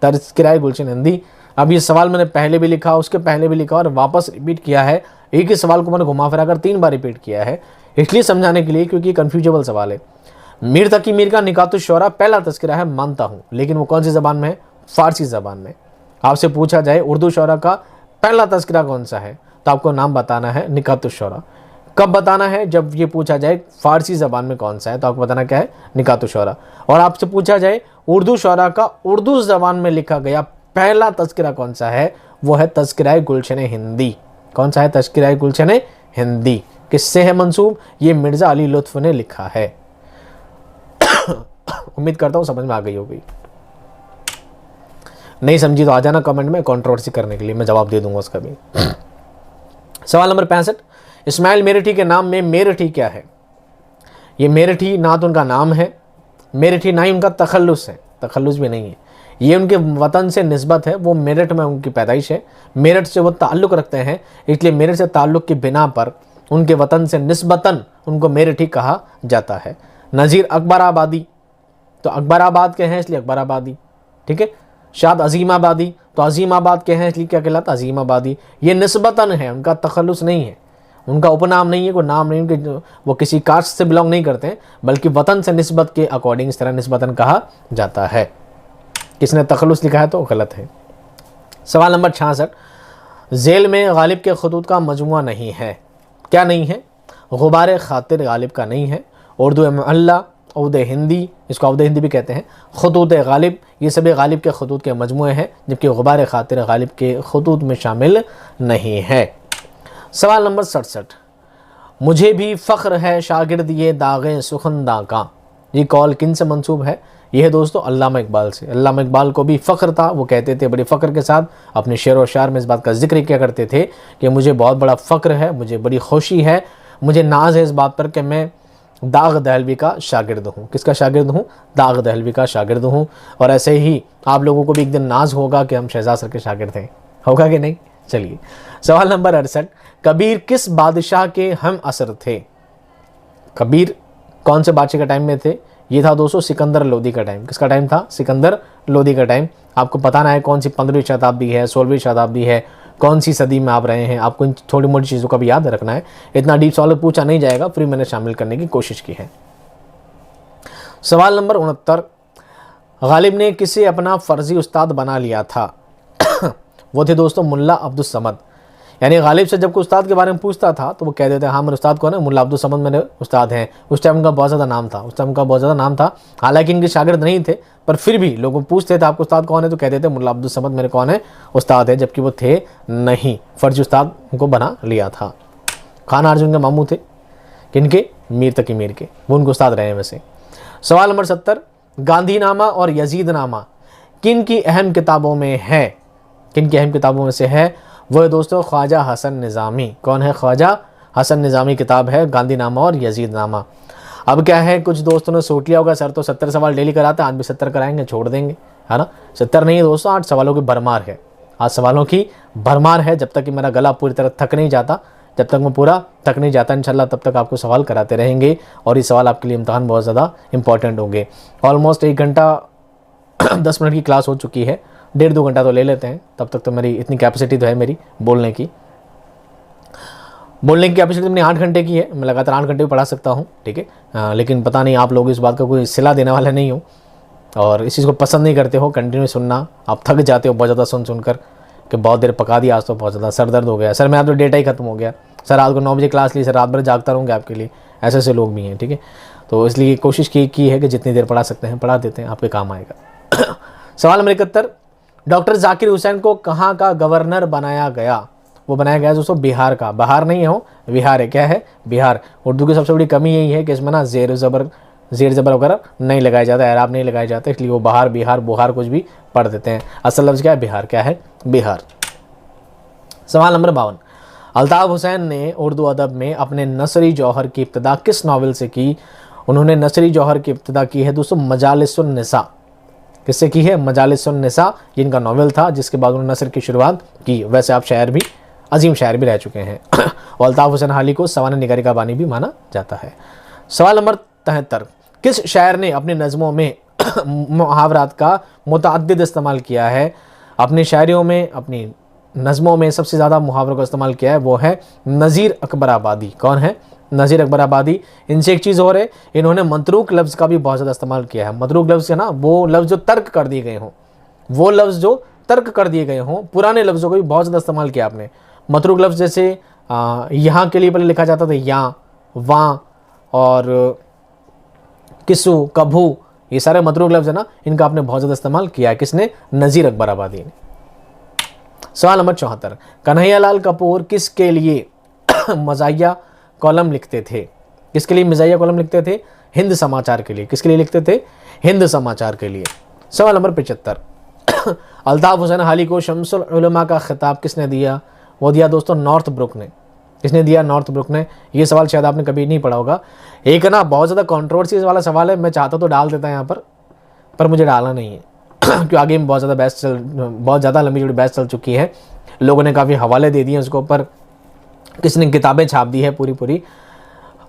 तज़किरा गुलशन हिंदी। अब ये सवाल मैंने पहले भी लिखा, उसके पहले भी लिखा और वापस रिपीट किया है। एक ही सवाल को मैंने घुमा फिरा कर 3 बार रिपीट किया है, इसलिए समझाने के लिए क्योंकि कन्फ्यूजेबल सवाल है। मीर तकी मीर का निकातुश्शौरा पहला तज़किरा है, मानता हूँ, लेकिन वो कौन सी ज़बान में है? फ़ारसी ज़बान में। आपसे पूछा जाए उर्दू शौरा का पहला तज़किरा कौन सा है, तो आपको नाम बताना है निकातुश्शौरा। कब बताना है? जब ये पूछा जाए फ़ारसी ज़बान में कौन सा है, तो आपको बताना क्या है? निकातुश्शौरा। और आपसे पूछा जाए उर्दू शौरा का उर्दू ज़बान में लिखा गया पहला तज़किरा कौन सा है, वो है तज़किरा गुलशन हिंदी। कौन सा है? तज़किरा गुलशन हिंदी। किससे है मंसूब? ये मिर्ज़ा अली लुत्फ़ ने लिखा है। उम्मीद करता हूँ समझ में आ गई होगी। नहीं समझी तो आ जाना कमेंट में, कंट्रोवर्सी करने के लिए मैं जवाब दे दूंगा उसका भी। सवाल नंबर 65, इस्माइल मेरठी के नाम में मेरठी क्या है? ये मेरठी ना तो उनका नाम है, मेरठी ना ही उनका तखल्लुस है, तखल्लुस भी नहीं है। ये उनके वतन से निस्बत है, वो मेरठ में उनकी पैदाइश है, मेरठ से वो ताल्लुक़ रखते हैं, इसलिए मेरठ से ताल्लुक़ की बिना पर उनके वतन से निस्बतन उनको मेरठी कहा जाता है। नज़ीर अकबराबादी, तो अकबराबाद के हैं इसलिए अकबराबादी, ठीक है। शाद अजीमाबादी, तो अजीमाबाद के हैं इसलिए क्या कहलाता, अजीमाबादी। ये निस्बतन है, उनका तखल्लुस नहीं है, उनका उपनाम नहीं है, कोई नाम नहीं, उनके वो किसी कास्ट से बिलोंग नहीं करते हैं, बल्कि वतन से निस्बत के अकॉर्डिंग इस तरह निस्बतन कहा जाता है। किसने तखल्लुस लिखा है तो गलत है। सवाल नंबर 66, झेल में गालिब के खतूत का मजमुआ नहीं है, क्या नहीं है, गुबार खातिर गालिब का नहीं है। उर्दू मुअल्ला, उर्दू हिंदी, इसको उर्दू हिंदी भी कहते हैं, खतूत गालिब, ये सभी गालिब के खतूत के मजमुए हैं, जबकि गुबार खातिर गालिब के खतूत में शामिल नहीं है। सवाल नंबर 67, मुझे भी फ़ख्र है शागिर्द ये दाग़े सुखनदा का, ये कौल किन से मंसूब है, यह है दोस्तों अल्लामा इकबाल से। अल्लामा इकबाल को भी फ़ख्र था, वो कहते थे बड़े फ़ख्र के साथ अपने शेर व शार में इस बात का जिक्र किया करते थे कि मुझे बहुत बड़ा फ़ख्र है, मुझे बड़ी खुशी है, मुझे नाज है इस बात पर कि मैं दाग़ दहलवी का शागिर्द हूँ। किसका शागिर्द हूँ, दाग़ दहलवी का शागिर्द हूँ। और ऐसे ही आप लोगों को भी एक दिन नाज होगा कि हम शहजाद सर के शागिर्द हैं, होगा कि नहीं। चलिए सवाल नंबर 68, कबीर किस बादशाह के हम असर थे। कबीर कौन से बादशाह के टाइम में थे, ये था दोस्तों सिकंदर लोदी का टाइम। किसका टाइम था, सिकंदर लोदी का टाइम। आपको बताना है कौन सी 15वीं शताब्दी है, 16वीं शताब्दी है, कौन सी सदी में आप रहे हैं, आपको इन थोड़ी मोटी चीज़ों का भी याद रखना है। इतना डीप सवाल पूछा नहीं जाएगा, फिर मैंने शामिल करने की कोशिश की है। सवाल नंबर 69, गालिब ने किसे अपना फ़र्जी उस्ताद बना लिया था। वो थे दोस्तों मुल्ला अब्दुल समद। यानी गालिब से जब कोई उस्ताद के बारे में पूछता था तो वो कह देते हैं हाँ मेरे उस्ताद कौन है, मुल्ला अब्दुल समद मेरे उस्ताद हैं। उस टाइम उनका बहुत ज़्यादा नाम था, उस टाइम उनका बहुत ज़्यादा नाम था। हालांकि इनके शागिर्द नहीं थे, पर फिर भी लोग पूछते थे आपको उस्ताद कौन है, तो कहते थे मुल्ला अब्दुल समद मेरे कौन है उस्ताद है, जबकि वो थे नहीं, फ़र्जी उस्ताद उनको बना लिया था। खान अर्जुन के मामू थे, किनके, मीर तकी मीर के, वो उनको उस्ताद रहे हैं वैसे। सवाल नंबर 70, गांधीनामा और यजीदनामा किन की अहम किताबों में है, किन की अहम किताबों में से है, वो है दोस्तों ख्वाजा हसन निज़ामी। कौन है, ख्वाजा हसन निज़ामी किताब है गांधीनामा और यजीदनामा। अब क्या है, कुछ दोस्तों ने सोच लिया होगा सर तो 70 सवाल डेली कराते हैं, आज भी 70 कराएंगे, छोड़ देंगे, है ना। 70 नहीं है दोस्तों, 8 सवालों की भरमार है, 8 सवालों की भरमार है। जब तक कि मेरा गला पूरी तरह थक नहीं जाता, जब तक मैं पूरा थक नहीं जाता इंशाल्लाह, तब तक आपको सवाल कराते रहेंगे। और ये सवाल आपके लिए इम्तहान बहुत ज़्यादा इंपॉर्टेंट होंगे। ऑलमोस्ट 1 घंटा 10 मिनट की क्लास हो चुकी है, 1.5-2 घंटा तो ले लेते हैं, तब तक तो मेरी इतनी कैपेसिटी तो है मेरी बोलने की कैपेसिटी मैंने 8 घंटे की है, मैं लगातार 8 घंटे भी पढ़ा सकता हूँ, ठीक है। लेकिन पता नहीं आप लोग इस बात का कोई सिला देने वाला नहीं हो और इस चीज़ को पसंद नहीं करते हो कंटिन्यू सुनना, आप थक जाते हो बहुत ज़्यादा सुनकर कि बहुत देर पका दिया, आज तो बहुत ज़्यादा सर दर्द हो गया, सर मेरा तो डेटा ही खत्म हो गया, सर रात को 9 बजे क्लास ली, सर रात भर जागता रहूँगा आपके लिए, ऐसे ऐसे लोग भी हैं, ठीक है। तो इसलिए कोशिश की है कि जितनी देर पढ़ा सकते हैं पढ़ा देते हैं, आपके काम आएगा। सवाल नंबर 71, डॉक्टर जाकिर हुसैन को कहाँ का गवर्नर बनाया गया। वो बनाया गया दोस्तों बिहार का, बाहर नहीं हो, बिहार है, क्या है, बिहार। उर्दू की सबसे बड़ी कमी यही है कि इसमें ना जेर ज़बर वगैरह नहीं लगाया जाता, एराब नहीं लगाया जाता, इसलिए वो बाहर, बिहार, बुहार कुछ भी पढ़ देते हैं। असल लफ्ज़ क्या है, बिहार, क्या है, बिहार। सवाल नंबर 52, अल्ताफ़ हुसैन ने उर्दू अदब में अपने नसरी जौहर की इब्तिदा किस नावल से की। उन्होंने नसरी जौहर की इब्तिदा की है दोस्तों मजालिसुन निसा। किससे की है, मजालिसुन निसा, जिनका नावल था, जिसके बाद उन्होंने नसर की शुरुआत की। वैसे आप शायर भी, अजीम शायर भी रह चुके हैं। और अल्ताफ़ हुसैन हाली को सवाने निगारी का बानी भी माना जाता है। सवाल नंबर 73, किस शायर ने अपनी नज़मों में मुहावरात का मुतअद्दिद इस्तेमाल किया है। अपनी शायरियों में, अपनी नज़मों में सबसे ज़्यादा मुहावरों का इस्तेमाल किया है, वो है नज़ीर अकबराबादी। कौन है, नज़ीर अकबराबादी। इनसे एक चीज़ और है, इन्होंने मतरूक लफ्ज़ का भी बहुत ज़्यादा इस्तेमाल किया है। मतरूक लफ्ज़ है ना, वो लफ्ज़ जो तर्क कर दिए गए हों, वो लफ्ज़ जो तर्क कर दिए गए हों, पुराने लफ्ज़ों को भी बहुत ज़्यादा इस्तेमाल किया आपने। मतरूक लफ्ज़ जैसे यहाँ के लिए पहले लिखा जाता था यहाँ, वहाँ, और किसु, कभू, ये सारे मतरूक लफ्ज़ है ना, इनका आपने बहुत ज़्यादा इस्तेमाल किया है। किसने, नज़ीर अकबराबादी ने। सवाल नंबर 74, कन्हैयालाल कपूर किसके लिए मज़ाहिया कॉलम लिखते थे। किसके लिए मज़ाहिया कॉलम लिखते थे, हिंद समाचार के लिए। किसके लिए लिखते थे, हिंद समाचार के लिए। सवाल नंबर 75, अल्ताफ़ हुसैन हाली को शम्सुल उलमा का खिताब किसने दिया। वो दिया दोस्तों नॉर्थ ब्रुक ने। किसने दिया, नॉर्थ ब्रुक ने। ये सवाल शायद आपने कभी नहीं पढ़ा होगा। एक ना बहुत ज़्यादा कॉन्ट्रोवर्सी वाला सवाल है, मैं चाहता तो डाल देता यहाँ पर मुझे डालना नहीं है क्योंकि आगे में बहुत ज़्यादा लंबी चौड़ी बहस चल चुकी है, लोगों ने काफ़ी हवाले दे दिए उसके ऊपर, किसने किताबें छाप दी है पूरी पूरी।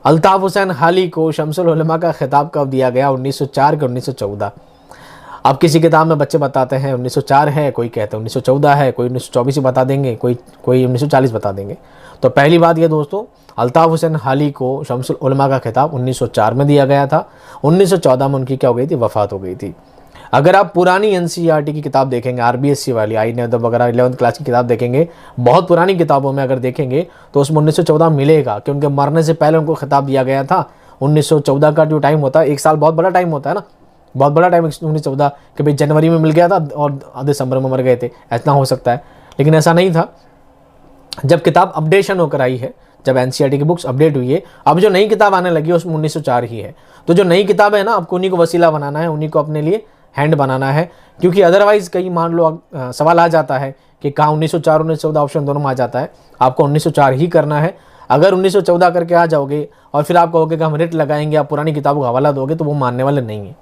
अल्ताफ़ हुसैन हाली को शम्सुल उलमा का खिताब कब दिया गया? 1904 के 1914। अब किसी किताब में बच्चे बताते हैं 1904 है, कोई कहते हैं 1914 है, कोई 1924 ही बता देंगे, कोई 1940 बता देंगे। तो पहली बात ये दोस्तों, अल्ताफ़ हुसैन हाली को शम्सुल उलमा का खिताब 1904 में दिया गया था। 1914 में उनकी क्या हो गई थी? वफ़ात हो गई थी। अगर आप पुरानी एनसीईआरटी की किताब देखेंगे, आरबीएससी वाली आई ने वगैरह 11th क्लास की किताब देखेंगे, बहुत पुरानी किताबों में अगर देखेंगे तो उसमें 1914 मिलेगा कि उनके मरने से पहले उनको खिताब दिया गया था। 1914 का जो टाइम होता है, एक साल बहुत बड़ा टाइम होता है ना, बहुत बड़ा टाइम 1914, कि भाई जनवरी में मिल गया था और दिसंबर में मर गए थे, ऐसा हो सकता है। लेकिन ऐसा नहीं था। जब किताब अपडेशन होकर आई है, जब एनसीईआरटी की बुक्स अपडेट हुई है, अब जो नई किताब आने लगी है उसमें 1904 ही है। तो जो नई किताब है ना, आपको उन्हीं को वसीला बनाना है, उन्हीं को अपने लिए हैंड बनाना है, क्योंकि अदरवाइज़ कहीं मान लो सवाल आ जाता है कि कहाँ 1904 1914 ऑप्शन दोनों में आ जाता है। आपको 1904 ही करना है। अगर 1914 करके आ जाओगे और फिर आप कहोगे कि हम रेट लगाएंगे, आप पुरानी किताबों का हवाला दोगे, तो वो मानने वाले नहीं है,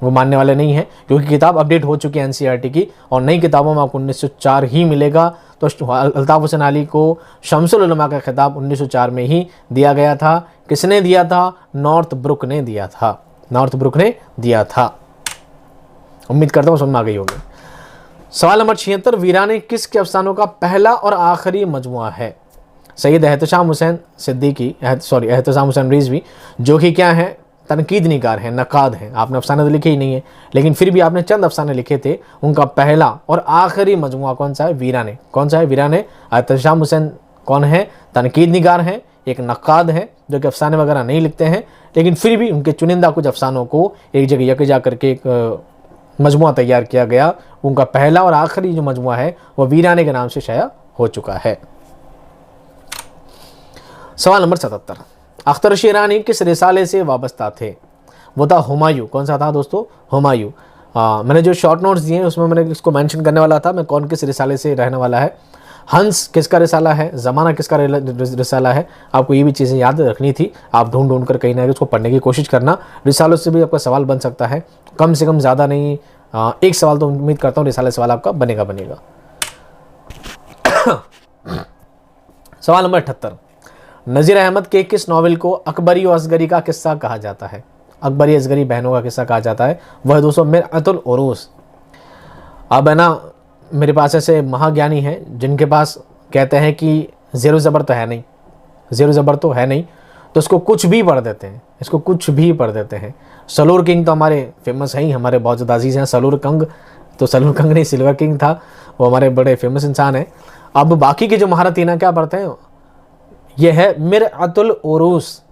वो मानने वाले नहीं है, क्योंकि किताब अपडेट हो चुकी है एनसीईआरटी की और नई किताबों में आपको 1904 ही मिलेगा। तो अल्ताफ़ हुसैन अली को शम्सुल उलमा का खिताब 1904 में ही दिया गया था। किसने दिया था? नॉर्थ ब्रुक ने दिया था, नॉर्थ ब्रुक ने दिया था। उम्मीद करता हूँ समझ में आ गई होगी। सवाल नंबर 76, वीराने किसके अफसानों का पहला और आखिरी मजमुआ है? सैयद एहतशाम हुसैन सिद्दीकी, एहतशाम हुसैन रिजवी, जो कि क्या है? तनकीद निगार हैं, नकाद हैं। आपने अफसाने तो लिखे ही नहीं है, लेकिन फिर भी आपने चंद अफसाने लिखे थे। उनका पहला और आखिरी मजमुआ कौन सा है? वीराने। कौन सा है? वीराने। एहतशाम हुसैन कौन है? तनकीद निगार हैं, एक नकाद है जो कि अफसाने वगैरह नहीं लिखते हैं, लेकिन फिर भी उनके चुनिंदा कुछ अफसानों को एक जगह यकजा करके एक मजमुआ तैयार किया गया। उनका पहला और आखिरी जो मजमुआ है वह वीराने के नाम से शाया हो चुका है। सवाल नंबर 77, अख्तर शिरानी किस रिसाले से वाबस्ता थे? वो था हुमायूं। कौन सा था दोस्तों? हुमायूं। मैंने जो शॉर्ट नोट्स दिए हैं उसमें मैंने इसको मेंशन करने वाला था, मैं कौन किस रिसाले से रहने वाला है। हंस किसका रिसाला है? ज़माना किसका रिसाला है? आपको ये भी चीज़ें याद रखनी थी। आप ढूंढ ढूंढ कर कहीं ना कहीं उसको पढ़ने की कोशिश करना। रिसालों से भी आपका सवाल बन सकता है, कम से कम ज़्यादा नहीं, एक सवाल तो उम्मीद करता हूँ रिसाले सवाल आपका बनेगा। सवाल नंबर 78, नज़ीर अहमद के किस नावल को अकबरी और असगरी का किस्सा कहा जाता है? अकबरी असगरी बहनों का किस्सा कहा जाता है, वह दोस्तों मिरअतुल उरूस। अब है ना, मेरे पास ऐसे महाज्ञानी हैं जिनके पास कहते हैं कि ज़ेरो ज़बर तो है नहीं, ज़ेरो ज़बर तो है नहीं, तो इसको कुछ भी पढ़ देते हैं, इसको कुछ भी पढ़ देते हैं। सलूर किंग तो हमारे फेमस हैं ही, हमारे बहुत ज़्यादा अजीज़ हैं। सलूर कंग तो सलूर कंग नहीं, सिल्वर किंग था, वो हमारे बड़े फेमस इंसान हैं। अब बाकी के जो महारतीना क्या पढ़ते हैं, ये है मिरअतुल उरूस।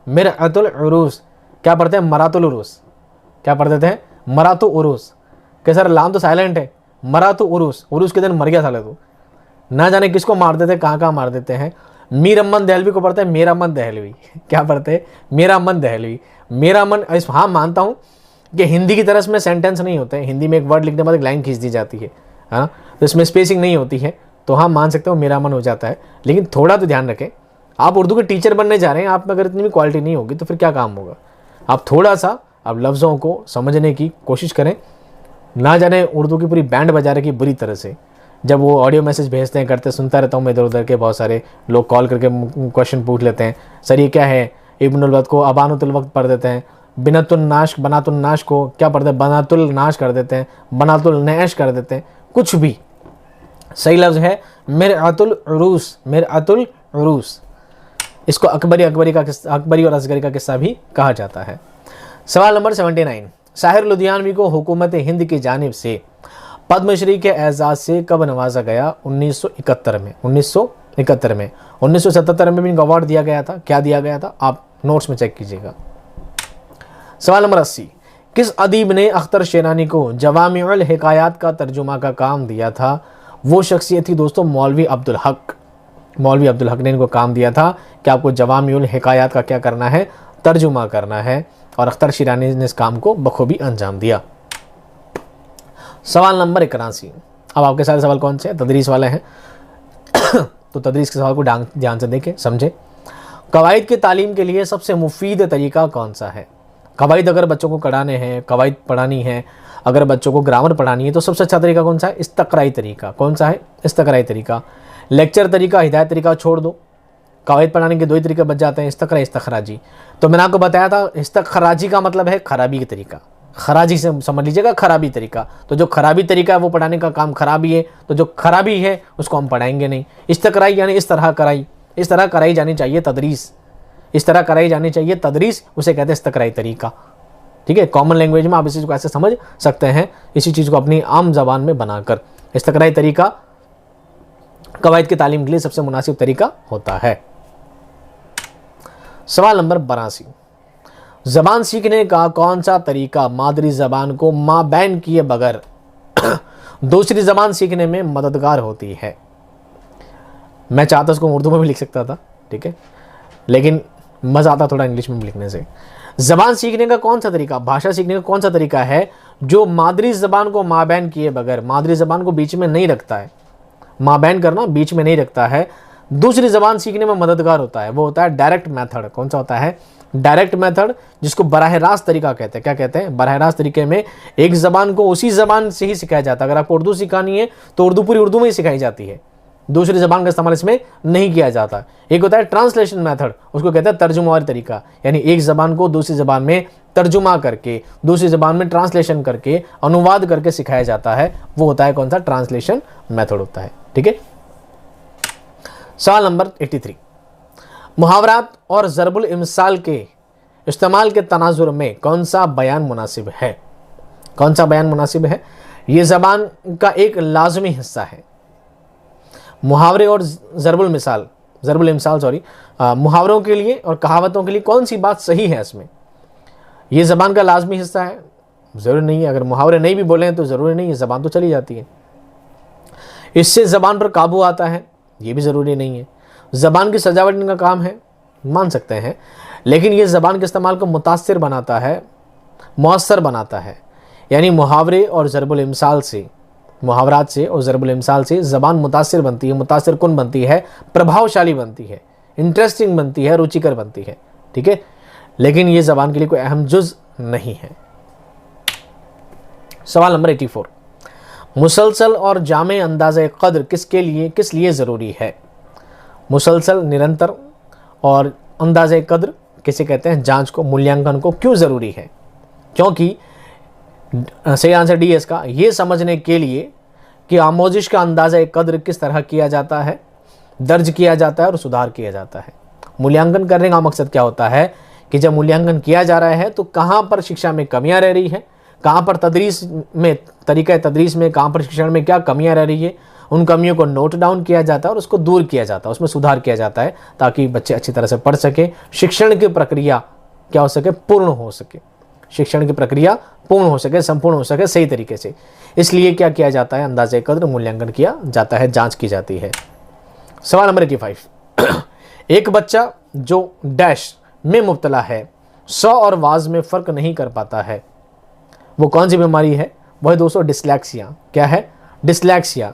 मिरअतुल उरूस क्या पढ़ते हैं? मरातुल उरूस। क्या पढ़ देते हैं? मरातु उरूस। क्या सर लाम तो साइलेंट है? मरातु उरूस, उरूस के दिन मर गया साले तू। ना जाने किसको मार देते, कहाँ कहाँ मार देते हैं। मीर अमन दहलवी को पढ़ते हैं मेरा मन दहलवी। क्या पढ़ते हैं? मेरा मन दहलवी। मेरा मन, हाँ मानता हूँ कि हिंदी की तरह इसमें सेंटेंस नहीं होते हैं। हिंदी में एक वर्ड लिखने के बाद एक लाइन खींच दी जाती है, हाँ, तो इसमें स्पेसिंग नहीं होती है, तो हाँ मान सकते हो मेरा मन हो जाता है। लेकिन थोड़ा तो ध्यान रखें, आप उर्दू के टीचर बनने जा रहे हैं, आप में अगर इतनी भी क्वालिटी नहीं होगी तो फिर क्या काम होगा। आप थोड़ा सा अब लफ्ज़ों को समझने की कोशिश करें। ना जाने उर्दू की पूरी बैंड बजा रखी बुरी तरह से। जब वो ऑडियो मैसेज भेजते हैं, करते, सुनता रहता हूँ मैं इधर उधर के, बहुत सारे लोग कॉल करके क्वेश्चन पूछ लेते हैं, सर ये क्या है? इब्नुल वक्त को अबानुल वक्त पढ़ देते हैं, बिनतुल नाश बनातुल नाश को क्या पढ़ते हैं? बनातुल नाश कर देते हैं, बनातुल नैश कर देते हैं। कुछ भी सही लफ्ज़ है मिरअतुल उरूस, मिरअतुल उरूस। इसको अकबरी और असगरी का किस्सा भी कहा जाता है। सवाल नंबर 79, साहिर लुधियानवी को हुकूमत हिंद की जानिब से पद्मश्री के एजाज़ से कब नवाजा गया? 1971 में। 1971 में। 1977 में भी इनको अवार्ड दिया गया था। क्या दिया गया था? आप नोट्स में चेक कीजिएगा। सवाल नंबर 80, किस अदीब ने अख्तर शेरानी को जवामिउल हिकायात का तर्जुमा का काम दिया था? वो शख्सियत थी दोस्तों मौलवी अब्दुल हक। मौलवी अब्दुल हक ने इनको काम दिया था कि आपको जवामिउल हिकायात का क्या करना है? तर्जुमा करना है, और अख्तर शेरानी ने इस काम को बखूबी अंजाम दिया। सवाल नंबर 81, अब आपके सारे सवाल कौन से हैं? तदरीस वाले हैं तो तदरीस के सवाल को ध्यान से देखें, समझें। कवायद की तालीम के लिए सबसे मुफीद तरीका कौन सा है? कवायद अगर बच्चों को कराने हैं, कवायद पढ़ानी है, अगर बच्चों को ग्रामर पढ़ानी है, तो सबसे अच्छा तरीका कौन सा है? इस्तक़राई तरीका। कौन सा है? इस्तक़राई तरीका। लेक्चर तरीका, हिदायत तरीका छोड़ दो। कवायद पढ़ाने के दो ही तरीके बच जाते हैं, इस्तक़रा, इस्तख़राजी। तो मैंने आपको बताया था इस्तख़राजी का मतलब है खराबी का तरीका, खराजी से समझ लीजिएगा खराबी तरीका। तो जो खराबी तरीका है वो पढ़ाने का काम खराबी है, तो जो खराबी है उसको हम पढ़ाएंगे नहीं। इस्तक़राई यानी इस तरह कराई, इस तरह कराई जानी चाहिए तदरीस, इस तरह कराई जानी चाहिए तदरीस, उसे कहते हैं इस्तक़राई तरीका। ठीक है, कॉमन लैंग्वेज में आप इसी चीज़ को ऐसे समझ सकते हैं, इसी चीज़ को अपनी आम ज़बान में बनाकर। इस्तक़राई तरीका कवायद की तालीम के लिए सबसे मुनासिब तरीका होता है। सवाल नंबर 82, ज़बान सीखने का कौन सा तरीका मादरी ज़बान को माबैन किए बगैर दूसरी ज़बान सीखने में मददगार होती है? मैं चाहता उसको उर्दू में भी लिख सकता था, ठीक है, लेकिन मज़ा आता थोड़ा इंग्लिश में लिखने से। ज़बान सीखने का कौन सा तरीका, भाषा सीखने का कौन सा तरीका है जो मादरी ज़बान को माबैन किए बगैर, मादरी ज़बान को बीच में नहीं रखता है, माबैन करना बीच में नहीं रखता है, दूसरी ज़बान सीखने में मददगार होता है? वो होता है डायरेक्ट मेथड। कौन सा होता है? डायरेक्ट मेथड, जिसको बराह रास्त तरीका कहते हैं। क्या कहते हैं? बराह रास्त तरीके में एक ज़बान को उसी ज़बान से ही सिखाया जाता है। अगर आपको उर्दू सिखानी है तो उर्दू पूरी उर्दू में ही सिखाई जाती है, दूसरी ज़बान का इस्तेमाल इसमें नहीं किया जाता। एक होता है ट्रांसलेशन मेथड, उसको कहते हैं तर्जुमा वाली तरीका, यानी एक ज़बान को दूसरी ज़बान में तर्जुमा करके, दूसरी ज़बान में ट्रांसलेशन करके, अनुवाद करके सिखाया जाता है। वो होता है कौन सा? ट्रांसलेशन मेथड होता है। ठीक है। सवाल नंबर 83, मुहावरात और ज़रबुल इमसाल के इस्तेमाल के तनाजुर में कौन सा बयान मुनासिब है? कौन सा बयान मुनासिब है? ये ज़बान का एक लाजमी हिस्सा है। मुहावरे और ज़रबुल इमसाल मुहावरों के लिए और कहावतों के लिए कौन सी बात सही है इसमें? ये ज़बान का लाजमी हिस्सा है, ज़रूरी नहीं है। अगर मुहावरे नहीं भी बोले तो ज़रूरी नहीं है, ज़बान तो चली जाती है। इससे ज़बान पर काबू आता है, ये भी ज़रूरी नहीं है। ज़बान की सजावट का काम है, मान सकते हैं, लेकिन ये ज़बान के इस्तेमाल को मुतासिर बनाता है, मौसर बनाता है। यानी मुहावरे और ज़रबुल इमसाल से, मुहावरात से और ज़रबुल इमसाल से ज़बान मुतासिर बनती है, मुतासिर कुन बनती है, प्रभावशाली बनती है, इंटरेस्टिंग बनती है, रुचिकर बनती है। ठीक है, लेकिन ये ज़बान के लिए कोई अहम जुज़ नहीं है। सवाल नंबर 84, मुसलसल और जामे अंदाज़े क़द्र किस लिए ज़रूरी है? मुसलसल, निरंतर, और अंदाज़े क़द्र किसे कहते हैं? जांच को, मूल्यांकन को क्यों ज़रूरी है? क्योंकि सही आंसर डी है इसका, ये समझने के लिए कि आमोजिश का अंदाज़ा क़द्र किस तरह किया जाता है, दर्ज किया जाता है और सुधार किया जाता है। मूल्यांकन करने का मकसद क्या होता है कि जब मूल्यांकन किया जा रहा है तो कहाँ पर शिक्षा में कमियां रह रही है, कहाँ पर तदरीस में, तरीक़ा तदरीस में, कहाँ पर शिक्षण में क्या कमियां रह रही है, उन कमियों को नोट डाउन किया जाता है और उसको दूर किया जाता है, उसमें सुधार किया जाता है, ताकि बच्चे अच्छी तरह से पढ़ सके, शिक्षण की प्रक्रिया क्या हो सके? पूर्ण हो सके, शिक्षण की प्रक्रिया पूर्ण हो सके, संपूर्ण हो सके सही तरीके से। इसलिए क्या किया जाता है? अंदाज़े क़द्र, मूल्यांकन किया जाता है, जांच की जाती है। सवाल नंबर 85, एक बच्चा जो डैश में मुब्तला है, सौ और वाज में फ़र्क नहीं कर पाता है, वो कौन सी बीमारी है? वो है दोस्तों डिस्लेक्सिया। क्या है? डिस्लेक्सिया।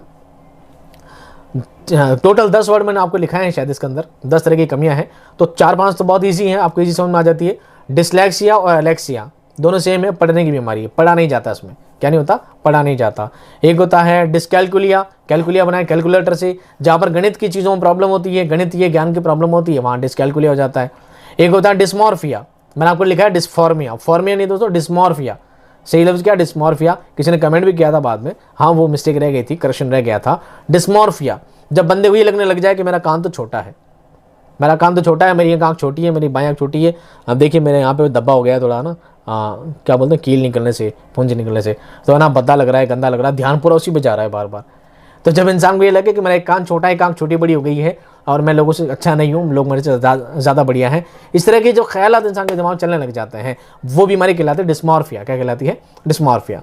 टोटल 10 वर्ड मैंने आपको लिखाए हैं, शायद इसके अंदर 10 तरह की कमियां हैं, तो 4-5 तो बहुत ईजी हैं, आपको ईजी समझ में आ जाती है। डिस्लेक्सिया और एलेक्सिया दोनों सेम है, पढ़ने की बीमारी है, पढ़ा नहीं जाता इसमें। क्या नहीं होता? पढ़ा नहीं जाता। एक होता है डिस्कैलकुलिया, कैलकुलिया बनाए कैलकुलेटर से, जहाँ पर गणित की चीज़ों में प्रॉब्लम होती है, गणितीय ज्ञान की प्रॉब्लम होती है, वहाँ डिस्कैलकुलिया हो जाता है। एक होता है डिस्मॉर्फिया, मैंने आपको लिखा है डिस्फॉर्मिया, फॉर्मिया नहीं दोस्तों, डिस्मॉर्फिया। सही लफ्ज़ क्या? डिस्मॉर्फिया। किसी ने कमेंट भी किया था बाद में, हाँ वो मिस्टेक रह गई थी, करेक्शन रह गया था। डिस्मॉर्फिया, जब बंदे को ये लगने लग जाए कि मेरा कान तो छोटा है, मेरा कान तो छोटा है, मेरी एक आँख छोटी है, मेरी बाएं आँख छोटी है, अब देखिए मेरे यहाँ पे दब्बा हो गया है थोड़ा ना, क्या बोलते हैं, कील निकलने से, पुंज निकलने से, तो ना भद्दा लग रहा है, गंदा लग रहा है, ध्यान पूरा उसी पे जा रहा है बार बार। तो जब इंसान को ये लगे कि मेरा एक कान छोटा है, एक आँख छोटी बड़ी हो गई है और मैं लोगों से अच्छा नहीं हूँ, लोग मेरे से ज़्यादा बढ़िया हैं, इस तरह के जो ख्यालात इंसान के दिमाग में चलने लग जाते हैं, वो बीमारी कहलाती है डिस्मॉर्फिया। क्या कहलाती है? डिस्मॉर्फिया।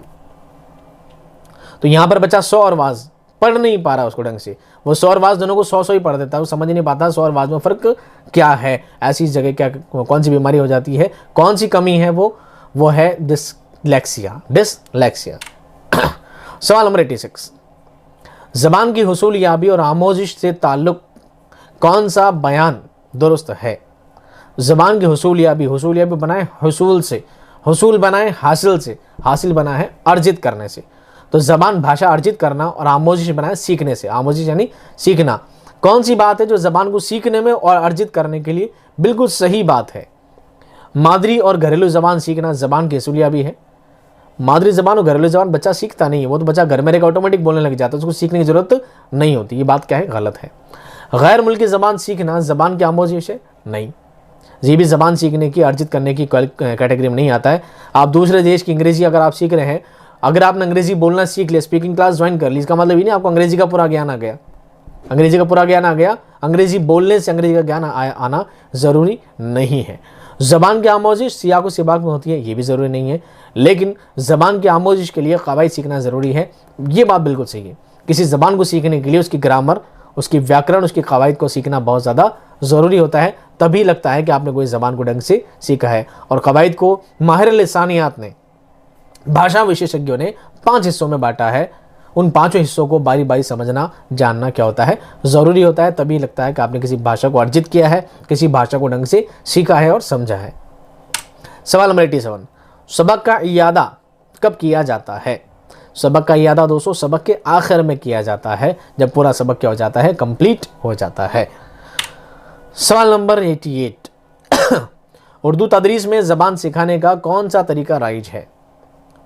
तो यहाँ पर बच्चा सौ और वाज पढ़ नहीं पा रहा उसको ढंग से, वो सौ और वाज दोनों को 100 ही पढ़ देता है, वो समझ नहीं पाता सौ और वाज में फ़र्क क्या है। ऐसी जगह क्या, कौन सी बीमारी हो जाती है, कौन सी कमी है? वो है डिस्लेक्सिया। सवाल नंबर 86, ज़बान की हुसूल याबी और आमोजिश से ताल्लुक़ कौन सा बयान दुरुस्त है? ज़बान की हुसूल याबी बनाए हुसूल से, हुसूल बनाए हासिल से, हासिल बना है अर्जित करने से। तो ज़बान भाषा अर्जित करना और आमोजिश बनाए सीखने से, आमोजिश यानी सीखना। कौन सी बात है जो ज़बान को सीखने में और अर्जित करने के लिए बिल्कुल सही बात है? मादरी और घरेलू ज़बान सीखना ज़बान की असूलिया भी है। मादरी ज़बान और घरेलू ज़बान बच्चा सीखता नहीं है, वो तो बच्चा घर में रहकर ऑटोमेटिक बोलने लग जाता है, उसको सीखने की ज़रूरत नहीं होती। ये बात क्या है? गलत है। गैर मुल्की ज़बान सीखना ज़बान की आमोजिश है? नहीं, ये भी ज़बान सीखने की, अर्जित करने की कैटेगरी में नहीं आता है। आप दूसरे देश की अंग्रेज़ी अगर आप सीख रहे हैं, अगर आपने अंग्रेज़ी बोलना सीख लिया, स्पीकिंग क्लास ज्वाइन कर ली, इसका मतलब ये नहीं आपको अंग्रेज़ी का पूरा ज्ञान आ गया। अंग्रेज़ी का पूरा ज्ञान आ गया, अंग्रेज़ी बोलने से अंग्रेज़ी का ज्ञान आना ज़रूरी नहीं है। ज़बान की आमोजिश सियाक व सिबाक में होती है, ये भी ज़रूरी नहीं है, लेकिन ज़बान की आमोजिश के लिए कवायद सीखना ज़रूरी है। ये बात बिल्कुल सही है। किसी ज़बान को सीखने के लिए उसकी ग्रामर, उसकी व्याकरण, उसकी कवायद को सीखना बहुत ज़्यादा ज़रूरी होता है, तभी लगता है कि आपने कोई ज़बान को ढंग से सीखा है। और कवायद को माहिर लिसानियात ने, भाषा विशेषज्ञों ने 5 हिस्सों में बांटा है। उन 5 हिस्सों को बारी बारी समझना, जानना क्या होता है, ज़रूरी होता है, तभी लगता है कि आपने किसी भाषा को अर्जित किया है, किसी भाषा को ढंग से सीखा है और समझा है। सवाल नंबर 87, सबक का इयादा कब किया जाता है? सबक का इयादा दोस्तों सबक के आखिर में किया जाता है, जब पूरा सबक क्या हो जाता है? कंप्लीट हो जाता है। सवाल नंबर 88, उर्दू तदरीस में ज़बान सिखाने का कौन सा तरीका राइज है?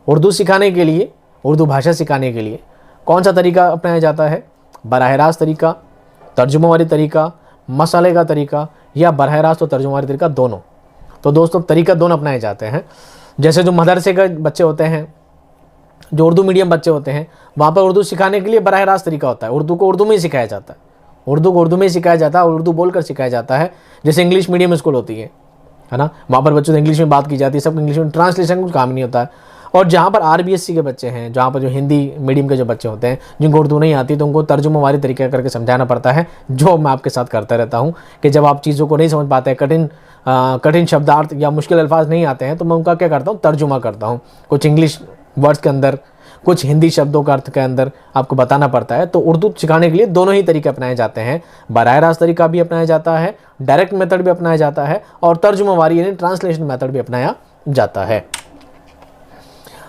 उर्दू सिखाने के लिए, उर्दू भाषा सिखाने के लिए कौन सा तरीका अपनाया जाता है? बराह रास्त तरीका, तर्जुमा वाली तरीका, मसाले का तरीका, या बराह रास्त और तर्जुमा वाली तरीका दोनों? तो दोस्तों तरीका दोनों अपनाए जाते हैं। जैसे जो मदरसे के बच्चे होते हैं, जो उर्दू मीडियम बच्चे होते हैं, वहाँ पर उर्दू सिखाने के लिए बराह रास्त तरीका होता है, उर्दू को उर्दू में ही सिखाया जाता है, उर्दू को उर्दू में ही सिखाया जाता है, उर्दू बोलकर सिखाया जाता है। जैसे इंग्लिश मीडियम स्कूल होती है ना, वहाँ पर बच्चों से इंग्लिश में बात की जाती है, सब इंग्लिश में, ट्रांसलेशन कुछ काम ही नहीं होता है। और जहाँ पर RBSC के बच्चे हैं, जहाँ पर जो हिंदी मीडियम के जो बच्चे होते हैं, जिनको उर्दू नहीं आती, तो उनको तर्जुमा वाली तरीके करके समझाना पड़ता है, जो मैं आपके साथ करता रहता हूँ कि जब आप चीज़ों को नहीं समझ पाते हैं, कठिन शब्दार्थ या मुश्किल अल्फाज नहीं आते हैं, तो मैं उनका क्या करता हूँ? तर्जुमा करता हूँ। कुछ इंग्लिश वर्ड्स के अंदर, कुछ हिंदी शब्दों का अर्थ के अंदर आपको बताना पड़ता है। तो उर्दू सिखाने के लिए दोनों ही तरीके अपनाए जाते हैं। बराह रास्त तरीका भी अपनाया जाता है, डायरेक्ट मेथड भी अपनाया जाता है, और तर्जुमा वाली यानी ट्रांसलेशन मेथड भी अपनाया जाता है।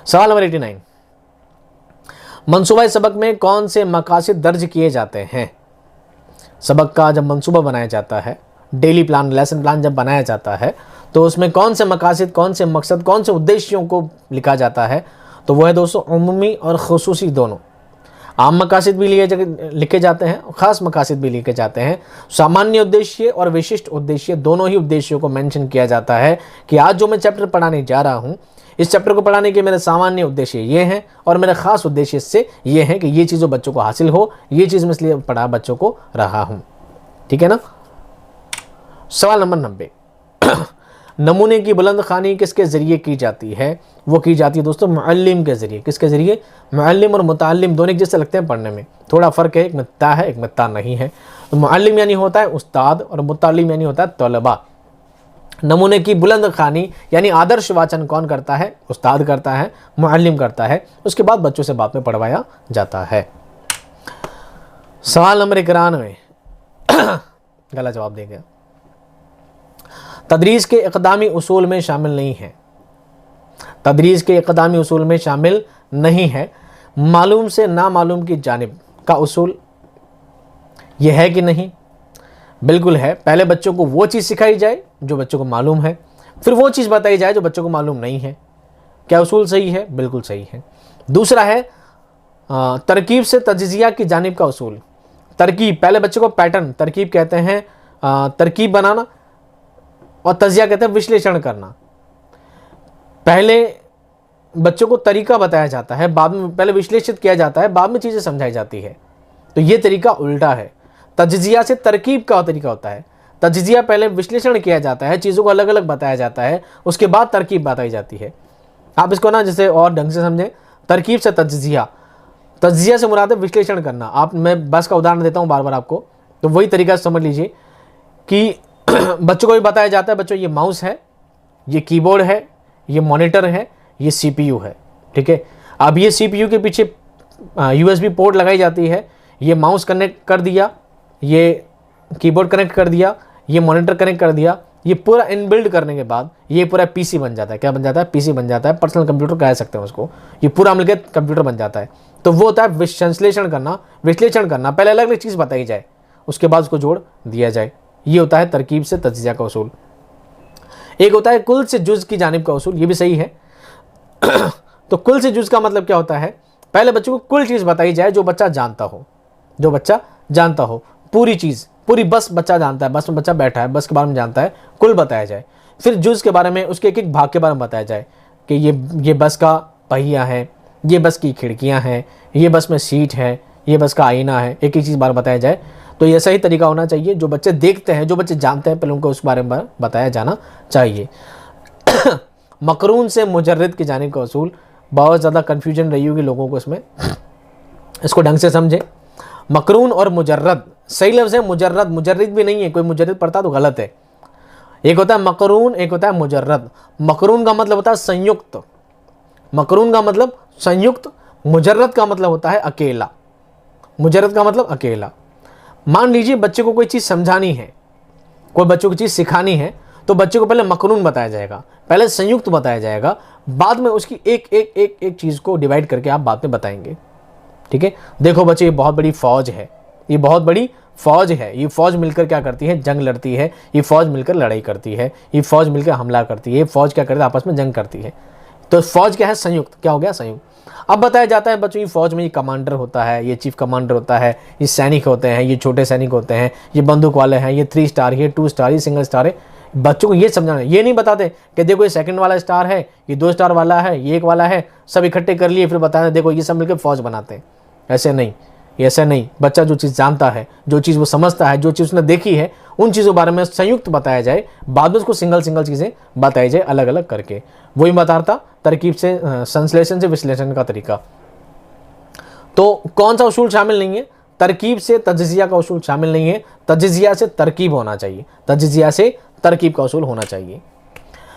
सवाल नंबर 89, मंसूबा सबक में कौन से मकासद दर्ज किए जाते हैं? सबक का जब मंसूबा बनाया जाता है, डेली प्लान, लेसन प्लान जब बनाया जाता है, तो उसमें कौन से मकासद, कौन से मकसद, कौन से उद्देश्यों को लिखा जाता है? तो वो है दोस्तों उम्मी और खुसूसी दोनों। आम मकासद भी लिखे जाते हैं, ख़ास मकासद भी लिखे जाते हैं। सामान्य उद्देश्य और विशिष्ट उद्देश्य, दोनों ही उद्देश्यों को मेंशन किया जाता है कि आज जो मैं चैप्टर पढ़ाने जा रहा हूँ, इस चैप्टर को पढ़ाने के मेरे सामान्य उद्देश्य ये हैं, और मेरे ख़ास उद्देश्य इससे ये हैं कि ये चीज़ों बच्चों को हासिल हो, ये चीज़ मैं इसलिए पढ़ा बच्चों को रहा हूँ। ठीक है ना। सवाल नंबर 90, नमूने की बुलंदखानी किसके ज़रिए की जाती है? वो की जाती है दोस्तों मुअल्लिम के ज़रिए। किसके ज़रिए? मुअल्लिम और मुतअल्लिम दोनों एक जैसे लगते हैं पढ़ने में, थोड़ा फ़र्क है, एक में ता है, एक में ता नहीं है। तो मुअल्लिम यानी होता है उस्ताद, और मुतअल्लिम यानी होता है तलबा। नमूने की बुलंदखानी यानी आदर्श वाचन कौन करता है? उस्ताद करता है, मुअल्लिम करता है, उसके बाद बच्चों से बाद में पढ़वाया जाता है। सवाल नंबर 91, गलत जवाब दे गया। तदरीस के इक़दामी उसूल में शामिल नहीं है। तदरीस के इक़दामी उसूल में शामिल नहीं है। मालूम से नामालूम की जानिब का उसूल यह है कि नहीं? बिल्कुल है। पहले बच्चों को वो चीज़ सिखाई जाए जो बच्चों को मालूम है, फिर वो चीज़ बताई जाए जो बच्चों को मालूम नहीं है। क्या उसूल सही है? बिल्कुल सही है। दूसरा है तरकीब से तज्ज़िया की जानिब का उसूल। तरकीब, पहले बच्चों को पैटर्न, तरकीब कहते हैं तरकीब बनाना, और तज्ज़िया कहते हैं विश्लेषण करना। पहले बच्चों को तरीका बताया जाता है, बाद में पहले विश्लेषित किया जाता है, बाद में चीज़ें समझाई जाती है। तो ये तरीका उल्टा है। तज्ज़िया से तरकीब का तरीका होता है। तज्ज़िया पहले विश्लेषण किया जाता है, चीज़ों को अलग अलग बताया जाता है, उसके बाद तरकीब बताई जाती है। आप इसको ना जैसे और ढंग से समझें, तरकीब से तज्ज़िया, तज्ज़िया से मुराद है विश्लेषण करना। आप, मैं बस का उदाहरण देता हूँ बार बार आपको, तो वही तरीका समझ लीजिए कि बच्चों को भी बताया जाता है, बच्चों ये माउस है, ये कीबोर्ड है, ये मॉनिटर है, ये CPU है। ठीक है। अब ये CPU के पीछे USB पोर्ट लगाई जाती है, ये माउस कनेक्ट कर दिया, ये कीबोर्ड कनेक्ट कर दिया, ये मॉनिटर कनेक्ट कर दिया, ये पूरा इनबिल्ड करने के बाद ये पूरा PC बन जाता है। क्या बन जाता है? PC बन जाता है। पर्सनल कंप्यूटर कह सकते हैं उसको। ये पूरा मिलकर कंप्यूटर बन जाता है। तो वो होता है संश्लेषण करना, विश्लेषण करना। पहले अलग अलग चीज़ बताई जाए, उसके बाद उसको जोड़ दिया जाए। ये होता है तरकीब से तज्जिया का उसूल। एक होता है कुल से जुज़ की जानिब का उसूल, ये भी सही है। तो कुल से जुज़ का मतलब क्या होता है, पहले बच्चे को कुल चीज़ बताई जाए जो बच्चा जानता हो, जो बच्चा जानता हो, पूरी चीज़, पूरी बस बच्चा जानता है, बस में बच्चा बैठा है, बस के बारे में जानता है, कुल बताया जाए। फिर जुज़ के बारे में, उसके एक एक भाग के बारे में बताया जाए कि ये बस का पहिया है, ये बस की खिड़कियाँ हैं, ये बस में सीट है, ये बस का आईना है, एक एक चीज़ बारे में बताया जाए। तो ये सही तरीका होना चाहिए, जो बच्चे देखते हैं, जो बच्चे जानते हैं, पहले उनको उस बारे में बताया जाना चाहिए। मकरून से मुजर्रद की जानिब का उसूल, बहुत ज़्यादा कन्फ्यूजन रही होगी लोगों को इसमें, इसको ढंग से समझे। मकरून और मुजर्रद सही लफ्ज़ है, मुजर्रद मुजर्रद भी नहीं है, कोई मुजर्रद पढ़ता तो गलत है। एक होता है मकरून, एक होता है मुजर्रद। मकरून का मतलब होता है संयुक्त, मकरून का मतलब संयुक्त, मुजर्रद का मतलब होता है अकेला, मुजर्रद का मतलब अकेला। मान लीजिए बच्चे को कोई चीज़ समझानी है, कोई बच्चों को चीज़ सिखानी है, तो बच्चे को पहले मकरून बताया जाएगा, पहले संयुक्त बताया जाएगा, बाद में उसकी एक एक एक एक चीज़ को डिवाइड करके आप बाद में बताएंगे। ठीक है, देखो बच्चे, ये बहुत बड़ी फौज है, ये बहुत बड़ी फौज है, ये फौज मिलकर क्या करती है, जंग लड़ती है, ये फौज मिलकर लड़ाई करती है, ये फौज मिलकर हमला करती है, ये फौज क्या करती है, आपस में जंग करती है। तो फौज क्या है, संयुक्त, क्या हो गया, संयुक्त। अब बताया जाता है बच्चों, ये फौज में ये कमांडर होता है, ये चीफ कमांडर होता है, ये सैनिक होते हैं, ये छोटे सैनिक होते हैं, ये बंदूक वाले हैं, ये 3 स्टार, ये 2 स्टार, ये सिंगल स्टार है। बच्चों को ये समझाना, ये नहीं बताते कि देखो ये सेकंड वाला स्टार है, ये 2 स्टार वाला है, ये 1 वाला है, सब इकट्ठे कर लिए फिर बताते देखो ये सब मिलकर फौज बनाते हैं। ऐसे नहीं, ऐसा नहीं। बच्चा जो चीज़ जानता है, जो चीज़ वो समझता है, जो चीज़ उसने देखी है, उन चीज़ों के बारे में संयुक्त बताया जाए, बाद में उसको सिंगल सिंगल चीज़ें बताई जाए अलग अलग करके। वही बता रहा था तरकीब से, संश्लेषण से विश्लेषण का तरीका। तो कौन सा उसूल शामिल नहीं है, तरकीब से तज्जिया का उसूल शामिल नहीं है, तज्जिया से तरकीब होना चाहिए, तज्जिया से तरकीब का उसूल होना चाहिए।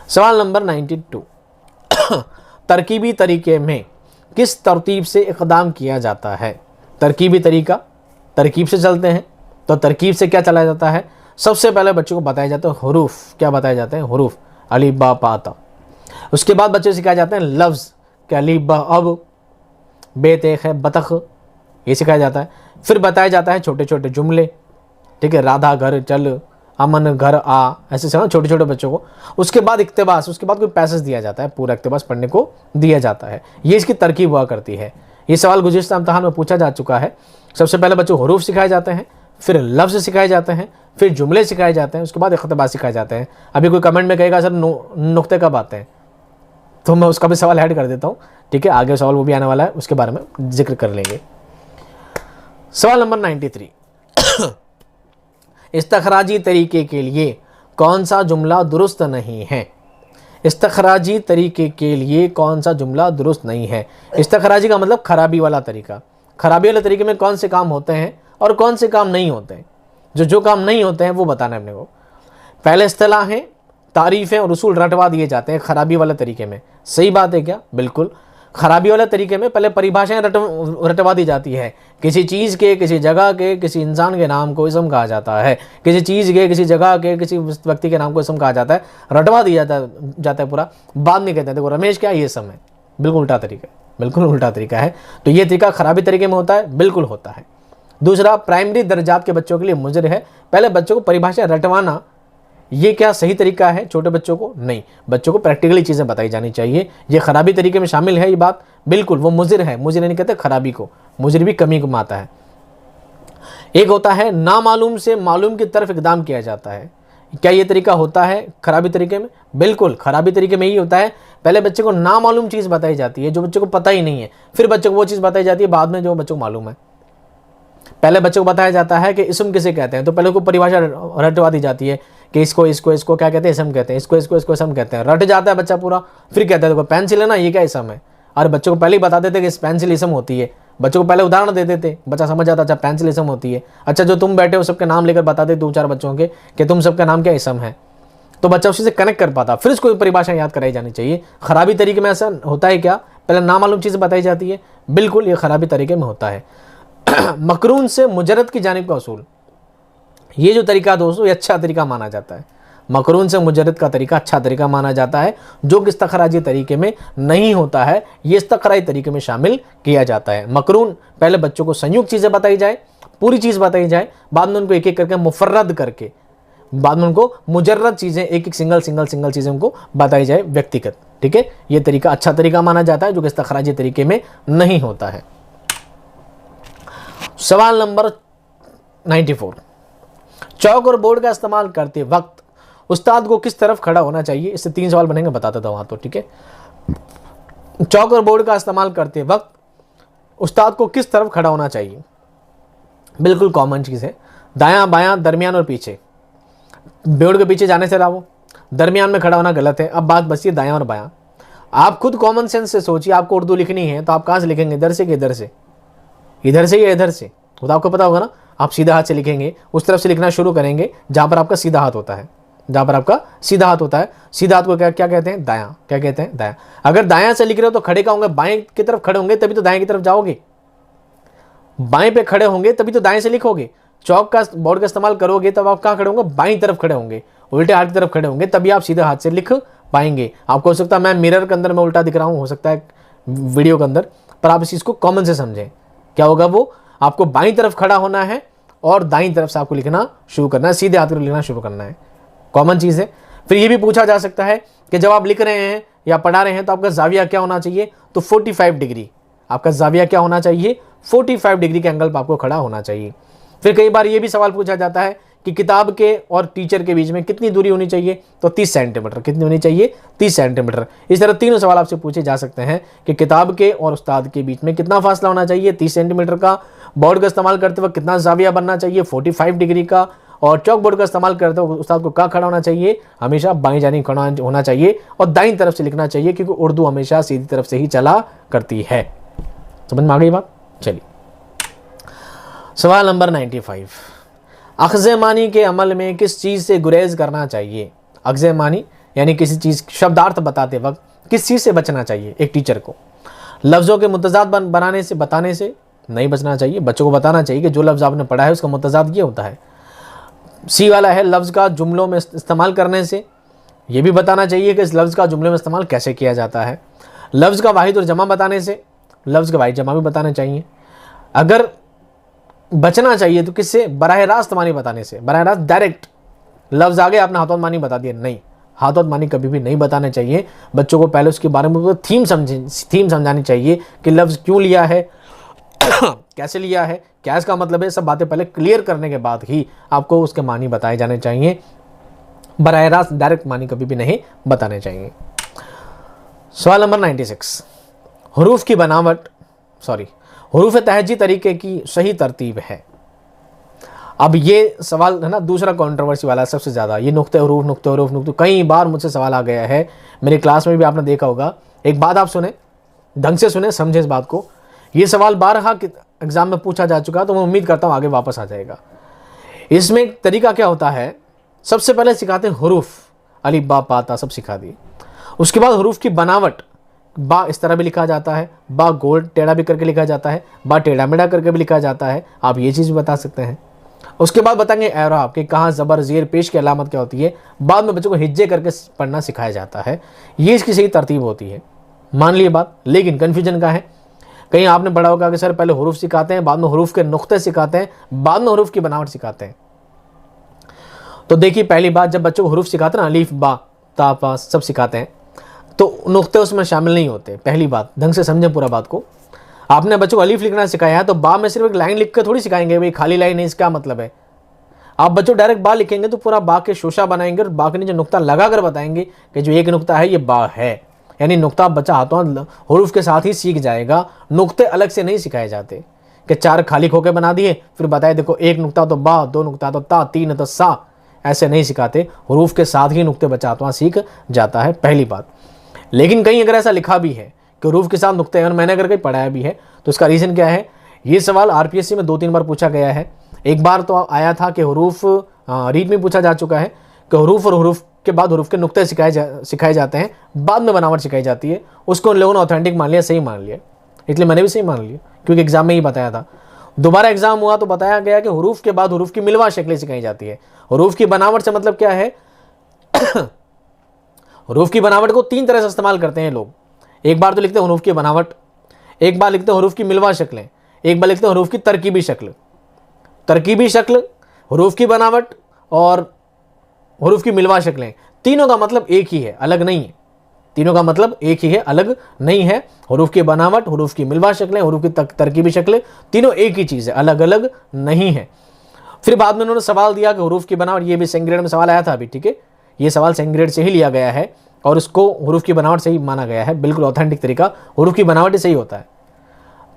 सवाल नंबर 92, तरकीबी तरीके में किस तरतीब से इक़दाम किया जाता है। तरकीबी तरीका, तरकीब से चलते हैं, तो तरकीब से क्या चलाया जाता है, सबसे पहले बच्चों को बताया जाता है हुरूफ, क्या बताए जाते हैं, हुरूफ, अली बा पा ता। उसके बाद बच्चे को सिखाया जाते हैं लफ्ज़, क्या अली बा अब, बेतेख है बतख, ये सिखाया जाता है। फिर बताया जाता है छोटे छोटे जुमले, ठीक है, राधा घर चल, अमन घर आ, ऐसे से छोटे छोटे बच्चों को। उसके बाद इक्तबास, उसके बाद कोई पैसेज दिया जाता है, पूरा इक्तबास पढ़ने को दिया जाता है। ये इसकी तरकीब हुआ करती है। ये सवाल गुज़िश्ता इम्तिहान में पूछा जा चुका है। सबसे पहले बच्चों को हरूफ सिखाए जाते हैं, फिर लफ्ज़ सिखाए जाते हैं, फिर जुमले सिखाए जाते हैं, उसके बाद इख्तिबास सिखाए जाते हैं। अभी कोई कमेंट में कहेगा सर नुक्ते कब आते हैं, तो मैं उसका भी सवाल ऐड कर देता हूँ। ठीक है, आगे सवाल वो भी आने वाला है, उसके बारे में जिक्र कर लेंगे। सवाल नंबर 93, इस्तखराजी तरीके के लिए कौन सा जुमला दुरुस्त नहीं है। इस्तखराजी तरीके के लिए कौन सा जुमला दुरुस्त नहीं है। इस्तखराजी का मतलब खराबी वाला तरीका। खराबी वाले तरीके में कौन से काम होते हैं और कौन से काम नहीं होते हैं। जो काम नहीं होते हैं वो बताना है अपने को। पहले इस्तिलाहें, तारीफ़ें और उसूल रटवा दिए जाते हैं खराबी वाले तरीके में। सही बात है क्या? बिल्कुल। खराबी वाले तरीके में पहले परिभाषाएं रटवा दी जाती है। किसी चीज़ के, किसी जगह के, किसी इंसान के नाम को इसम कहा जाता है। किसी चीज़ के, किसी जगह के, किसी व्यक्ति के नाम को इसम कहा जाता है। रटवा दिया जाता है पूरा। बाद में कहते हैं देखो रमेश क्या ये इसम है। बिल्कुल उल्टा तरीका है, बिल्कुल उल्टा तरीका है। तो ये तरीका खराबी तरीके में होता है, बिल्कुल होता है। दूसरा, प्राइमरी दर्जात के बच्चों के लिए मुजर है पहले बच्चों को परिभाषा रटवाना। ये क्या सही तरीका है छोटे बच्चों को? नहीं, बच्चों को प्रैक्टिकली चीज़ें बताई जानी चाहिए। ये खराबी तरीके में शामिल है ये बात, बिल्कुल वो मुजिर है। मुजिर नहीं कहते खराबी को, मुजिर भी कमी को माता है। एक होता है नामालूम से मालूम की तरफ इक़दाम किया जाता है। क्या ये तरीका होता है खराबी तरीके में? बिल्कुल, खराबी तरीके में ही होता है। पहले बच्चे को नामालूम चीज़ बताई जाती है जो बच्चे को पता ही नहीं है, फिर बच्चे को वो चीज़ बताई जाती है बाद में जो बच्चों को मालूम है। पहले बच्चे को बताया जाता है कि इसम किसे कहते हैं, तो पहले को परिभाषा रटवा दी जाती है कि इसको क्या कहते हैं, इसम कहते हैं, इसको इसम कहते हैं। रट जाता है बच्चा पूरा, फिर कहता है देखो पेंसिल है ना, ये क्या इसम है। और बच्चों को पहले ही बता देते कि इस पेंसिल इसम होती है। बच्चों को पहले उदाहरण दे देते, बच्चा समझ जाता अच्छा पेंसिल इसम होती है। अच्छा जो तुम बैठे हो सबके नाम लेकर बता दे 2-4 बच्चों के कि तुम सबका नाम क्या इसम है, तो बच्चा उसी से कनेक्ट कर पाता। फिर उसको परिभाषा याद कराई जानी चाहिए। खराबी तरीके में ऐसा होता है क्या? पहले नामालूम चीज़ बताई जाती है, बिल्कुल ये खराबी तरीके में होता है। मकरून से मुजरद की जानिब का उसूल, ये जो तरीका दोस्तों ये अच्छा तरीका माना जाता है। मकरून से मुजर्रद का तरीका अच्छा तरीका माना जाता है, जो कि इस्तखराजी तरीके में नहीं होता है, ये इस्तखराजी तरीके में शामिल किया जाता है। मकरून पहले बच्चों को संयुक्त चीज़ें बताई जाए, पूरी चीज़ बताई जाए, बाद में उनको एक एक करके मुफर्रद करके, बाद में उनको मुजर्रद चीज़ें एक एक सिंगल चीज़ें उनको बताई जाए व्यक्तिगत। ठीक है, ये तरीका अच्छा तरीका माना जाता है, जो कि इस्तखराजी तरीके में नहीं होता है। सवाल नंबर 94, चौक और बोर्ड का इस्तेमाल करते वक्त उस्ताद को किस तरफ खड़ा होना चाहिए? इससे 3 सवाल बनेंगे, बताता था वहाँ तो। ठीक है, चौक और बोर्ड का इस्तेमाल करते वक्त उस्ताद को किस तरफ खड़ा होना चाहिए? बिल्कुल कॉमन चीज़ है, दायां बायां दरमियान और पीछे। बोर्ड के पीछे जाने से लाओ, दरमियान में खड़ा होना गलत है। अब बात बची दायां और बायां। आप खुद कॉमन सेंस से सोचिए, आपको उर्दू लिखनी है तो आप कहाँ से लिखेंगे? इधर से कि इधर से? इधर से या इधर से? तो आपको पता होगा ना, आप सीधा हाथ से लिखेंगे, उस तरफ से लिखना शुरू करेंगे जहाँ पर आपका सीधा हाथ होता है, जहाँ पर आपका सीधा हाथ होता है। सीधा हाथ को क्या क्या कहते हैं? दायां। क्या कहते हैं? दायां। अगर दायां से लिख रहे हो तो खड़े का होंगे, बाएं की तरफ खड़े होंगे तभी तो दाएं की तरफ जाओगे, बाएं पे खड़े होंगे तभी तो दाएं से लिखोगे। चौक का बोर्ड का इस्तेमाल करोगे तब आप कहाँ खड़े होंगे? बाईं तरफ खड़े होंगे, उल्टे हाथ की तरफ खड़े होंगे, तभी आप सीधे हाथ से लिख पाएंगे। आपको हो सकता है मैं मिरर के अंदर मैं उल्टा दिख रहा हूँ, हो सकता है वीडियो के अंदर, पर आप इस चीज़ को कॉमन से समझें। क्या होगा? वो आपको बाईं तरफ खड़ा होना है और दाईं तरफ से आपको लिखना शुरू करना है, सीधे हाथ में लिखना शुरू करना है। कॉमन चीज़ है। फिर ये भी पूछा जा सकता है कि जब आप लिख रहे हैं या पढ़ा रहे हैं तो आपका जाविया क्या होना चाहिए? तो 45 डिग्री। आपका जाविया क्या होना चाहिए? 45 डिग्री के एंगल पर आपको खड़ा होना चाहिए। फिर कई बार ये भी सवाल पूछा जाता है कि किताब के और टीचर के बीच में कितनी दूरी होनी चाहिए? तो 30 सेंटीमीटर। कितनी होनी चाहिए? 30 सेंटीमीटर। इस तरह तीनों सवाल आपसे पूछे जा सकते हैं कि किताब के और उस्ताद के बीच में कितना फासला होना चाहिए? 30 सेंटीमीटर का। बोर्ड का इस्तेमाल करते वक्त कितना जाविया बनना चाहिए? 45 डिग्री का। और चौक बोर्ड का इस्तेमाल करते वक्त उस्ताद को कहाँ खड़ा होना चाहिए? हमेशा बाईं जानिब खड़ा होना चाहिए और दाईं तरफ से लिखना चाहिए, क्योंकि उर्दू हमेशा सीधी तरफ से ही चला करती है। समझ में आ गई बात? चलिए, सवाल नंबर 95, अख़ज़ मानी के अमल में किस चीज़ से गुरेज करना चाहिए? अख़ज़ मानी यानी किसी चीज़ शब्दार्थ बताते वक्त किस चीज़ से बचना चाहिए एक टीचर को? लफ्ज़ों के मुतज़ाद बनाने से बताने से नहीं बचना चाहिए। बच्चों को बताना चाहिए कि जो लफ्ज़ आपने पढ़ा है उसका मुतज़ाद ये होता है। सी वाला है लफ्ज़ का जुमलों में इस्तेमाल करने से, ये भी बताना चाहिए कि इस लफ्ज़ का जुमले में इस्तेमाल कैसे किया जाता है। लफ्ज़ का वाहिद और जमा बताने से, लफ्ज़ का वाहिद जमा भी बताना चाहिए। अगर बचना चाहिए तो किससे? बराह रास्त मानी बताने से। बराह रास्त डायरेक्ट लफ्ज़ आ गए आपने हाथों मानी बता दिए, नहीं, हाथों मानी कभी भी नहीं बताने चाहिए। बच्चों को पहले उसके बारे में थीम समझानी चाहिए कि लफ्ज़ क्यों लिया है, कैसे लिया है, क्या इसका मतलब है। सब बातें पहले क्लियर करने के बाद ही आपको उसके मानी बताए जाने चाहिए। बराह रास्त डायरेक्ट मानी कभी भी नहीं बताने चाहिए। सवाल नंबर 96, हुरूफ की बनावट हुरूफ तहजी तरीके की सही तरतीब है। अब ये सवाल है ना दूसरा कंट्रोवर्सी वाला सबसे ज़्यादा, ये नुक्ते हुरूफ कई बार मुझसे सवाल आ गया है, मेरी क्लास में भी आपने देखा होगा। एक बात आप सुने, ढंग से सुने, समझे इस बात को। ये सवाल बारहा एग्जाम में पूछा जा चुका, तो मैं उम्मीद करता हूँ आगे वापस आ जाएगा। इसमें तरीका क्या होता है? सबसे पहले सिखाते हैं हुरूफ, अलिफ बा पा ता सब सिखा दिए। उसके बाद हुरूफ की बनावट, बा इस तरह भी लिखा जाता है, बा गोल टेढ़ा भी करके लिखा जाता है, बा टेढ़ा मेढ़ा करके भी लिखा जाता है, आप ये चीज़ भी बता सकते हैं। उसके बाद बताएंगे एराब कि कहाँ ज़बर ज़ेर पेश की अलामत क्या होती है। बाद में बच्चों को हिज्जे करके पढ़ना सिखाया जाता है। ये इसकी सही तरतीब होती है, मान लिए बात। लेकिन कन्फ्यूजन का है, कहीं आपने पढ़ा होगा कि सर पहले हुरूफ सिखाते हैं, बाद में हुरूफ के नुक्ते सिखाते हैं, बाद में हुरूफ की बनावट सिखाते हैं। तो देखिए, पहली बात, जब बच्चों को हुरूफ सिखाते हैं ना, अलीफ बा ता पा सब सिखाते हैं, तो नुक्ते उसमें शामिल नहीं होते। पहली बात, ढंग से समझें पूरा बात को। आपने बच्चों को अलीफ लिखना सिखाया है तो बा में सिर्फ एक लाइन लिख कर थोड़ी सिखाएंगे, भाई खाली लाइन है इसका मतलब है। आप बच्चों डायरेक्ट बा लिखेंगे तो पूरा बा के शोशा बनाएंगे और बा के नीचे नुक्ता लगा कर बताएंगे कि जो एक नुक्ता है ये बा है, यानी नुक्ता बच्चा हाथों हुरूफ के साथ ही सीख जाएगा। नुक्ते अलग से नहीं सिखाए जाते कि 4 खाली खोके बना दिए फिर बताए देखो 1 नुक्ता तो बा, 2 नुक्ता तो ता, 3 तो सा, ऐसे नहीं सिखाते। हुरूफ के साथ ही नुक्ते बच्चा हाथों सीख जाता है, पहली बात। लेकिन कहीं अगर ऐसा लिखा भी है कि हुरूफ के साथ नुक्ते हैं और मैंने अगर कहीं पढ़ाया भी है तो इसका रीज़न क्या है? ये सवाल आरपीएससी में 2-3 बार पूछा गया है। एक बार तो आया था कि हुरूफ रीड में पूछा जा चुका है कि हुरूफ और हुरूफ के बाद हुरूफ के नुक्ते सिखाए जाते हैं, बाद में बनावट सिखाई जाती है। उसको उन लोगों ने ऑथेंटिक मान लिया, सही मान लिया, इसलिए मैंने भी सही मान लिया, क्योंकि एग्जाम में ही बताया था। दोबारा एग्जाम हुआ तो बताया गया कि हुरूफ के बाद हुरूफ की मिलवा शक्लें सिखाई जाती है। हुरूफ की बनावट से मतलब क्या है? हरूफ की बनावट को 3 तरह से इस्तेमाल करते हैं लोग। एक बार तो लिखते हैं हरूफ की बनावट, एक बार लिखते हैं हरूफ की मिलवा शक्लें, एक बार लिखते हैं हरूफ की तरकीबी शक्ल। तरकीबी शक्ल, हरूफ की बनावट और हरूफ की मिलवा शक्लें, तीनों का मतलब एक ही है, अलग नहीं है। तीनों का मतलब एक ही है, अलग नहीं है। हरूफ की बनावट, हरूफ की मिलवा शक्लें, हरूफ की तरकीबी शक्लें, तीनों एक ही चीज़ है, अलग अलग नहीं है। फिर बाद में उन्होंने सवाल दिया कि हरूफ की बनावट, ये भी सेकंड ग्रेड में सवाल आया था अभी, ठीक है, ये सवाल सेकंड ग्रेड से ही लिया गया है और इसको हरूफ की बनावट से ही माना गया है, बिल्कुल ऑथेंटिक तरीका, हरूफ की बनावट ही सही होता है।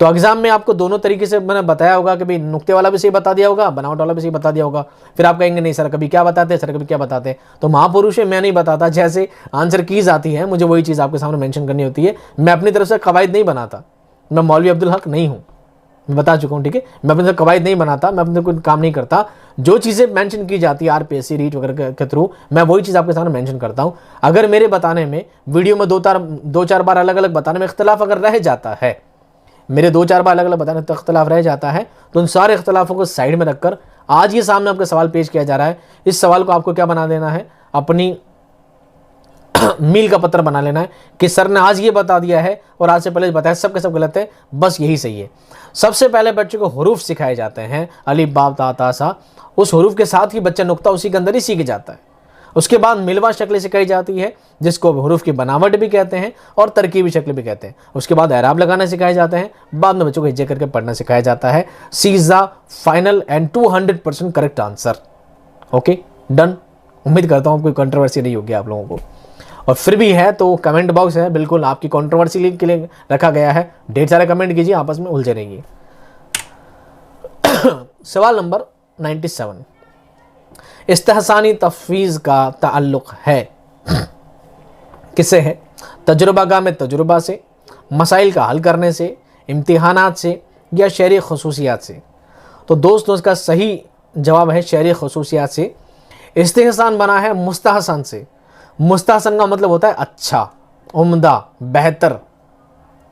तो एग्जाम में आपको दोनों तरीके से मैंने बताया होगा कि भाई नुक्ते वाला भी सही बता दिया होगा, बनावट वाला भी सही बता दिया होगा। फिर आप कहेंगे नहीं सर कभी क्या बताते हैं, सर कभी क्या बताते हैं। तो महापुरुष है, मैं नहीं बताता, जैसे आंसर कीज आती है मुझे वही चीज़ आपके सामने मेंशन करनी होती है। मैं अपनी तरफ से कवायद नहीं बनाता, मैं मौलवी अब्दुल हक नहीं हूँ, मैं बता चुका हूँ, ठीक है। मैं अपने कवायद नहीं बनाता, मैं अपने कोई काम नहीं करता। जो चीज़ें मेंशन की जाती है आरपीएससी रीट वगैरह के थ्रू, मैं वही चीज़ आपके सामने मेंशन करता हूँ। अगर मेरे बताने में वीडियो में दो चार बार अलग अलग बताने में इख्तलाफ अगर रह जाता है, मेरे 2-4 बार अलग अलग बताने तो इख्तलाफ रह जाता है, तो उन सारे इख्तलाफों को साइड में रखकर आज ये सामने आपका सवाल पेश किया जा रहा है। इस सवाल को आपको क्या बना देना है, अपनी मील का पत्थर बना लेना है कि सर ने आज ये बता दिया है और आज से पहले बताया सब के सब गलत है, बस यही सही है। सबसे पहले बच्चे को हरूफ सिखाए जाते हैं, अलिफ बाब ता ता सा। उस हरूफ के साथ ही बच्चा नुक्ता उसी के अंदर ही सीख जाता है। उसके बाद मिलवा शक्ल सिखाई जाती है, जिसको हरूफ की बनावट भी कहते हैं और तरकीबी शक्ल भी कहते हैं। उसके बाद एराब लगाना सिखाए जाते हैं। बाद में बच्चों को हिज्जे करके पढ़ना सिखाया जाता है। C is the final and 200% correct answer. Okay done. उम्मीद करता हूँ कोई कंट्रोवर्सी नहीं होगी आप लोगों को, और फिर भी है तो कमेंट बॉक्स है, बिल्कुल आपकी कंट्रोवर्सी के लिए रखा गया है। ढेर सारे कमेंट कीजिए, आपस में उलझे रहिए। सवाल नंबर 97, इस्तेहसानी तफवीज़ का ताल्लुक़ है किससे है? तजुर्बागाह में तजुर्बा से, मसाइल का हल करने से, इम्तिहानात से या शहरी खसूसियात से। तो दोस्तों इसका सही जवाब है शहरी खसूसियात से। इस्तेहसान बना है मुस्तहसन से। मुस्तहसन का मतलब होता है अच्छा, उम्दा, बेहतर,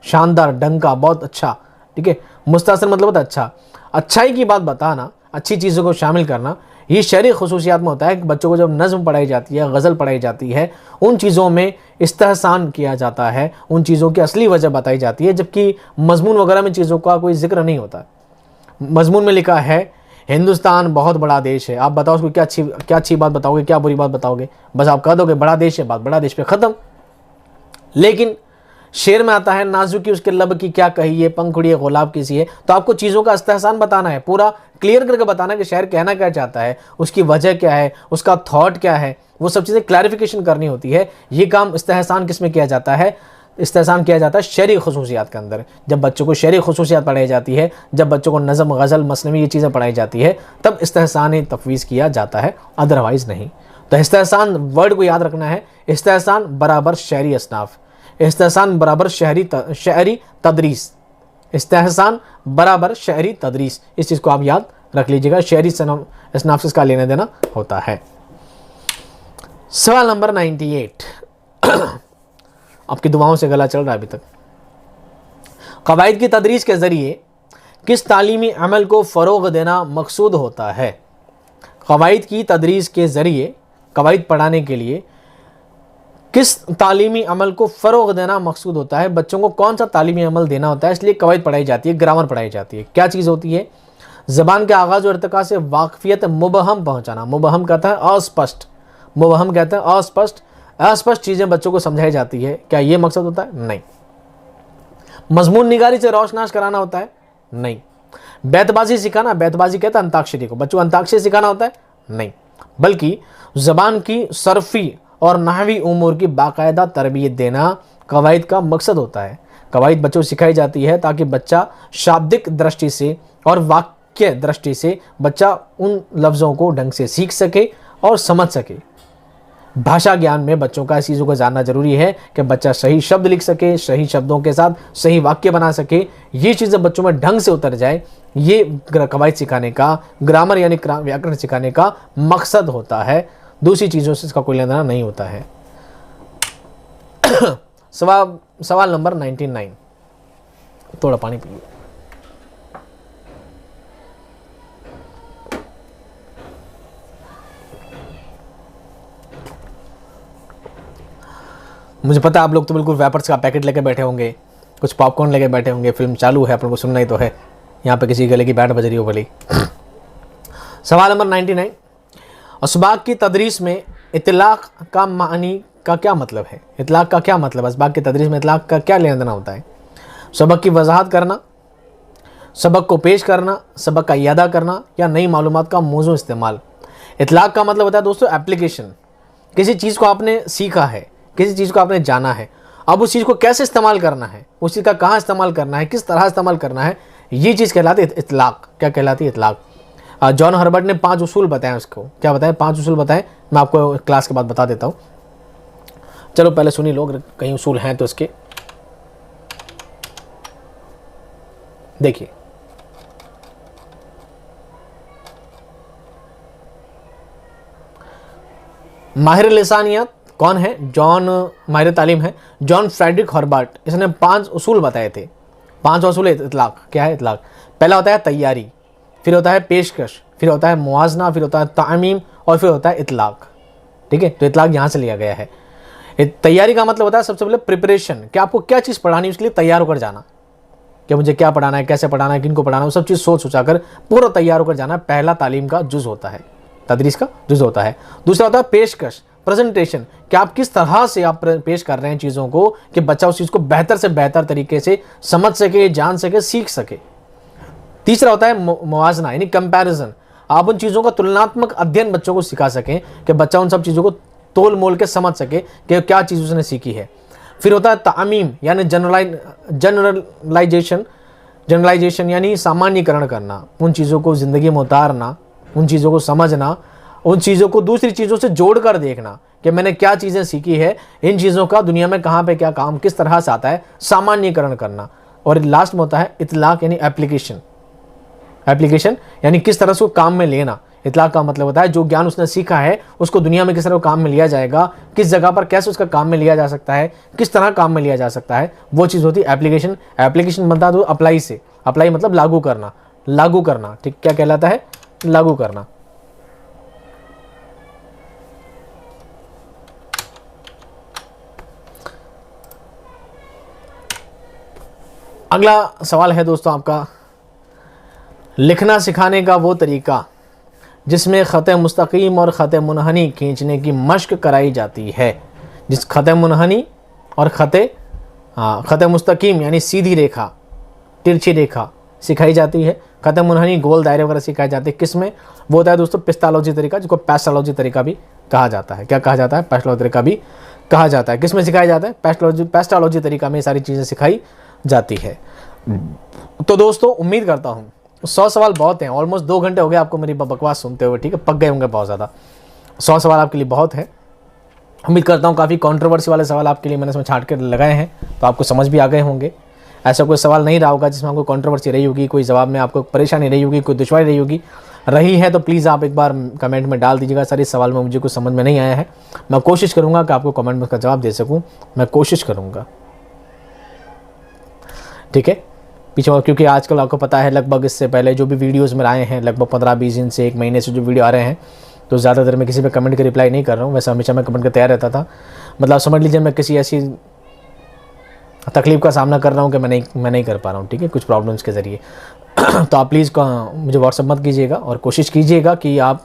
शानदार, ढंग का, बहुत अच्छा, ठीक है। मुस्तहसन मतलब होता है अच्छा, अच्छाई की बात बताना, अच्छी चीज़ों को शामिल करना। ये शहरी खसूसियात में होता है कि बच्चों को जब नज़्म पढ़ाई जाती है, गज़ल पढ़ाई जाती है, उन चीज़ों में इस्तेहसान किया जाता है, उन चीज़ों की असली वजह बताई जाती है, जबकि मजमून वगैरह में चीज़ों का कोई जिक्र नहीं होता। मजमून में लिखा है हिंदुस्तान बहुत बड़ा देश है, आप बताओ उसको क्या अच्छी बात बताओगे, क्या बुरी बात बताओगे? बस आप कह दोगे बड़ा देश है, बात बड़ा देश पे ख़त्म। लेकिन शेर में आता है नाजुकी उसके लब की क्या कही है, पंखुड़ी गुलाब किसी है। तो आपको चीज़ों का इस्तेहसान बताना है, पूरा क्लियर करके बताना है कि शायर कहना क्या चाहता है, उसकी वजह क्या है, उसका थॉट क्या है, वो सब चीज़ें क्लैरिफिकेशन करनी होती है। ये काम इस्तेहसान किस में किया जाता है? इस्तेहसान किया जाता है शहरी खसूसियात के अंदर। जब बच्चों को शहरी खसूसियात पढ़ाई जाती है, जब बच्चों को नज़म, गज़ल, मसनवी ये चीज़ें पढ़ाई जाती है, तब इस्तेहसान तफवीज़ किया जाता है, अदरवाइज़ नहीं। तो इस्तेहसान वर्ड को याद रखना है, इस्तेहसान बराबर शहरी असनाफ, इस्तेहसान बराबर शहरी तदरीस, इस्तेहसान बराबर शहरी तदरीस। इस चीज़ को आप याद रख लीजिएगा, शहरी असनाफ से इसका लेना देना होता है। सवाल नंबर 98, आपकी दुआओं से गला चल रहा है अभी तक। कवायद की तदरीस के ज़रिए किस तालीमी अमल को फ़रोग़ देना मकसूद होता है? कवायद की तदरीस के ज़रिए, कवायद पढ़ाने के लिए किस तालीमी अमल को फ़रोग़ देना मकसूद होता है? बच्चों को कौन सा तालीमी अमल देना होता है, इसलिए कवायद पढ़ाई जाती है, ग्रामर पढ़ाई जाती है। क्या चीज़ होती है? ज़बान के आगाज़ और इर्तिका से वाक़फ़ियत मुबहम पहुँचाना। मुबहम कहता है अस्पष्ट, मुबहम कहते हैं अस्पष्ट, अस्पष्ट चीज़ें बच्चों को समझाई जाती है। क्या ये मकसद होता है? नहीं। मजमून निगारी से रोशनाश कराना होता है? नहीं। बैतबाजी सिखाना, बैतबाजी कहता है अंताक्षरी को, बच्चों को अंताक्षरी सिखाना होता है? नहीं। बल्कि ज़बान की सरफ़ी और नहवी उमूर की बाकायदा तरबियत देना कवायद का मकसद होता है। कवायद बच्चों को सिखाई जाती है ताकि बच्चा शाब्दिक दृष्टि से और वाक्य दृष्टि से बच्चा उन लफ्ज़ों को ढंग से सीख सके और समझ सके। भाषा ज्ञान में बच्चों का इस चीज़ों को जानना जरूरी है कि बच्चा सही शब्द लिख सके, सही शब्दों के साथ सही वाक्य बना सके। ये चीज़ें बच्चों में ढंग से उतर जाए, ये कवायद सिखाने का, ग्रामर यानी व्याकरण सिखाने का मकसद होता है। दूसरी चीज़ों से इसका कोई लेना देना नहीं होता है। सवाल नंबर 99, थोड़ा पानी पीजिए। मुझे पता है आप लोग तो बिल्कुल वेपर्स का पैकेट लेके बैठे होंगे, कुछ पॉपकॉर्न लेके बैठे होंगे, फिल्म चालू है, अपन को सुनना ही तो है, यहाँ पे किसी गले की बैंड बज रही हो भली। सवाल नंबर 99, असबाक की तदरीस में इतलाक का मानी का क्या मतलब है? इतलाक का क्या मतलब है? असबाक की तदरीस में इतलाक का क्या लेना देना होता है? सबक की वजाहत करना, सबक को पेश करना, सबक का इयादा करना, या नई मालूमात का मौजू इस्तेमाल। इतलाक का मतलब होता है दोस्तों एप्लीकेशन। किसी चीज़ को आपने सीखा है, किसी चीज़ को आपने जाना है, अब उस चीज़ को कैसे इस्तेमाल करना है, उस चीज़ का कहाँ इस्तेमाल करना है, किस तरह इस्तेमाल करना है, ये चीज़ कहलाती है इतलाक। क्या कहलाती है? इतलाक। जॉन हर्बर्ट ने 5 उसूल बताए उसको। क्या बताए? 5 उसूल बताए। मैं आपको क्लास के बाद बता देता हूँ। चलो पहले सुनिए लोग, कहीं उसूल हैं तो इसके देखिए। माहिर लिसानियत कौन है? माहिर तालीम है जॉन फ्रेडरिक हर्बर्ट। इसने 5 उसूल बताए थे। 5 उसूल इतलाक। क्या है इतलाक? पहला होता है तैयारी, फिर होता है पेशकश, फिर होता है मुआजना, फिर होता है तामीम, और फिर होता है इतलाक। ठीक है, तो इतलाक यहाँ से लिया गया है। तैयारी का मतलब होता है सबसे पहले प्रिपरेशन, कि आपको क्या चीज़ पढ़ानी है उसके लिए तैयार होकर जाना, कि मुझे क्या पढ़ाना है, कैसे पढ़ाना है, किनको पढ़ाना है, वो सब चीज़ सोच सोचा कर पूरा तैयार होकर जाना। पहला तालीम का जुज़ होता है, तदरीस का जुज़ होता है। दूसरा होता है पेशकश, प्रेजेंटेशन, कि आप किस तरह से आप पेश कर रहे हैं चीज़ों को, कि बच्चा उस चीज़ को बेहतर से बेहतर तरीके से समझ सके, जान सके, सीख सके। तीसरा होता है मुवाजना, यानी कंपैरिजन, आप उन चीज़ों का तुलनात्मक अध्ययन बच्चों को सिखा सकें कि बच्चा उन सब चीज़ों को तोल मोल के समझ सके कि क्या चीज़ उसने सीखी है। फिर होता है तामीम, यानी जनरलाइजेशन, यानी सामान्यकरण करना, उन चीज़ों को ज़िंदगी में उतारना, उन चीज़ों को समझना, उन चीज़ों को दूसरी चीज़ों से जोड़ कर देखना कि मैंने क्या चीज़ें सीखी है, इन चीज़ों का दुनिया में कहाँ पे क्या काम किस तरह से आता है, सामान्यकरण करना। और लास्ट में होता है इतलाक, यानी एप्लीकेशन, यानी किस तरह से वो काम में लेना। इतलाक का मतलब होता है जो ज्ञान उसने सीखा है उसको दुनिया में किस तरह काम में लिया जाएगा, किस जगह पर कैसे उसका काम में लिया जा सकता है, किस तरह काम में लिया जा सकता है, वो चीज़ होती है एप्लीकेशन। एप्लीकेशन बनता है तो अप्लाई से, अप्लाई मतलब लागू करना। ठीक, क्या कहलाता है? लागू करना। अगला सवाल है दोस्तों आपका, लिखना सिखाने का वो तरीका जिसमें ख़त मुस्तकीम और ख़त मुनहनी खींचने की मश्क कराई जाती है। जिस ख़त मुनहनी और ख़त मुस्तकीम यानी सीधी रेखा, तिरछी रेखा सिखाई जाती है, ख़त मुनहनी गोल दायरे वगैरह सिखाई जाती है। किस में? वो होता है दोस्तों पिस्टालॉजी तरीका, जिसको पैस्टालॉजी तरीका भी कहा जाता है। क्या कहा जाता है? पैस्टालॉजी तरीका भी कहा जाता है। किस में सिखाया जाता है? पैस्टालॉजी तरीका में सारी चीज़ें सिखाई जाती है। तो दोस्तों उम्मीद करता हूँ 100 सवाल बहुत हैं, ऑलमोस्ट 2 घंटे हो गए आपको मेरी बकवास सुनते हुए। ठीक है, पक गए होंगे बहुत ज़्यादा। 100 सवाल आपके लिए बहुत है। उम्मीद करता हूँ काफ़ी कंट्रोवर्सी वाले सवाल आपके लिए मैंने इसमें छांट कर लगाए हैं, तो आपको समझ भी आ गए होंगे। ऐसा कोई सवाल नहीं रहा होगा जिसमें आपको कंट्रोवर्सी रही होगी, कोई जवाब में आपको परेशानी रही होगी, कोई दुश्वारी रही होगी। रही है तो प्लीज़ आप एक बार कमेंट में डाल दीजिएगा। सर इस सवाल में मुझे कुछ समझ में नहीं आया है, मैं कोशिश करूँगा कि आपको कमेंट में उसका जवाब दे सकूँ, मैं कोशिश करूँगा। ठीक है, पीछे, क्योंकि आजकल आपको पता है लगभग इससे पहले जो भी वीडियोस में आए हैं लगभग 15-20 दिन से 1 महीने से जो वीडियो आ रहे हैं, तो ज़्यादातर मैं किसी पे कमेंट का रिप्लाई नहीं कर रहा हूँ। वैसे हमेशा मैं कमेंट का तैयार रहता था, मतलब समझ लीजिए मैं किसी ऐसी तकलीफ़ का सामना कर रहा हूँ कि मैं नहीं कर पा रहा हूँ। ठीक है, कुछ प्रॉब्लम्स के ज़रिए। तो आप प्लीज़ मुझे व्हाट्सअप मत कीजिएगा, और कोशिश कीजिएगा कि आप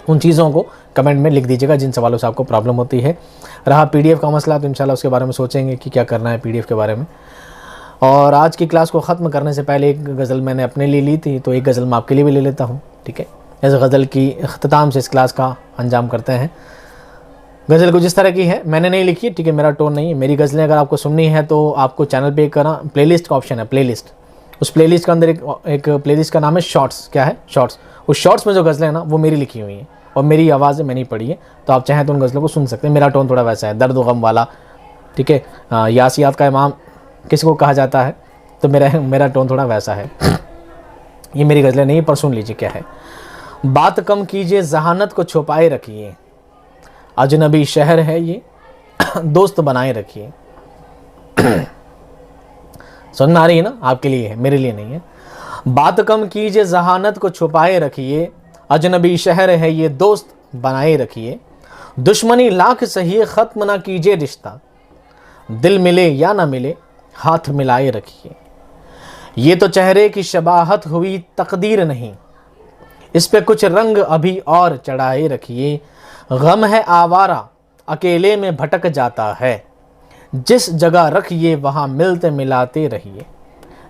उन चीज़ों को कमेंट में लिख दीजिएगा जिन सवालों से आपको प्रॉब्लम होती है। रहा PDF का मसला, तो इंशाल्लाह उसके बारे में सोचेंगे कि क्या करना है PDF के बारे में। और आज की क्लास को ख़त्म करने से पहले एक गज़ल मैंने अपने लिए ली थी, तो एक गज़ल मैं आपके लिए भी ले लेता हूँ। ठीक है, इस गज़ल की अख्ताम से इस क्लास का अंजाम करते हैं। गज़ल कुछ इस तरह की है, मैंने नहीं लिखी है। ठीक है, मेरा टोन नहीं है। मेरी गज़लें अगर आपको सुननी है तो आपको चैनल पे प्लेलिस्ट का ऑप्शन है, प्लेलिस्ट। उस प्लेलिस्ट के अंदर एक प्लेलिस्ट का नाम है शॉर्ट्स। क्या है? शॉर्ट्स। उस शॉर्ट्स में जो गज़लें हैं ना वो मेरी लिखी हुई हैं और मेरी आवाज़ मैंने पढ़ी है, तो आप चाहें तो उन गज़लों को सुन सकते हैं। मेरा टोन थोड़ा वैसा है, दर्द व गम वाला। ठीक है, यासियात का इमाम किसको कहा जाता है, तो मेरा टोन थोड़ा वैसा है। ये मेरी गज़लें नहीं, पर सुन लीजिए क्या है। बात कम कीजिए, जहानत को छुपाए रखिए, अजनबी शहर है ये, दोस्त बनाए रखिए। सुनना आ रही है ना? आपके लिए है, मेरे लिए नहीं है। बात कम कीजिए, जहानत को छुपाए रखिए, अजनबी शहर है ये, दोस्त बनाए रखिए। दुश्मनी लाख सही, ख़त्म ना कीजिए रिश्ता, दिल मिले या ना मिले हाथ मिलाए रखिए। ये तो चेहरे की शबाहत हुई तकदीर नहीं, इस पे कुछ रंग अभी और चढ़ाए रखिए। गम है आवारा अकेले में भटक जाता है, जिस जगह रखिए वहाँ मिलते मिलाते रहिए।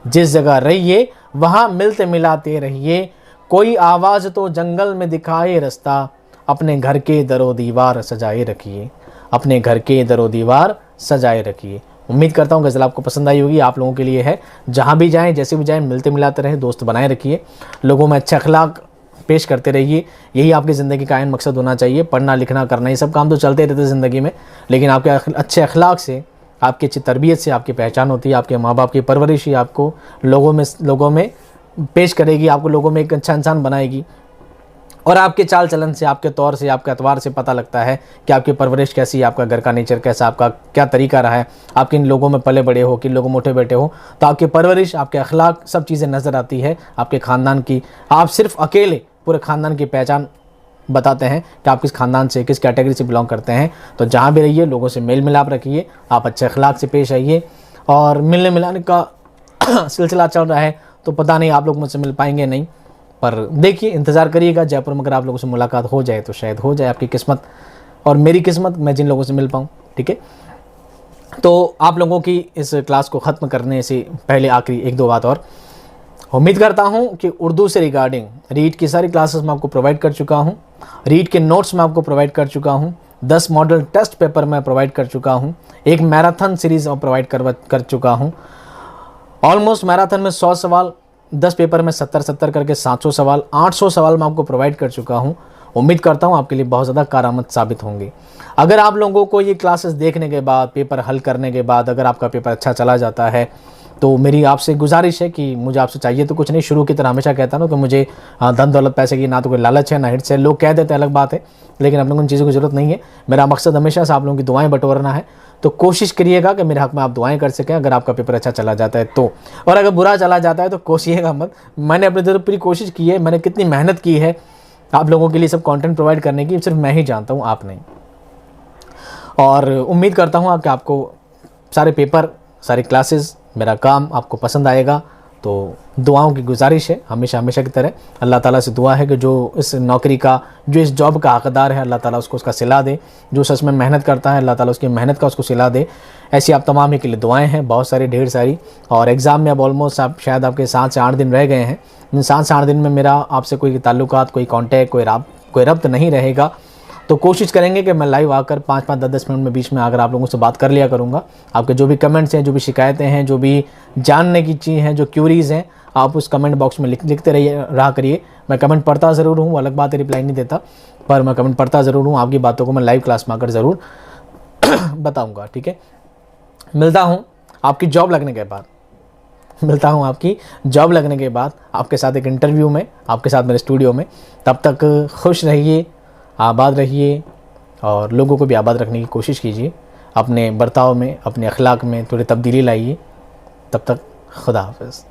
जिस जगह रहिए वहाँ मिलते मिलाते रहिए। कोई आवाज़ तो जंगल में दिखाए रास्ता, अपने घर के दरो दीवार सजाए रखिए। अपने घर के दरो दीवार सजाए रखिए। उम्मीद करता हूँ गज़ल आपको पसंद आई होगी। आप लोगों के लिए है, जहाँ भी जाएं जैसे भी जाएं मिलते मिलाते रहें, दोस्त बनाए रखिए, लोगों में अच्छे अखलाक पेश करते रहिए। यही आपकी ज़िंदगी का आयन मकसद होना चाहिए। पढ़ना लिखना करना ये सब काम तो चलते रहते ज़िंदगी में, लेकिन आपके अच्छे अखलाक से, आपकी अच्छी तरबियत से आपकी पहचान होती है। आपके माँ बाप की परवरिश ही आपको लोगों में पेश करेगी, आपको लोगों में एक अच्छा इंसान बनाएगी। और आपके चाल चलन से, आपके तौर से, आपके अतवार से पता लगता है कि आपकी परवरिश कैसी है, आपका घर का नेचर कैसा, आपका क्या तरीका रहा है, आप किन लोगों में पले बड़े हो, किन लोगों में उठे बैठे हो। तो आपकी परवरिश, आपके अखलाक, सब चीज़ें नज़र आती है आपके ख़ानदान की। आप सिर्फ अकेले पूरे ख़ानदान की पहचान बताते हैं कि आप किस ख़ानदान से, किस कैटेगरी से बिलोंग करते हैं। तो जहाँ भी रहिए लोगों से मेल मिलाप रखिए, आप अच्छे अखलाक से पेश आइए। और मिलने मिलाने का सिलसिला चल रहा है तो पता नहीं आप लोग मुझसे मिल पाएंगे नहीं, पर देखिए इंतज़ार करिएगा। जयपुर में अगर आप लोगों से मुलाकात हो जाए तो शायद हो जाए आपकी किस्मत और मेरी किस्मत, मैं जिन लोगों से मिल पाऊँ। ठीक है, तो आप लोगों की इस क्लास को ख़त्म करने से पहले आखिरी एक दो बात और। उम्मीद करता हूँ कि उर्दू से रिगार्डिंग रीड की सारी क्लासेस मैं आपको प्रोवाइड कर चुका हूँ, रीड के नोट्स मैं आपको प्रोवाइड कर चुका हूँ, 10 मॉडल टेस्ट पेपर मैं प्रोवाइड कर चुका हूँ, एक मैराथन सीरीज़ प्रोवाइड कर चुका हूँ। ऑलमोस्ट मैराथन में 100 सवाल, 10 पेपर में 70 करके 700 सवाल, 800 सवाल मैं आपको प्रोवाइड कर चुका हूँ। उम्मीद करता हूँ आपके लिए बहुत ज़्यादा कारआमद साबित होंगे। अगर आप लोगों को ये क्लासेस देखने के बाद, पेपर हल करने के बाद अगर आपका पेपर अच्छा चला जाता है तो मेरी आपसे गुजारिश है कि मुझे आपसे चाहिए तो कुछ नहीं, शुरू की तरह हमेशा कहता हूँ कि मुझे धन दौलत पैसे की ना तो कोई लालच है ना हिट्स है। लोग कह देते हैं अलग बात है, लेकिन आप लोगों को उन चीज़ों की ज़रूरत नहीं है। मेरा मकसद हमेशा से आप लोगों की दुआएं बटोरना है, तो कोशिश करिएगा कि मेरे हक़ में आप दुआएं कर सकें अगर आपका पेपर अच्छा चला जाता है तो। और अगर बुरा चला जाता है तो कोशिएगा मत। मैंने अपनी तरफ पूरी कोशिश की है, मैंने कितनी मेहनत की है आप लोगों के लिए सब कंटेंट प्रोवाइड करने की, सिर्फ मैं ही जानता हूँ, आप नहीं। और उम्मीद करता हूँ कि आपको सारे पेपर, सारी क्लासेस, मेरा काम आपको पसंद आएगा। तो दुआओं की गुजारिश है हमेशा की तरह। अल्लाह ताला से दुआ है कि जो इस नौकरी का, जो इस जॉब का हकदार है, अल्लाह ताला उसको उसका सिला दे। जो सच में मेहनत करता है, अल्लाह ताला उसकी मेहनत का उसको सिला दे। ऐसी आप तमाम के लिए दुआएं हैं, बहुत सारी, ढेर सारी। और एग्ज़ाम में अब ऑलमोस्ट आप शायद आपके 7 से 8 दिन रह गए हैं। इन 7 से 8 दिन में मेरा आपसे कोई ताल्लुकात, कोई कॉन्टैक्ट, कोई रब्त नहीं रहेगा। तो कोशिश करेंगे कि मैं लाइव आकर 5-5, 10-10 मिनट में बीच में आकर आप लोगों से बात कर लिया करूँगा। आपके जो भी कमेंट्स हैं, जो भी शिकायतें हैं, जो भी जानने की चीज़ हैं, जो क्यूरीज़ हैं, आप उस कमेंट बॉक्स में लिखते रहा करिए। मैं कमेंट पढ़ता ज़रूर हूँ, अलग बात है रिप्लाई नहीं देता, पर मैं कमेंट पढ़ता ज़रूर हूँ। आपकी बातों को मैं लाइव क्लास में आकर ज़रूर बताऊँगा। ठीक है, मिलता हूँ आपकी जॉब लगने के बाद, आपके साथ एक इंटरव्यू में, आपके साथ मेरे स्टूडियो में। तब तक खुश रहिए, आबाद रहिए और लोगों को भी आबाद रखने की कोशिश कीजिए। अपने बर्ताव में, अपने अखलाक में थोड़ी तब्दीली लाइए। तब तक खुदा हाफ़िज़।